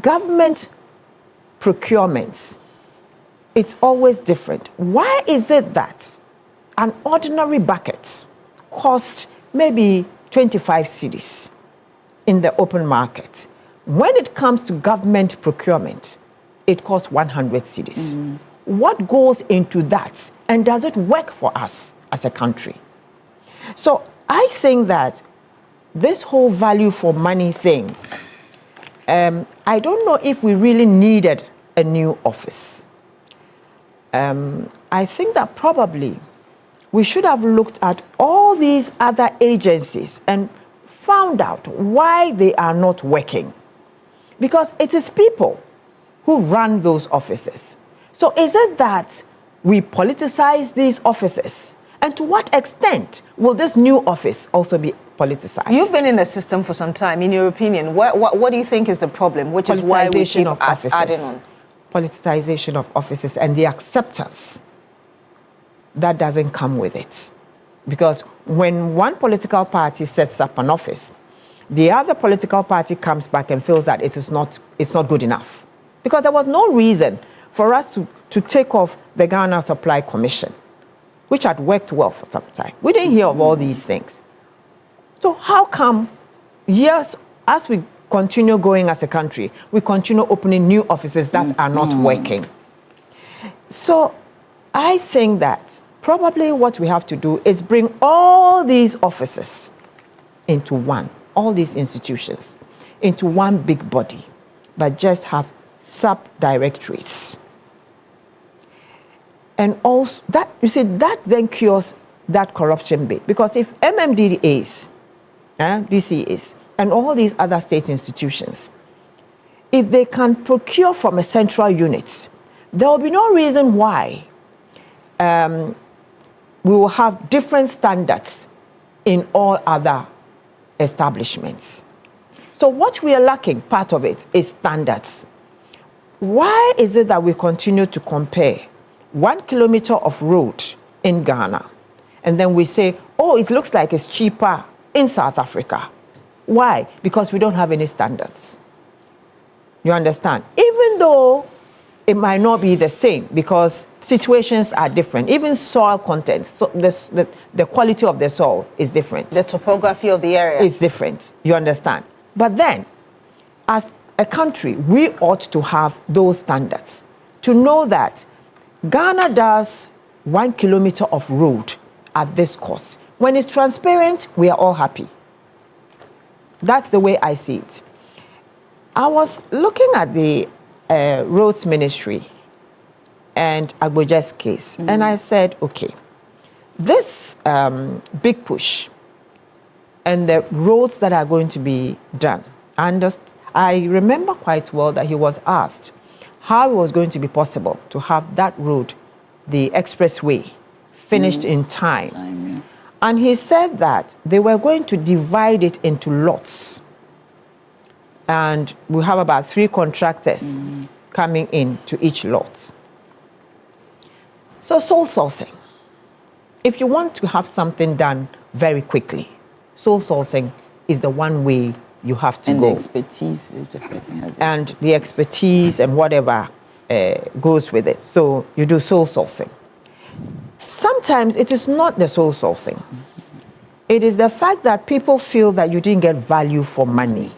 government procurements, it's always different. Why is it that an ordinary bucket costs maybe 25 cedis? in the open market. When it comes to government procurement, it costs 100 cedis. What goes into that? And does it work for us as a country? So I think that this whole value for money thing, I don't know if we really needed a new office. I think that probably we should have looked at all these other agencies and found out why they are not working. Because it is people who run those offices. So is it that we politicize these offices? And to what extent will this new office also be politicized? You've been in the system for some time. In your opinion, what do you think is the problem? Which is why we keep adding on. Politicization of offices and the acceptance that doesn't come with it. Because when one political party sets up an office, the other political party comes back and feels that it's not good enough. Because there was no reason for us to take off the Ghana Supply Commission, which had worked well for some time. We didn't hear of all these things. So how come, years as we continue going as a country, we continue opening new offices that are not working? So I think that probably what we have to do is bring all these offices into one, all these institutions into one big body, but just have sub-directorates. And also, that, you see, that then cures that corruption bit. Because if MMDAs, DCAs, and all these other state institutions, if they can procure from a central unit, there will be no reason why we will have different standards in all other establishments. So what we are lacking, part of it, is standards. Why is it that we continue to compare 1 kilometer of road in Ghana, and then we say, oh, it looks like it's cheaper in South Africa? Why? Because we don't have any standards. You understand? Even though it might not be the same, because situations are different. Even soil contents, so the quality of the soil is different. The topography of the area is different. You understand? But then, as a country, we ought to have those standards to know that Ghana does 1 kilometer of road at this cost. When it's transparent, we are all happy. That's the way I see it. I was looking at the roads ministry and Agboja's case, and I said, okay, this big push and the roads that are going to be done, I remember quite well that he was asked how it was going to be possible to have that road, the expressway, finished in time. And he said that they were going to divide it into lots. And we have about 3 contractors coming in to each lot. So sole sourcing. If you want to have something done very quickly, sole sourcing is the one way you have to go. And the expertise if the person has it. And the expertise and whatever goes with it. So you do sole sourcing. Sometimes it is not the sole sourcing. It is the fact that people feel that you didn't get value for money.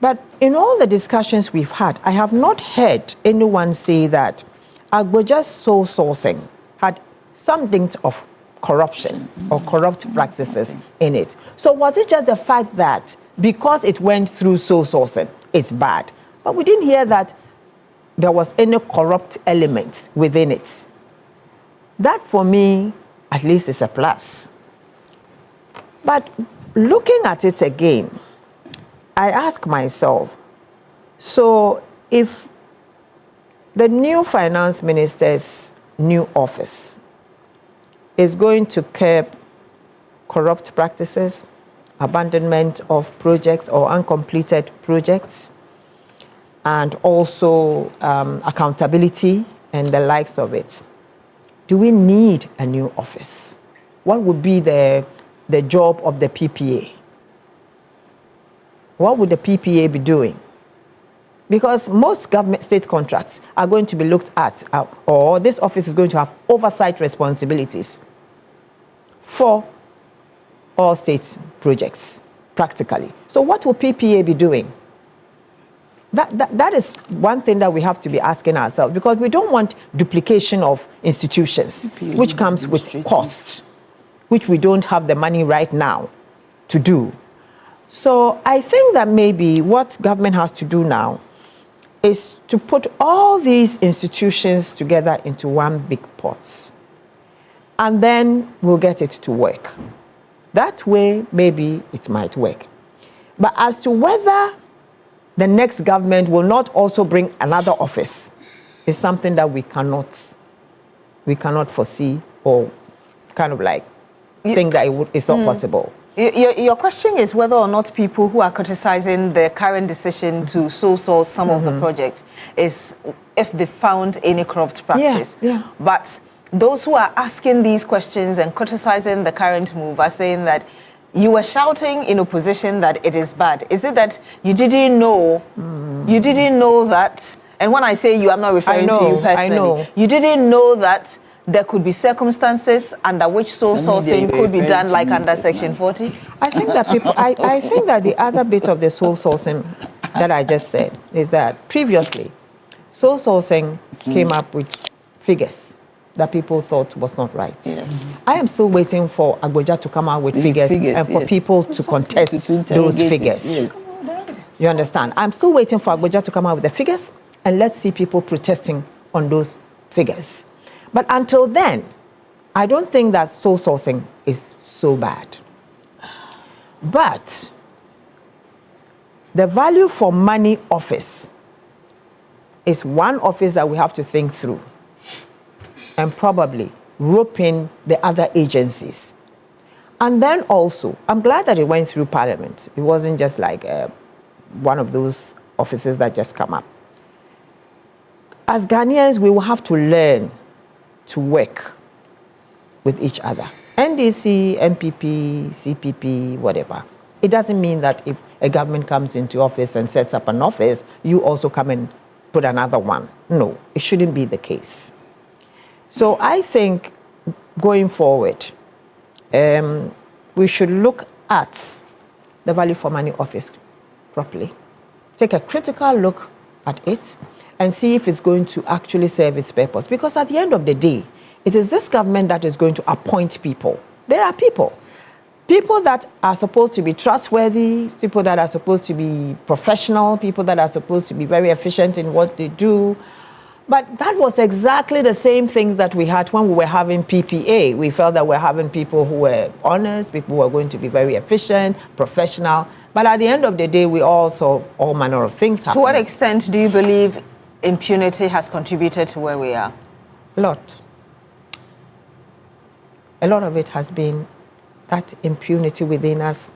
But in all the discussions we've had, I have not heard anyone say that Agboja's sole sourcing had something of corruption or corrupt practices in it. So was it just the fact that because it went through sole sourcing, it's bad? But we didn't hear that there was any corrupt element within it. That for me, at least, is a plus. But looking at it again, I ask myself, so if the new finance minister's new office is going to curb corrupt practices, abandonment of projects or uncompleted projects, and also accountability and the likes of it, do we need a new office? What would be the job of the PPA? What would the PPA be doing? Because most government state contracts are going to be looked at, or this office is going to have oversight responsibilities for all state projects. practically. So what will PPA be doing? That is one thing that we have to be asking ourselves, because we don't want duplication of institutions, which comes with costs, which we don't have the money right now to do. So I think that maybe what government has to do now is to put all these institutions together into one big pot, and then we'll get it to work. That way, maybe it might work. But as to whether the next government will not also bring another office is something that we cannot foresee, or kind of like think that it's not possible. Your question is whether or not people who are criticizing the current decision to sole source some of the projects is if they found any corrupt practice. Yeah. But those who are asking these questions and criticizing the current move are saying that you were shouting in opposition that it is bad. Is it that you didn't know? You didn't know that, and when I say you, I'm not referring to you personally. I know. You didn't know that there could be circumstances under which sole sourcing could be done, like under Section 40? I think that I think that the other bit of the sole sourcing that I just said is that previously, sole sourcing came up with figures that people thought was not right. Yes. I am still waiting for Agboja to come out with figures and for people to contest those figures. Yes. You understand? I'm still waiting for Agboja to come out with the figures, and let's see people protesting on those figures. But until then, I don't think that sole sourcing is so bad. But the value for money office is one office that we have to think through, and probably rope in the other agencies. And then also, I'm glad that it went through Parliament. It wasn't just like one of those offices that just come up. As Ghanaians, we will have to learn to work with each other. NDC, MPP, CPP, whatever. It doesn't mean that if a government comes into office and sets up an office, you also come and put another one. No, it shouldn't be the case. So I think going forward, we should look at the value for money office properly. Take a critical look at it and see if it's going to actually serve its purpose. Because at the end of the day, it is this government that is going to appoint people. There are people that are supposed to be trustworthy, people that are supposed to be professional, people that are supposed to be very efficient in what they do. But that was exactly the same things that we had when we were having PPA. We felt that we're having people who were honest, people who were going to be very efficient, professional. But at the end of the day, we all saw all manner of things happening. To what extent do you believe impunity has contributed to where we are? A lot. A lot of it has been that impunity within us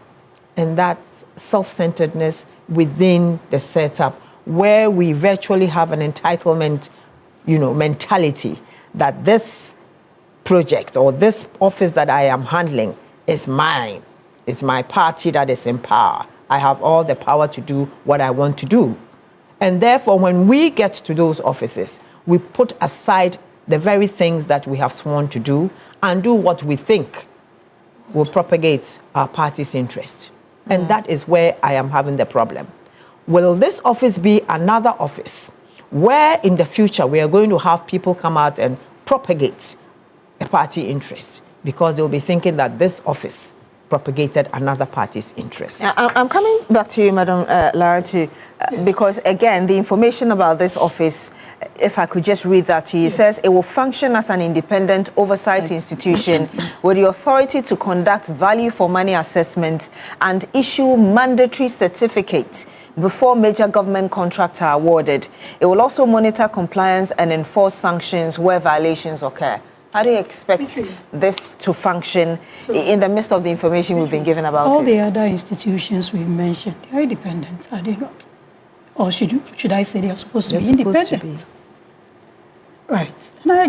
and that self-centeredness within the setup, where we virtually have an entitlement, mentality that this project or this office that I am handling is mine. It's my party that is in power. I have all the power to do what I want to do. And therefore, when we get to those offices, we put aside the very things that we have sworn to do and do what we think will propagate our party's interest. And that is where I am having the problem. Will this office be another office where in the future we are going to have people come out and propagate a party interest because they'll be thinking that this office propagated another party's interest? I'm coming back to you, Madam Lara, too, because again, the information about this office, if I could just read that to you, it says it will function as an independent oversight institution with the authority to conduct value for money assessment and issue mandatory certificates before major government contracts are awarded. It will also monitor compliance and enforce sanctions where violations occur. How do you expect this to function in the midst of the information we've been given about all it? the other institutions we mentioned, they are independent, are they not? Or should I say they are supposed to be independent? Right. And I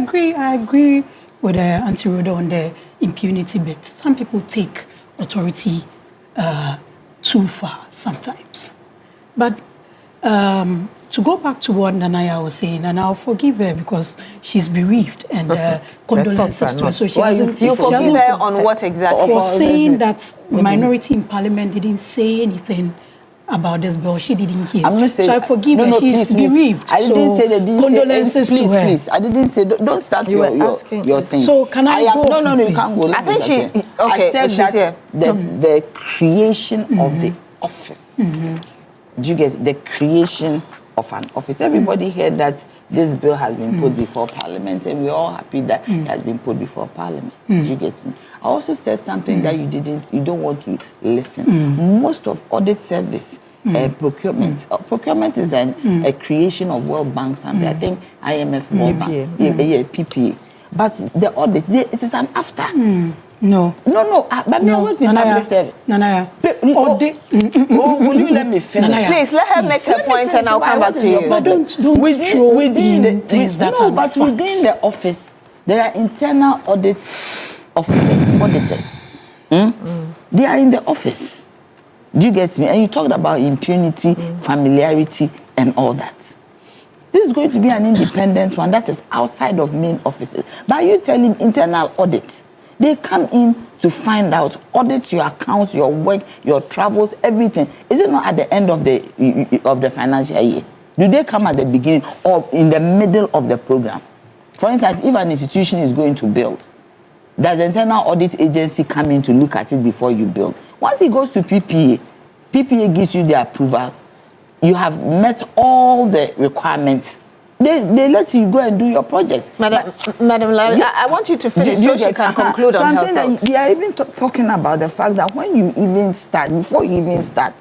agree with Auntie Rhoda on the impunity bit. Some people take authority too far sometimes. But to go back to what Nanaya was saying, and I'll forgive her because she's bereaved and condolences to her. So you forgive her on what exactly? For saying that minority in parliament didn't say anything about this bill. She didn't hear. I'm not saying, so I forgive her. She's bereaved. I didn't say they didn't condolences say, please, to her. Please. I didn't say, don't start your thing. So can I go? No, you can't go. I think she, okay, I said that the creation of the office. Do you get the creation of an office? Everybody heard that this bill has been put before Parliament, and we're all happy that it has been put before Parliament. Do you get me? I also said something that you don't want to listen. Most of audit service, procurement. Procurement is a creation of World Bank something. I think IMF, World Bank, PPA. But the audit, it is an after. No. But me, I want to public service. Nanaya. Will you let me finish? Nanaya. Please, let her make her point and I'll come back to you. But don't within the things that are but within the office, there are internal audit auditors. They are in the office. Do you get me? And you talked about impunity, familiarity, and all that. This is going to be an independent one that is outside of main offices. But you tell him internal audit. They come in to find out, audit your accounts, your work, your travels, everything. Is it not at the end of the financial year? Do they come at the beginning or in the middle of the program? For instance, if an institution is going to build, does the internal audit agency come in to look at it before you build? Once it goes to PPA, PPA gives you the approval. You have met all the requirements. They let you go and do your project. Madam Larry, I want you to finish so she can conclude on her thoughts. They are even talking about the fact that when you even start, before you even start,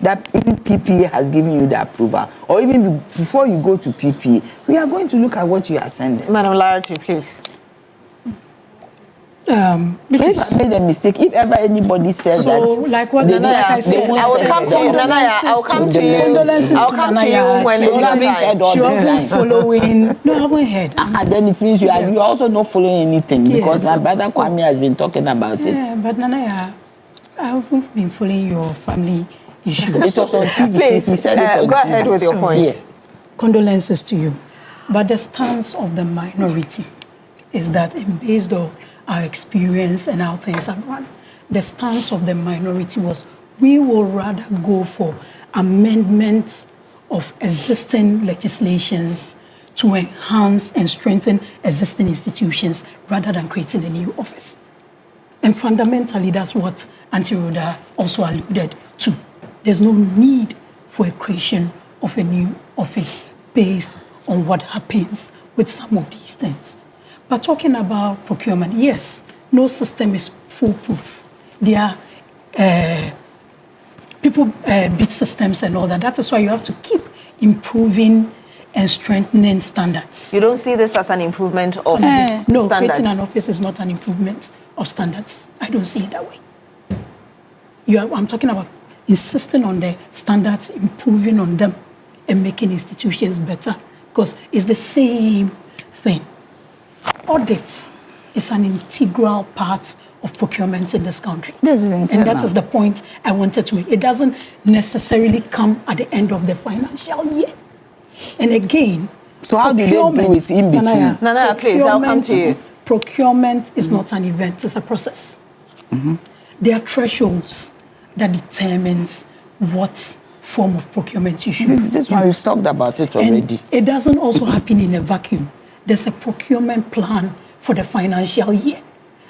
that even PPA has given you the approval, or even before you go to PPA, we are going to look at what you are sending. Madam Larry, please. If I made a mistake, if ever anybody says that, like what I said, I will come to you, Nanaya. I'll come to you. I'll come to you when you haven't heard all she wasn't following. No, I haven't heard. Then it means you are also not following anything because my brother Kwame has been talking about it. Yeah, but Nanaya, I haven't been following your family issues. It was on TV. Please, he said it on go ahead with your point. Yeah. Condolences to you. But the stance of the minority is that, based on our experience and how things have run, the stance of the minority was we will rather go for amendments of existing legislations to enhance and strengthen existing institutions rather than creating a new office. And fundamentally, that's what Auntie Rhoda also alluded to. There's no need for a creation of a new office based on what happens with some of these things. But talking about procurement, yes, no system is foolproof. There are people beat systems and all that. That is why you have to keep improving and strengthening standards. You don't see this as an improvement of no, standards? Creating an office is not an improvement of standards. I don't see it that way. I'm talking about insisting on the standards, improving on them, and making institutions better, because it's the same thing. Audit is an integral part of procurement in this country. And that is the point I wanted to make. It doesn't necessarily come at the end of the financial year. And again, so how do they do it in between? Nanaya, please, I'll come to you. Procurement is not an event, it's a process. There are thresholds that determines what form of procurement you should use. This one, we've talked about it already. And it doesn't also happen in a vacuum. There's a procurement plan for the financial year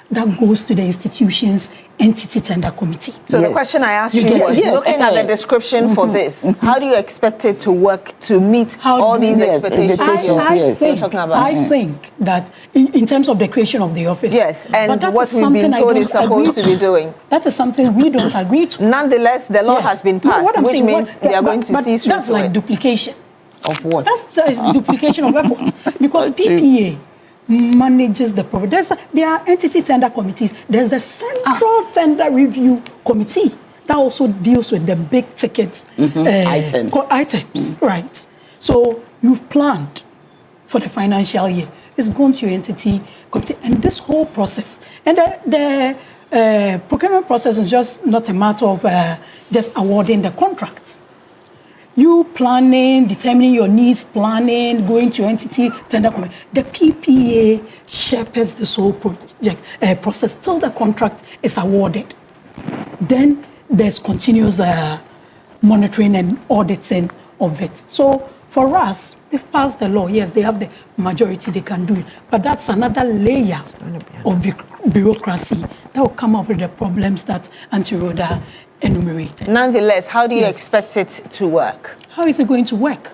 that goes to the institution's entity tender committee. So the question I asked you was, looking at the description for this, how do you expect it to work to meet all these expectations you're talking about? I think that in terms of the creation of the office, yes, and what we've been told it's supposed to be doing. That is something we don't agree to. Nonetheless, the law has been passed, which means they are going to see through that's like duplication. Of what? That's duplication of efforts. Because PPA manages the project. There are entity tender committees. There's the Central Tender Review Committee that also deals with the big ticket items. Right. So you've planned for the financial year. It's gone to your entity committee. And this whole process, and the procurement process is just not a matter of just awarding the contracts. You planning, determining your needs, planning, going to entity, tender comment. The PPA shepherds this whole project process till the contract is awarded. Then there's continuous monitoring and auditing of it. So for us, they've passed the law. Yes, they have the majority, they can do it. But that's another layer of bureaucracy that will come up with the problems that Auntie Rhoda enumerated. Nonetheless, how do you expect it to work? How is it going to work?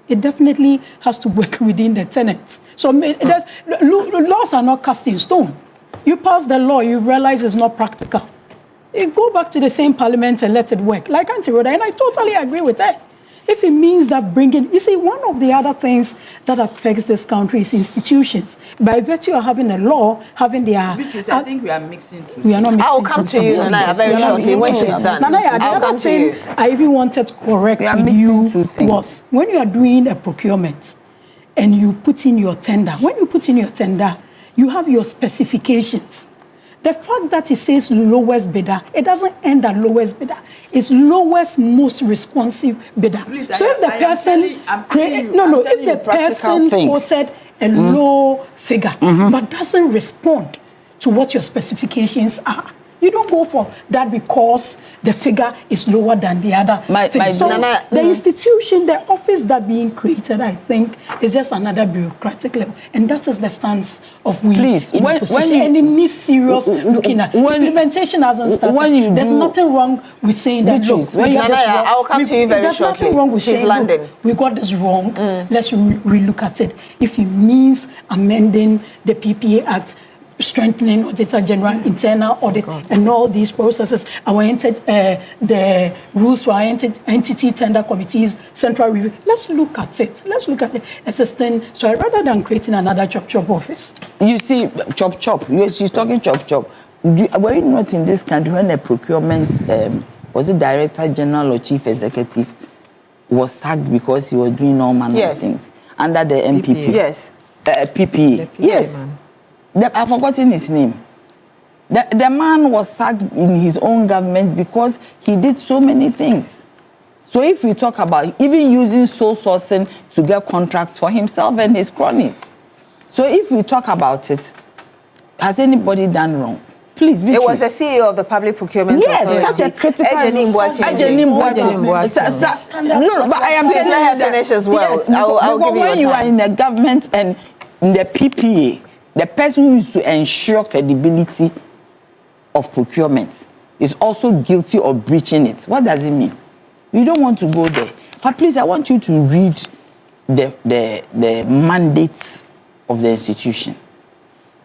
It definitely has to work within the tenets. So laws are not cast in stone. You pass the law, you realize it's not practical. You go back to the same parliament and let it work. Like Auntie Rhoda, and I totally agree with that. If it means that you see, one of the other things that affects this country is institutions. By virtue of having a law, having their... I think we are mixing. We are not mixing. I'll come to you, Nanaya, very shortly when she's done. Nanaya, the other thing I even wanted to correct with you was when you are doing a procurement and you put in your tender, when you put in your tender, you have your specifications. The fact that it says lowest bidder, it doesn't end at lowest bidder. It's lowest, most responsive bidder. Please, so if the person, if the person quoted a low figure but doesn't respond to what your specifications are, you don't go for that because the figure is lower than the other thing. So the institution, the office that being created, I think, is just another bureaucratic level. And that is the stance of we in opposition. And it needs serious looking at. Implementation hasn't started. There's nothing wrong with saying that, look, I'll come to you very there's shortly. Nothing wrong with saying, look, we got this wrong. Let's relook at it. If it means amending the PPA Act, strengthening Auditor General, internal audit, and all these processes, the rules for our entity tender committees, central review. Let's look at it. Let's look at the existing, so rather than creating another chop office. You see, chop. Yes, she's talking chop. Were you not in this country when a procurement, was it Director General or Chief Executive, was sacked because he was doing all manner of things under the MPP? Yes. PPA. Yes. I've forgotten his name. The man was sacked in his own government because he did so many things. So if we talk about even using sole sourcing to get contracts for himself and his cronies. So if we talk about it, has anybody done wrong? Please, it was the CEO of the Public Procurement Authority. Yes, such a critical... No, but I am telling let her finish as well. Yes, I'll give you when you are in the government and in the PPA, the person who is to ensure credibility of procurement is also guilty of breaching it. What does it mean? We don't want to go there. But please, I want you to read the mandates of the institution.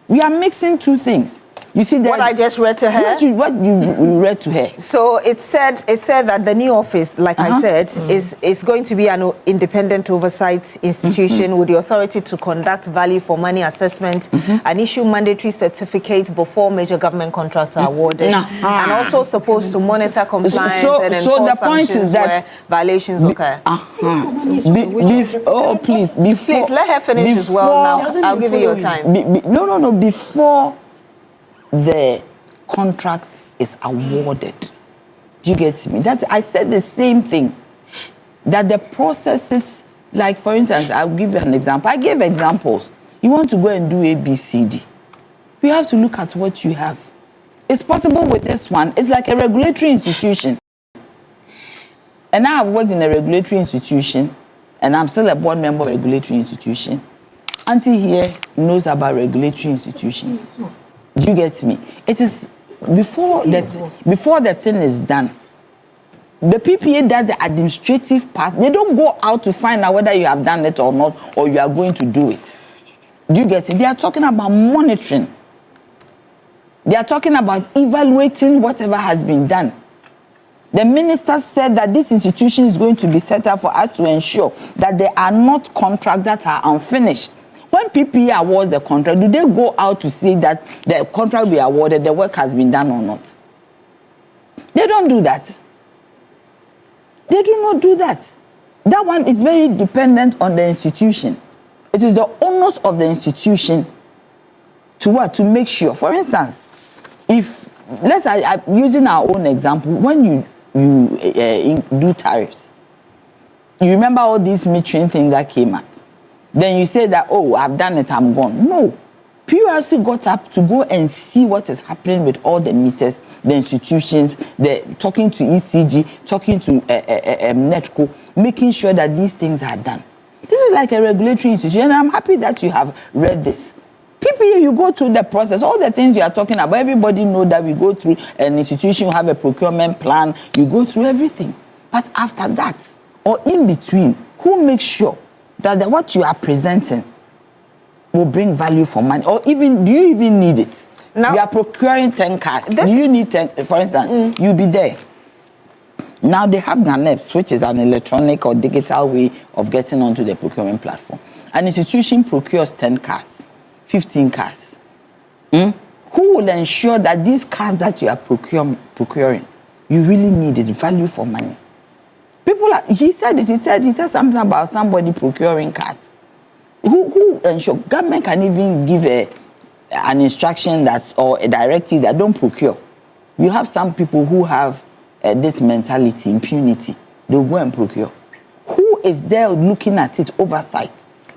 We are mixing two things. You see what I just read to her? What you read to her? So it said that the new office, like I said, is going to be an independent oversight institution with the authority to conduct value for money assessment and issue mandatory certificate before major government contracts are awarded, and also supposed to monitor compliance and enforce sanctions where violations occur. Please let her finish as well. Now I'll give you your time. No. Before the contract is awarded. Do you get me? I said the same thing. That the processes, like for instance, I'll give you an example. I gave examples. You want to go and do ABCD. You have to look at what you have. It's possible with this one. It's like a regulatory institution. And I have worked in a regulatory institution, and I'm still a board member of a regulatory institution. Auntie here knows about regulatory institutions. Do you get me? It is before the thing is done. The PPA does the administrative part. They don't go out to find out whether you have done it or not, or you are going to do it. Do you get it? They are talking about monitoring. They are talking about evaluating whatever has been done. The minister said that this institution is going to be set up for us to ensure that there are not contracts that are unfinished. When PPA awards the contract, do they go out to see that the contract be awarded, the work has been done or not? They don't do that. They do not do that. That one is very dependent on the institution. It is the onus of the institution to what? To make sure. For instance, if, I'm using our own example, when you do tariffs, You remember all these metering things that came up? Then you say that, oh, I've done it, I'm gone. No. PURC got up to go and see what is happening with all the meters, the institutions, talking to ECG, talking to NETCO, making sure that these things are done. This is like a regulatory institution, and I'm happy that you have read this. PPA, you go through the process, all the things you are talking about, everybody know that we go through an institution, you have a procurement plan, you go through everything. But after that, or in between, who makes sure that what you are presenting will bring value for money? Or even, do you even need it? Now, you are procuring 10 cars. Do you need 10, for instance, you'll be there. Now they have GANEPS, which is an electronic or digital way of getting onto the procurement platform. An institution procures 10 cars, 15 cars. Who will ensure that these cars that you are procuring, you really need it, value for money? People are, he said something about somebody procuring cars. Who ensure? Government can even give an instruction or a directive that don't procure. You have some people who have this mentality, impunity. They'll go and procure. Who is there looking at it, oversight?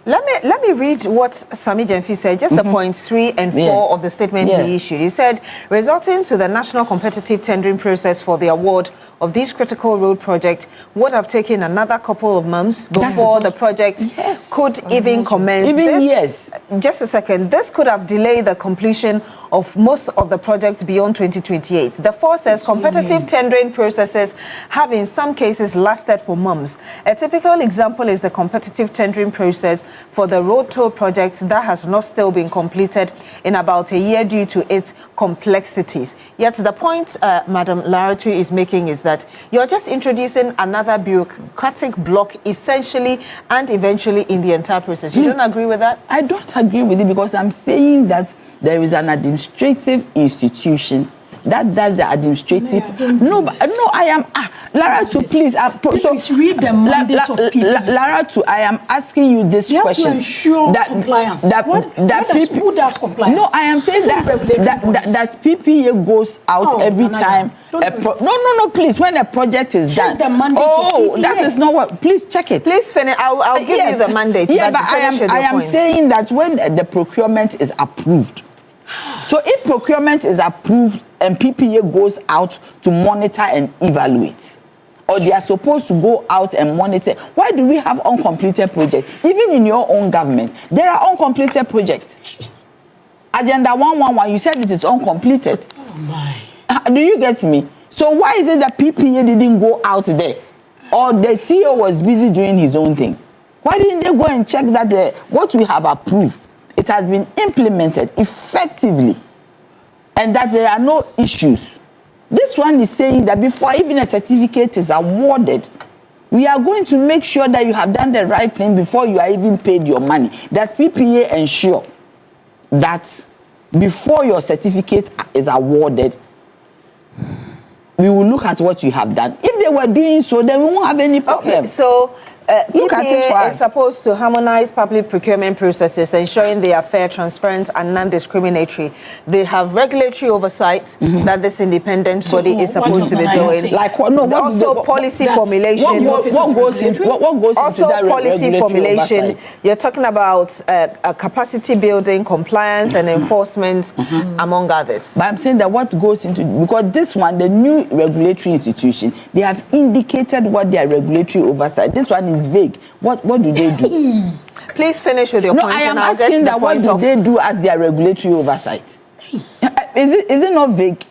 Let me read what Sami Jemfi said, just the points 3 and 4 of the statement he issued. He said, resulting to the national competitive tendering process for the award of this critical road project would have taken another couple of months before the project could even commence. Just a second. This could have delayed the completion of most of the projects beyond 2028. The 4 says competitive tendering processes have in some cases lasted for months. A typical example is the competitive tendering process for the road toll project that has not still been completed in about a year due to its complexities. Yet the point Madam Laratu is making is that you're just introducing another bureaucratic block essentially and eventually in the entire process. You don't agree with that? I don't agree with it because I'm saying that there is an administrative institution that does the administrative. I am Laratu, please. Please read the mandate of PPA. Laratu, I am asking you this question. You have to ensure compliance. Who does compliance? No, I am saying that PPA goes out every time. No, please. When a project is done. The mandate of PPA. That is not what. Please check it. Please finish. I'll give you the mandate. Yeah, but I am saying that when the procurement is approved. So if procurement is approved and PPA goes out to monitor and evaluate, or they are supposed to go out and monitor, why do we have uncompleted projects? Even in your own government, there are uncompleted projects. Agenda 111, you said it is uncompleted. Oh my. Do you get me? So why is it that PPA didn't go out there? Or the CEO was busy doing his own thing? Why didn't they go and check that what we have approved, it has been implemented effectively and that there are no issues? This one is saying that before even a certificate is awarded, we are going to make sure that you have done the right thing before you are even paid your money. Does PPA ensure that before your certificate is awarded, we will look at what you have done? If they were doing so, then we won't have any problem. Okay, so look at it for us. is supposed to harmonize public procurement processes, ensuring they are fair, transparent, and non-discriminatory. They have regulatory oversight that this independent body is supposed to be doing. Like what? No, also policy formulation. What goes into that policy formulation? Oversight? You're talking about capacity building, compliance, and enforcement, among others. But I'm saying that what goes into, because this one, the new regulatory institution, they have indicated what their regulatory oversight. This one is vague. What do they do? Please finish with your point. I am asking that what do they do as their regulatory oversight? Is it not vague?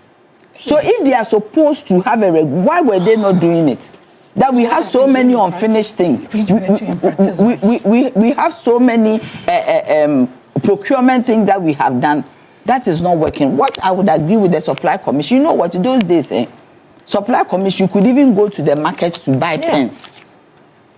So if they are supposed to have why were they not doing it? That we have so many unfinished things. We have so many procurement things that we have done that is not working. What I would agree with the supply commission, you know what, those days, supply commission, you could even go to the market to buy pens.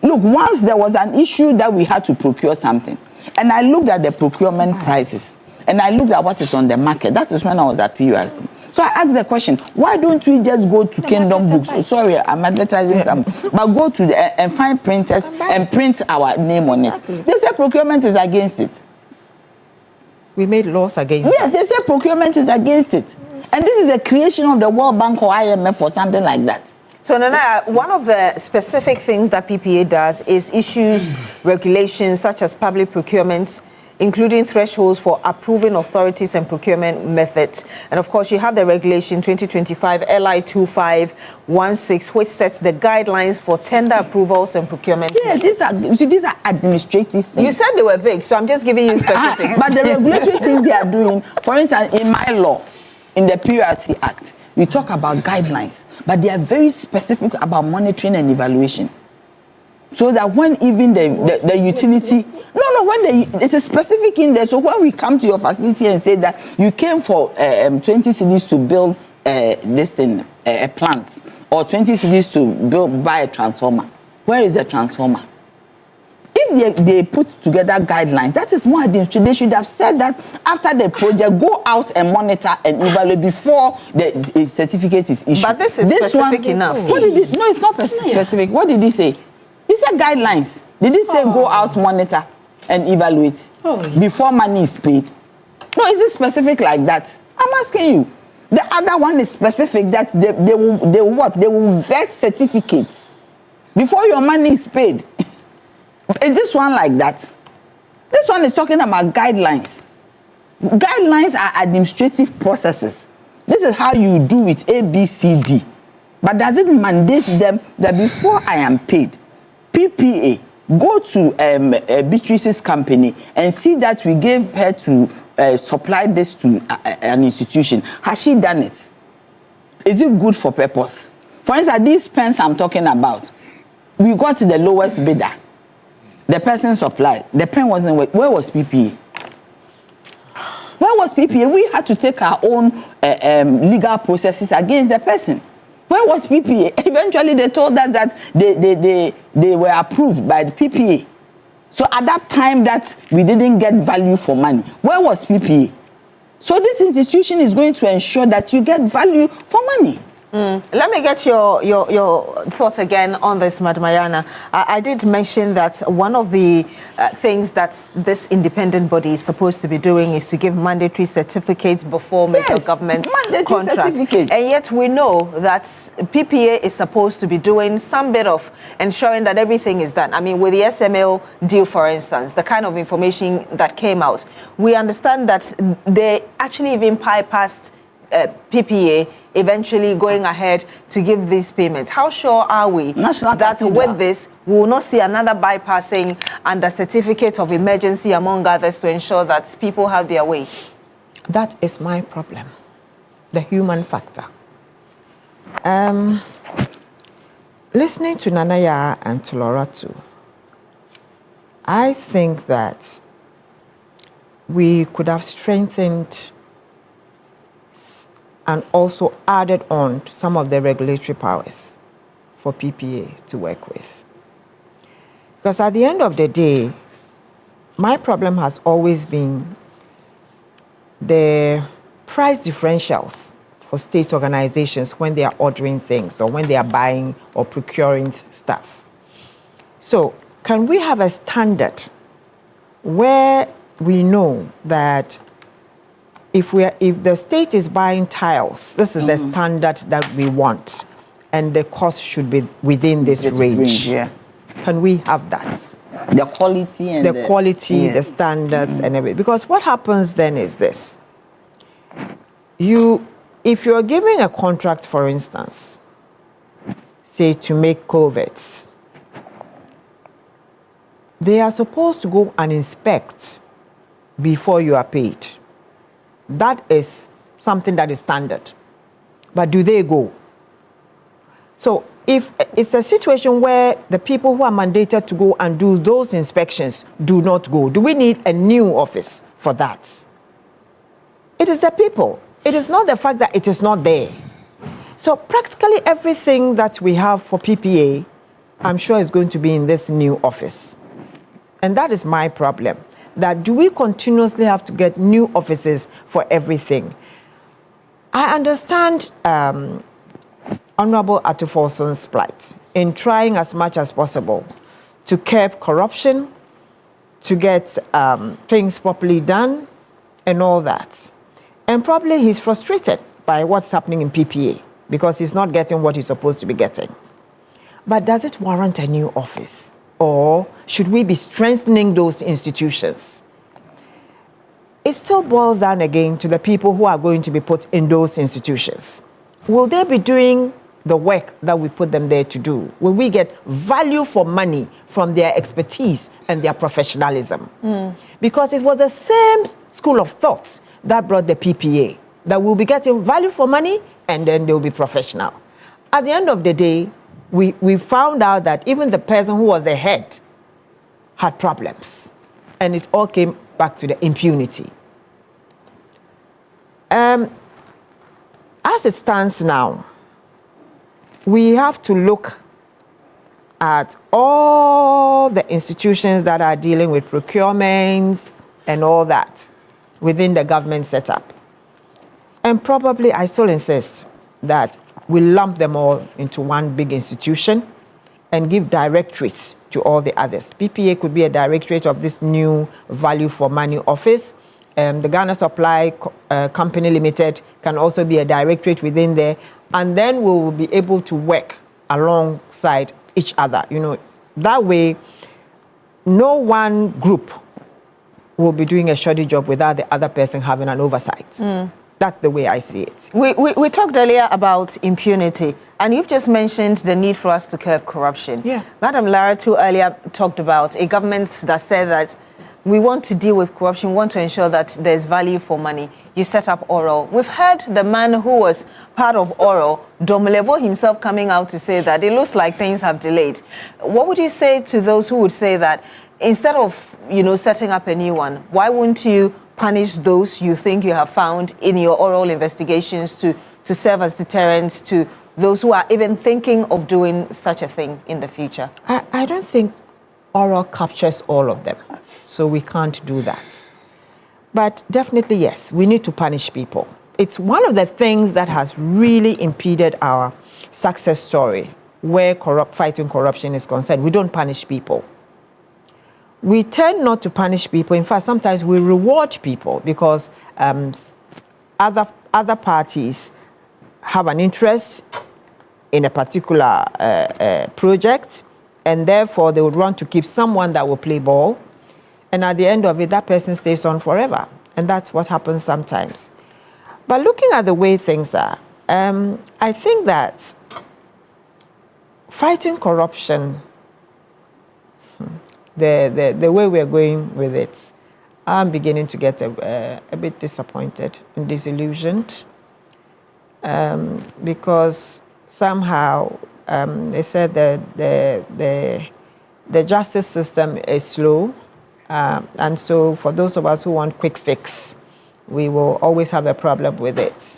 Look, once there was an issue that we had to procure something, and I looked at the procurement prices, and I looked at what is on the market. That is when I was at PURC. So I asked the question, why don't we just go to Kingdom Books? Oh, sorry, I'm advertising something. But go to and find printers and print our name on it. They say procurement is against it. We made laws against it. Yes, they say procurement is against it. And this is a creation of the World Bank or IMF or something like that. So, Nana, one of the specific things that PPA does is issues regulations such as public procurement, including thresholds for approving authorities and procurement methods. And of course, you have the regulation 2025 LI 2516, which sets the guidelines for tender approvals and procurement. Yeah, these are administrative things. You said they were vague, so I'm just giving you specifics. But the regulatory things they are doing, for instance, in my law, in the PRC Act, we talk about guidelines, but they are very specific about monitoring and evaluation. So that when even the utility, when it is specific in there. So when we come to your facility and say that you came for 20 cedis to build this thing, a plant, or 20 cedis to buy a transformer, where is the transformer? If they put together guidelines, that is more administrative. They should have said that after the project, go out and monitor and evaluate before the certificate is issued. But this is specific enough. What did it? No, it's not specific. What did he say? He said guidelines. Did he say go out, monitor, and evaluate before money is paid? No, is it specific like that? I'm asking you. The other one is specific that they will vet certificates before your money is paid. Is this one like that? This one is talking about guidelines. Guidelines are administrative processes. This is how you do it, A, B, C, D. But does it mandate them that before I am paid, PPA, go to Beatrice's company and see that we gave her to supply this to an institution. Has she done it? Is it good for purpose? For instance, these pens I'm talking about, we got to the lowest bidder. The person supplied. The pen wasn't. Where was PPA? Where was PPA? We had to take our own legal processes against the person. Where was PPA? Eventually, they told us that they were approved by the PPA. So at that time that we didn't get value for money, where was PPA? So this institution is going to ensure that you get value for money. Let me get your thought again on this, Madam Ayana. I did mention that one of the things that this independent body is supposed to be doing is to give mandatory certificates before major government contracts. And yet we know that PPA is supposed to be doing some bit of ensuring that everything is done. I mean, with the SML deal, for instance, the kind of information that came out, we understand that they actually even bypassed PPA, eventually going ahead to give these payments. How sure are we that with this, we will not see another bypassing and a certificate of emergency, among others, to ensure that people have their way? That is my problem, the human factor. Listening to Nanaya and to Laura too, I think that we could have strengthened and also added on to some of the regulatory powers for PPA to work with. Because at the end of the day, my problem has always been the price differentials for state organizations when they are ordering things or when they are buying or procuring stuff. So can we have a standard where we know that if the state is buying tiles, this is the standard that we want, and the cost should be within this range. Yeah. Can we have that? The quality and the quality, the standards, and everything. Because what happens then is this: if you're giving a contract, for instance, say to make culverts, they are supposed to go and inspect before you are paid. That is something that is standard. But do they go? So if it's a situation where the people who are mandated to go and do those inspections do not go, do we need a new office for that? It is the people. It is not the fact that it is not there. So practically everything that we have for PPA, I'm sure is going to be in this new office. And that is my problem. That do we continuously have to get new offices for everything? I understand Honorable Atufolson's plight in trying as much as possible to curb corruption, to get things properly done, and all that. And probably he's frustrated by what's happening in PPA. because he's not getting what he's supposed to be getting. But does it warrant a new office? Or should we be strengthening those institutions? It still boils down again to the people who are going to be put in those institutions. Will they be doing the work that we put them there to do? Will we get value for money from their expertise and their professionalism? Because it was the same school of thoughts that brought the PPA, that we'll be getting value for money and then they'll be professional. At the end of the day, we found out that even the person who was the head had problems. And it all came back to the impunity. As it stands now, we have to look at all the institutions that are dealing with procurements and all that within the government setup. And probably, I still insist that we lump them all into one big institution and give directorates to all the others. PPA could be a directorate of this new value for money office. The Ghana Supply Company Limited can also be a directorate within there. And then we will be able to work alongside each other. You know, that way, no one group will be doing a shoddy job without the other person having an oversight. That's the way I see it. We talked earlier about impunity, and you've just mentioned the need for us to curb corruption. Yeah. Madam Lara too earlier talked about a government that said that we want to deal with corruption, we want to ensure that there's value for money. You set up Oral. We've heard the man who was part of Oral, Domolevo himself, coming out to say that it looks like things have delayed. What would you say to those who would say that instead of, you know, setting up a new one, why wouldn't you punish those you think you have found in your Oral investigations to serve as deterrents to those who are even thinking of doing such a thing in the future? I don't think Oral captures all of them, so we can't do that. But definitely, yes, we need to punish people. It's one of the things that has really impeded our success story where fighting corruption is concerned. We don't punish people. We tend not to punish people. In fact, sometimes we reward people because other parties have an interest in a particular project, and therefore they would want to keep someone that will play ball. And at the end of it, that person stays on forever. And that's what happens sometimes. But looking at the way things are, I think that fighting corruption, the way we're going with it, I'm beginning to get a bit disappointed and disillusioned because somehow they said that the justice system is slow. And so for those of us who want quick fix, we will always have a problem with it.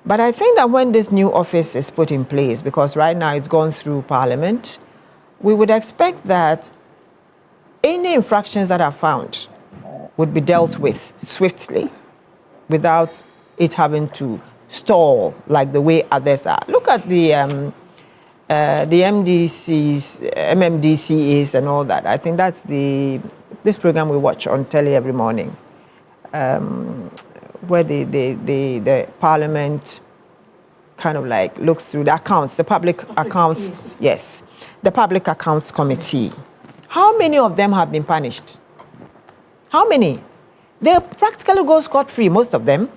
But I think that when this new office is put in place, because right now it's gone through Parliament, we would expect that any infractions that are found would be dealt with swiftly without it having to stall like the way others are. Look at the MMDCs and all that. I think that's this program we watch on telly every morning, where the Parliament kind of like looks through the accounts, the public accounts, yes, the Public Accounts Committee. How many of them have been punished? How many? They practically go scot-free, most of them.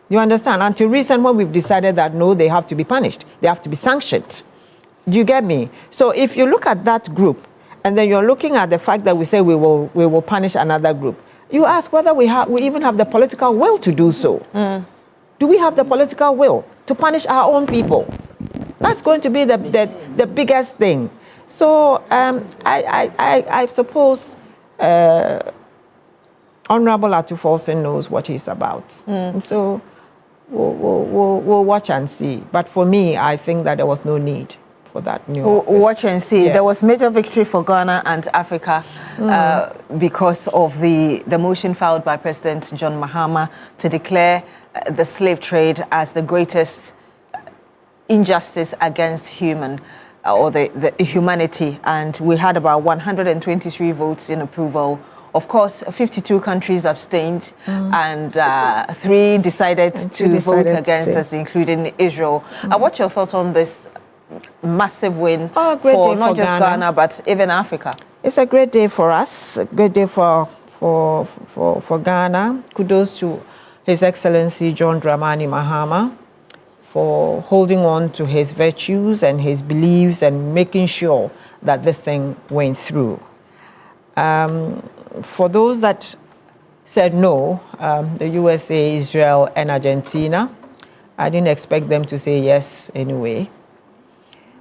You understand? Until recent, when we've decided that no, they have to be punished. They have to be sanctioned. Do you get me? So if you look at that group, and then you're looking at the fact that we say we will punish another group, you ask whether we even have the political will to do so. Do we have the political will to punish our own people? That's going to be the biggest thing. So I suppose Honorable Atufolsen knows what he's about. And so we'll watch and see. But for me, I think that there was no need for that new office. Watch and see. Yeah. There was major victory for Ghana and Africa because of the motion filed by President John Mahama to declare the slave trade as the greatest injustice against human or the humanity. And we had about 123 votes in approval Of course, 52 countries abstained, and 3 decided to vote against us, including Israel. What's your thoughts on this massive win for not just Ghana, but even Africa? It's a great day for us, a great day for Ghana. Kudos to His Excellency John Dramani Mahama for holding on to his virtues and his beliefs and making sure that this thing went through. For those that said no, the USA, Israel, and Argentina, I didn't expect them to say yes anyway.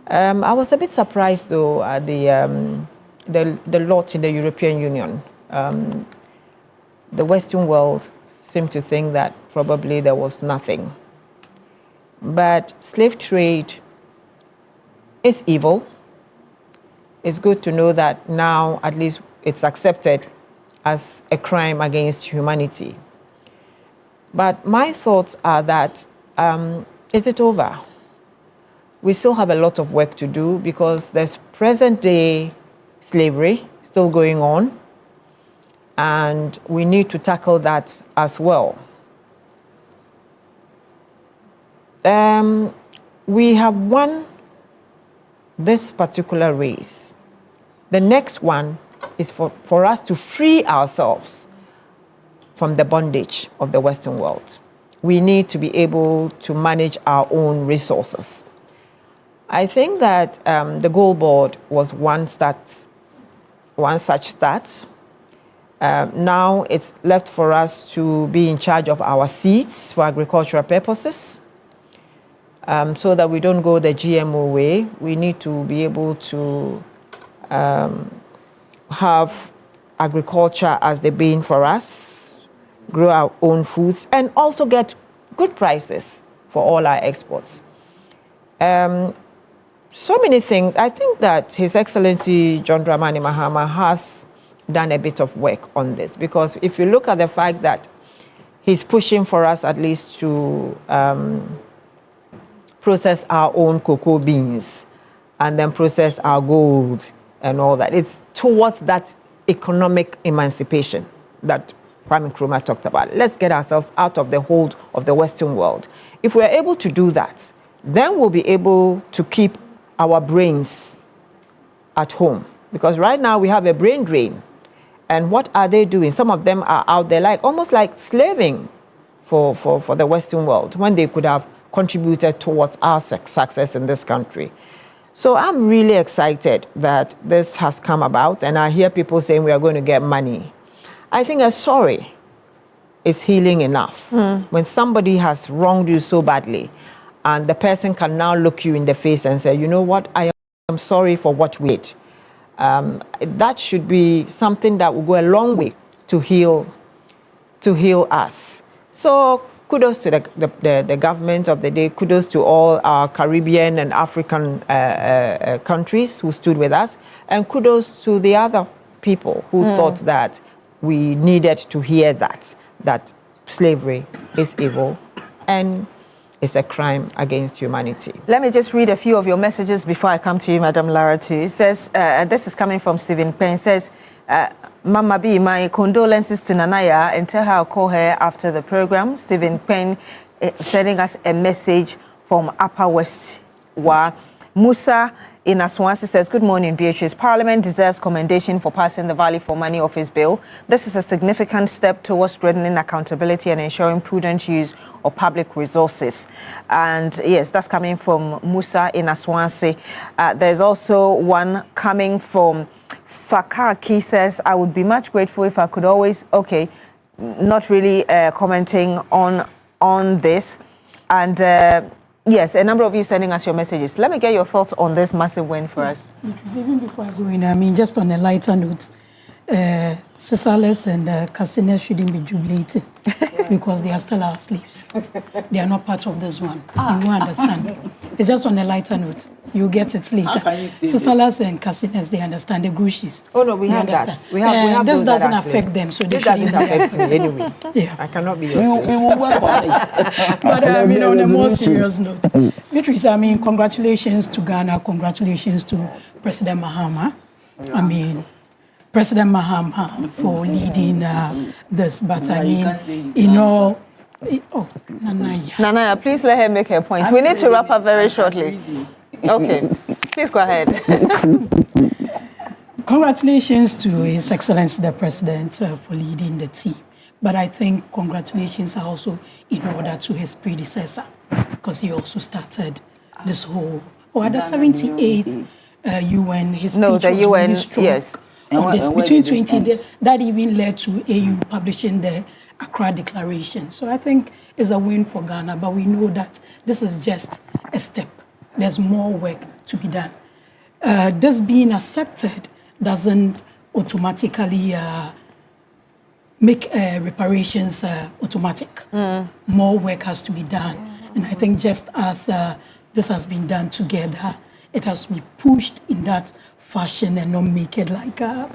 I was a bit surprised though at the lot in the European Union. The Western world seemed to think that probably there was nothing. But slave trade is evil. It's good to know that now at least it's accepted as a crime against humanity. But my thoughts are that, is it over? We still have a lot of work to do because there's present-day slavery still going on, and we need to tackle that as well. We have won this particular race. The next one is for us to free ourselves from the bondage of the Western world. We need to be able to manage our own resources. I think that the Gold Board was one such start. Now it's left for us to be in charge of our seeds for agricultural purposes, so that we don't go the GMO way. We need to be able to have agriculture as the bane for us, grow our own foods, and also get good prices for all our exports. So many things. I think that His Excellency John Dramani Mahama has done a bit of work on this, because if you look at the fact that he's pushing for us at least to process our own cocoa beans and then process our gold and all that, it's towards that economic emancipation that Kwame Nkrumah talked about. Let's get ourselves out of the hold of the Western world. If we're able to do that, then we'll be able to keep our brains at home. Because right now we have a brain drain. And what are they doing? Some of them are out there almost like slaving for the Western world when they could have contributed towards our success in this country. So I'm really excited that this has come about, and I hear people saying we are going to get money. I think a sorry is healing enough. When somebody has wronged you so badly, and the person can now look you in the face and say, you know what, I am sorry for what we did. That should be something that will go a long way to heal us. So kudos to the government of the day. Kudos to all our Caribbean and African countries who stood with us. And kudos to the other people who thought that we needed to hear that slavery is evil and it's a crime against humanity. Let me just read a few of your messages before I come to you, Madam Lara, too. It says, and this is coming from Stephen Payne, says, Mama B, my condolences to Nanaya, and tell her I'll call her after the program. Stephen Payne sending us a message from Upper West Wa. Musa in Aswansi says, good morning, Beatrice. Parliament deserves commendation for passing the Value for Money Office bill. This is a significant step towards strengthening accountability and ensuring prudent use of public resources. And yes, that's coming from Musa in Aswansi. There's also one coming from Fakaki, says, I would be much grateful if I could always, not really commenting on this. And yes, a number of you sending us your messages. Let me get your thoughts on this massive win for us. Even before I go in, just on a lighter note, Sisales and Casinas shouldn't be jubilating because they are still our slaves. They are not part of this one. You won't understand. It's just on a lighter note. You get it later. Sisales and Casinas, they understand the Gushis. Oh no, we have that. We have this doesn't affect them, so this doesn't affect me anyway. Yeah, I cannot be your slave. We will work on it. But on a more serious note, Beatrice, congratulations to Ghana. Congratulations to President Mahama. President Mahama for leading this. But I mean, in all, Nanaya, please let her make her point. We need to wrap up very shortly. Okay, please go ahead. Congratulations to His Excellency the President for leading the team. But I think congratulations are also in order to his predecessor, because he also started this whole, or the 78th UN, his speech the was UN, really strong. yes. On this, between 20, that even led to AU publishing the Accra Declaration. So I think it's a win for Ghana, but we know that this is just a step. There's more work to be done. This being accepted doesn't automatically make reparations automatic. More work has to be done. And I think just as this has been done together, it has to be pushed in that fashion and not make it like a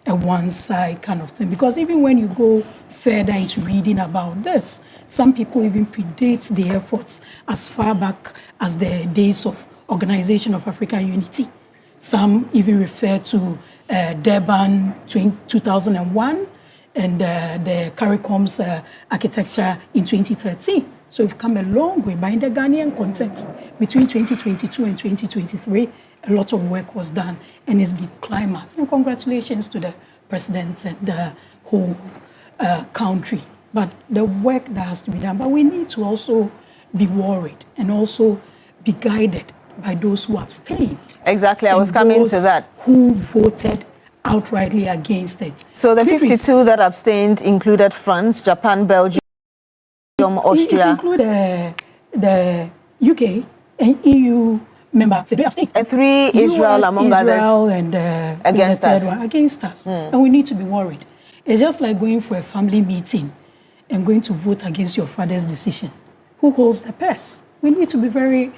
one-side kind of thing. Because even when you go further into reading about this, some people even predate the efforts as far back as the days of Organization of African Unity. Some even refer to Durban 2001 and the CARICOM's architecture in 2013. So we've come a long way. But in the Ghanaian context, between 2022 and 2023, a lot of work was done, and it's been climax. And congratulations to the president and the whole country. But the work that has to be done, but we need to also be worried and also be guided by those who abstained. Exactly, I was coming to that. Who voted outrightly against it. So the 52 that abstained included France, Japan, Belgium, Austria. It included the UK and EU members. They abstained. And 3 Israel among Israel others. And against the third us. one against us. And we need to be worried. It's just like going for a family meeting and going to vote against your father's decision. Who holds the purse? We need to be very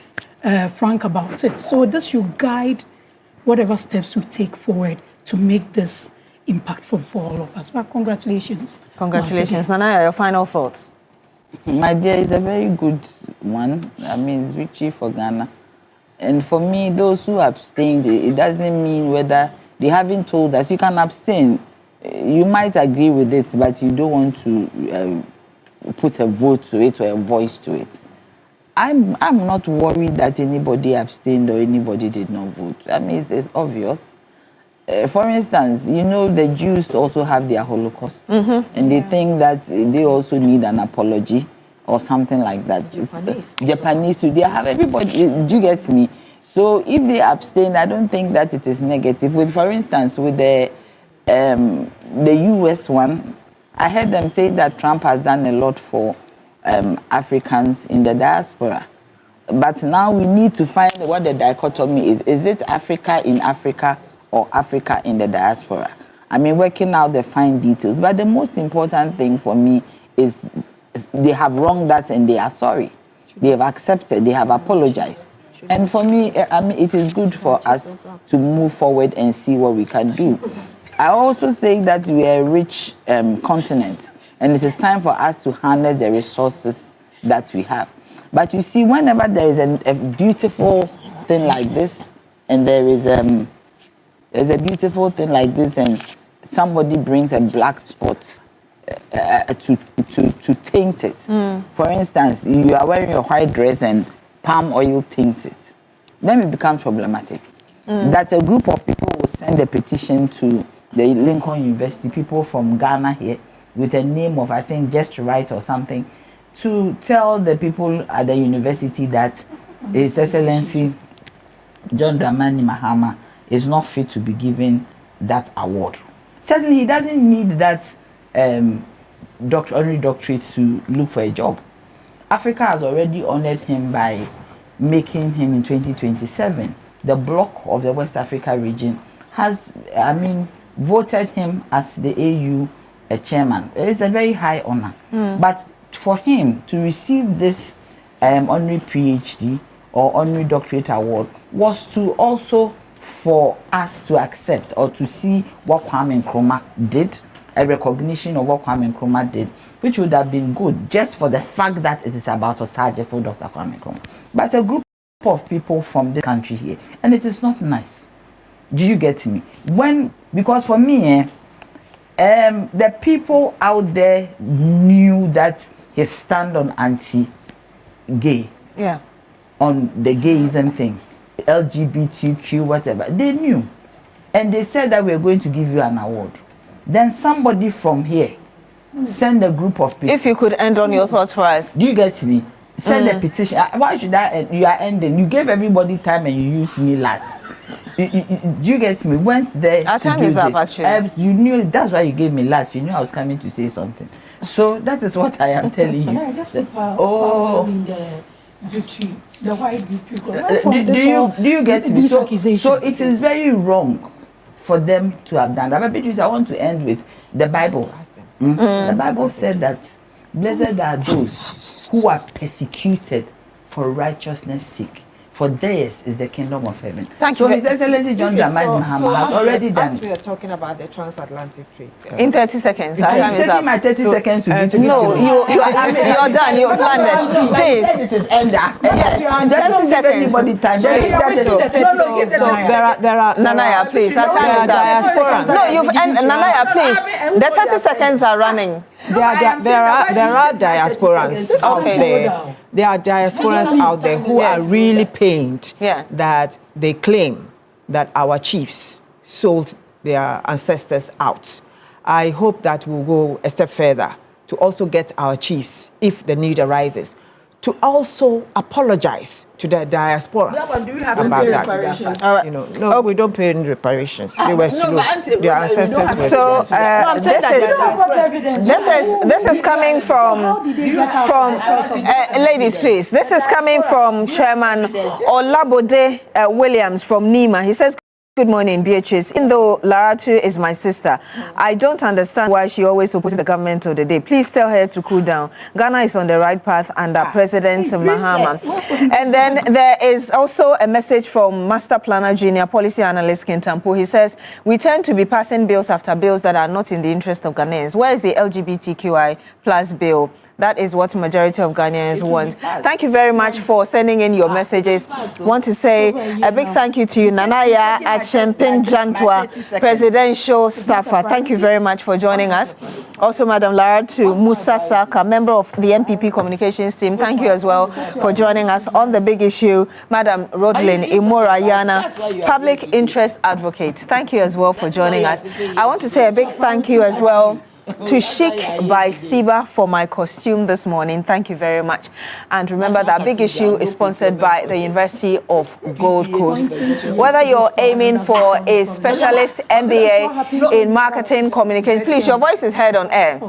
frank about it. So this should guide whatever steps we take forward to make this impactful for all of us. But congratulations. Congratulations. Nanaya, your final thoughts? My dear, it's a very good one. I mean, it's victory for Ghana. And for me, those who abstained, it doesn't mean whether they haven't told us you can abstain. You might agree with it, but you don't want to put a vote to it or a voice to it. I'm not worried that anybody abstained or anybody did not vote. I mean, it's obvious. For instance, you know, the Jews also have their Holocaust, and they think that they also need an apology or something like that. Japanese too. They have everybody. Do you get me? So if they abstain, I don't think that it is negative. With, for instance, with the US one, I heard them say that Trump has done a lot for Africans in the diaspora. But now we need to find what the dichotomy is. Is it Africa in Africa or Africa in the diaspora? I mean, working out the fine details. But the most important thing for me is they have wronged us and they are sorry. They have accepted, they have apologized. And for me, I mean, it is good for us to move forward and see what we can do. I also say that we are a rich continent, and it is time for us to harness the resources that we have. But you see, whenever there is a beautiful thing like this, and there's a beautiful thing like this, and somebody brings a black spot to taint it. For instance, you are wearing a white dress and palm oil taints it. Then it becomes problematic. That a group of people will send a petition to the Lincoln University, people from Ghana here, with a name of, I think, Just Right or something, to tell the people at the university that His Excellency John Dramani Mahama is not fit to be given that award. Certainly, he doesn't need that honorary doctorate to look for a job. Africa has already honored him by making him in 2027. The bloc of the West Africa region has, I mean, voted him as the AU chairman. It's a very high honor. But for him to receive this honorary PhD or honorary doctorate award was to also for us to accept or to see what Kwame Nkrumah did, a recognition of what Kwame Nkrumah did, which would have been good just for the fact that it is about Osagyefo for Dr. Kwame Nkrumah. But a group of people from the country here, and it is not nice. Do you get me? Because for me, the people out there knew that his stand on anti-gay, on the gayism thing, LGBTQ, whatever. They knew, and they said that we're going to give you an award. Then somebody from here send a group of people. If you could end on your thoughts for us. Do you get me? Send a petition. Why should I end? You are ending. You gave everybody time and you used me last. Do you get me? Went there. Our time is up, actually. You knew, that's why you gave me last. You knew I was coming to say something. So that is what I am telling you. Just the victory, the white victory. Do you get me? So it is very wrong for them to have done that. But I want to end with the Bible. The Bible said that blessed are those who are persecuted for righteousness' sake, for theirs is the kingdom of heaven. Thank you. His Excellency John Dramani Mahama has already done. As we are talking about the transatlantic trade. In 30 seconds. Our time is up. My 30 seconds to do. No, you're done. You've planned it. Please. It is end after. Yes. 30 seconds. Anybody time. So there are Nanaya, please. Our time is up. No, you've ended. Nanaya, please. The 30 seconds are running. There are diasporans out there. There are diasporans out there who are really pained that they claim that our chiefs sold their ancestors out. I hope that we'll go a step further to also get our chiefs, if the need arises, to also apologize to the diaspora about that. No, we don't pay any reparations. They were slow. Their ancestors were slow. So this is coming from ladies, please. This is coming from Chairman Olabode Williams from Nima. He says, good morning, Beatrice. Even though Laratu is my sister, I don't understand why she always opposes the government of the day. Please tell her to cool down. Ghana is on the right path under President Mahama. And then there is also a message from Master Planner Junior Policy Analyst Kintampo. He says, we tend to be passing bills after bills that are not in the interest of Ghanaians. Where is the LGBTQI plus bill? That is what majority of Ghanaians want. Thank you very much for sending in your messages. Want to say a big thank you to you, Nanaya Achempin Jantwa, presidential staffer. Thank you very much for joining us. Also, Madam Lara, to Musa Saka, member of the MPP communications team. Thank you as well for joining us on the big issue. Madam Rodlin Imorayana, public interest advocate. Thank you as well for joining us. I want to say a big thank you as well to Chic by Siba for my costume this morning. Thank you very much. And remember that big issue is sponsored by the University of Gold Coast. Whether you're aiming for a specialist MBA in marketing communication, please, your voice is heard on air.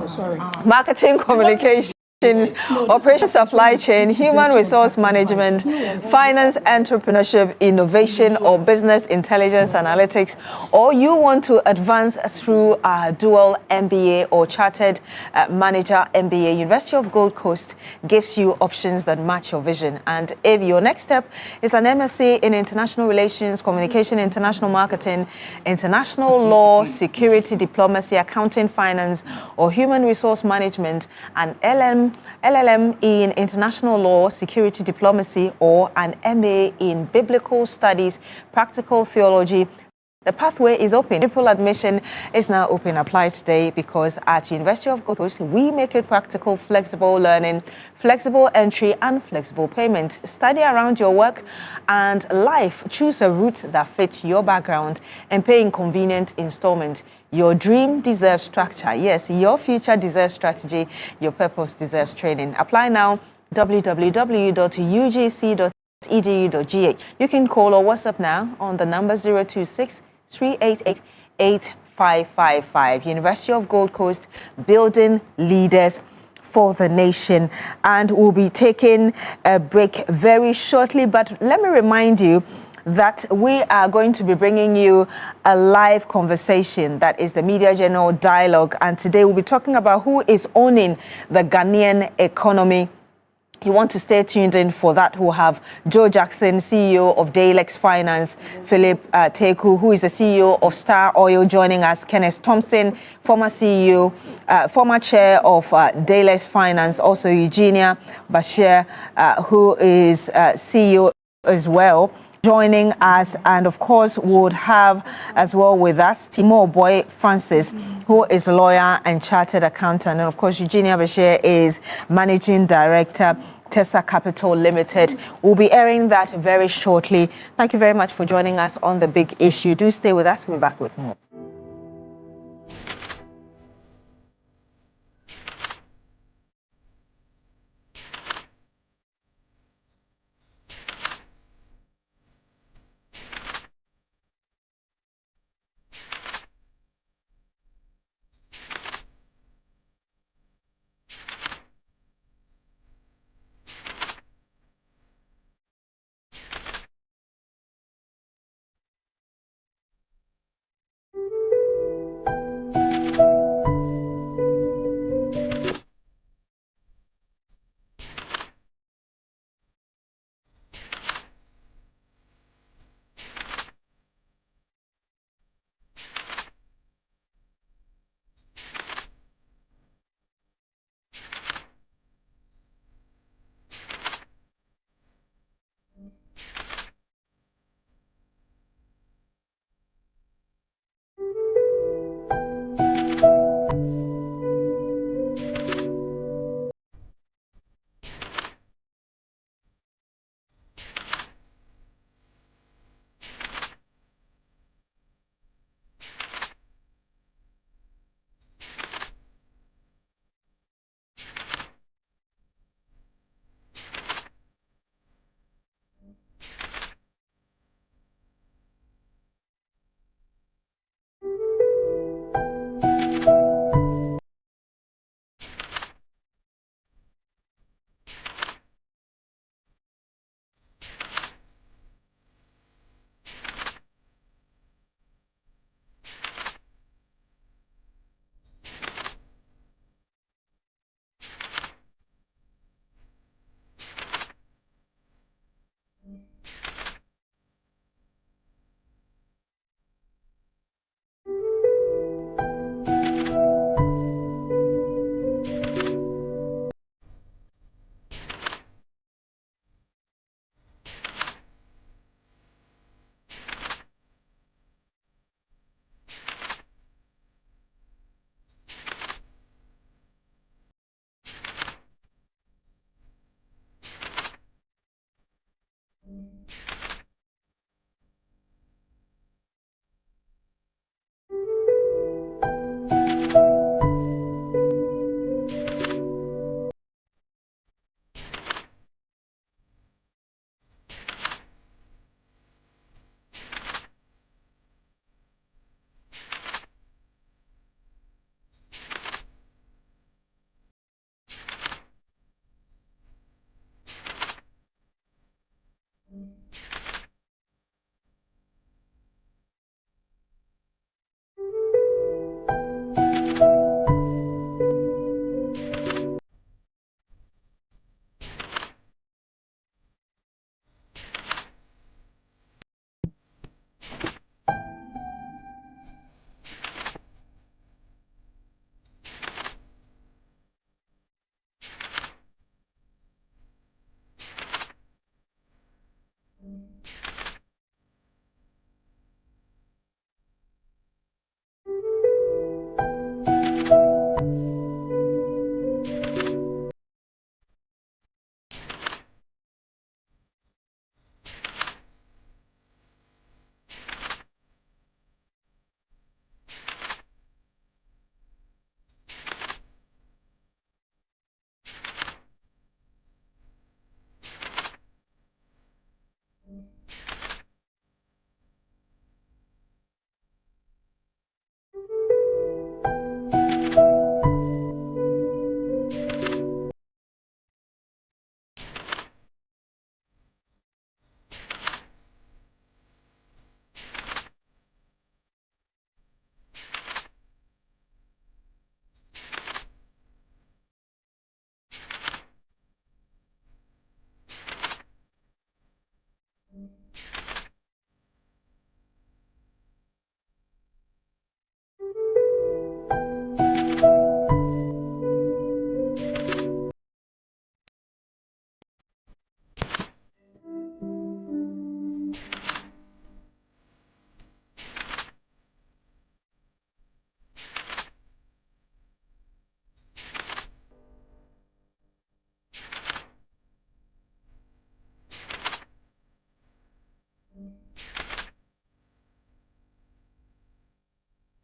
Marketing communication, operation, supply chain, human resource management, finance, entrepreneurship, innovation, or business intelligence analytics, or you want to advance through a dual MBA or chartered manager MBA, University of Gold Coast gives you options that match your vision. And if your next step is an MSc in international relations, communication, international marketing, international law, security, diplomacy, accounting, finance, or human resource management, an LLM in international law, security, diplomacy, or an MA in biblical studies, practical theology, the pathway is open. Triple admission is now open. Apply today, because at University of Gold Coast, we make it practical, flexible learning, flexible entry, and flexible payment. Study around your work and life. Choose a route that fits your background and pay in convenient installment. Your dream deserves structure. Yes, your future deserves strategy. Your purpose deserves training. Apply now. www.ugc.edu.gh. You can call or WhatsApp now on the number 026-388-8555. University of Gold Coast, building leaders for the nation. And we'll be taking a break very shortly. But let me remind you that we are going to be bringing you a live conversation that is the Media General Dialogue. And today we'll be talking about who is owning the Ghanaian economy. You want to stay tuned in for that. We'll have Joe Jackson, CEO of Daylex Finance, Philip Teku, who is the CEO of Star Oil, joining us, Kenneth Thompson, former CEO, former chair of Daylex Finance, also Eugenia Bashir, who is CEO as well joining us, and of course would have as well with us Timo Boy Francis, who is a lawyer and chartered accountant, and of course Eugenia Bashir is managing director, Tessa Capital Limited. We'll be airing that very shortly. Thank you very much for joining us on The Big Issue. Do stay with us. We'll be back with more.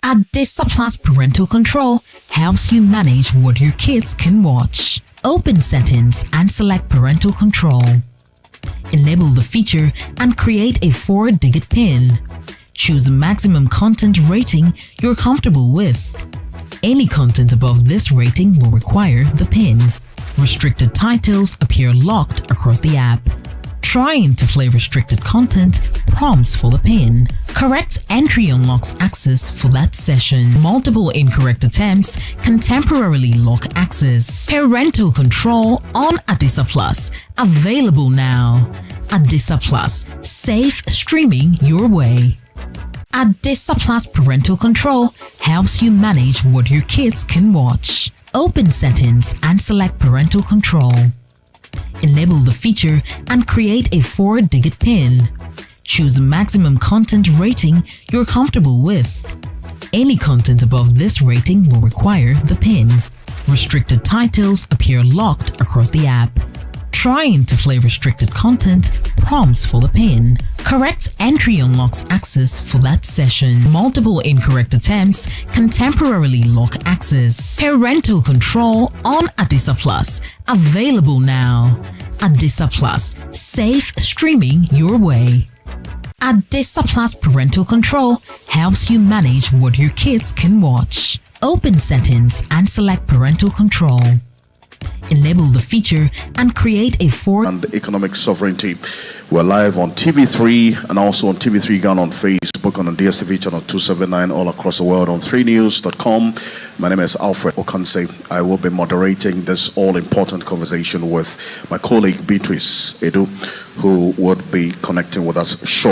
Advertisements parental control helps you manage what your kids can watch. Open settings and select parental control. Enable the feature and create a 4-digit PIN. Choose the maximum content rating you're comfortable with. Any content above this rating will require the PIN. Restricted titles appear locked across the app. Trying to play restricted content prompts for the PIN. Correct entry unlocks access for that session. Multiple incorrect attempts can temporarily lock access. Parental control on Adisa Plus. Available now. Adisa Plus. Safe streaming your way. Adisa Plus parental control helps you manage what your kids can watch. Open settings and select parental control. Enable the feature and create a 4-digit PIN. Choose the maximum content rating you're comfortable with. Any content above this rating will require the PIN. Restricted titles appear locked across the app. Trying to play restricted content prompts for the PIN. Correct entry unlocks access for that session. Multiple incorrect attempts can temporarily lock access. Parental control on Adisa Plus. Available now. Adisa Plus. Safe streaming your way. Adisa Plus parental control helps you manage what your kids can watch. Open settings and select parental control. Enable the feature and create a and economic sovereignty. We're live on TV3 and also on TV3 Ghana on Facebook and on DSTV channel 279 all across the world on 3news.com. My name is Alfred Okanse. I will be moderating this all-important conversation with my colleague Beatrice Edu, who would be connecting with us shortly.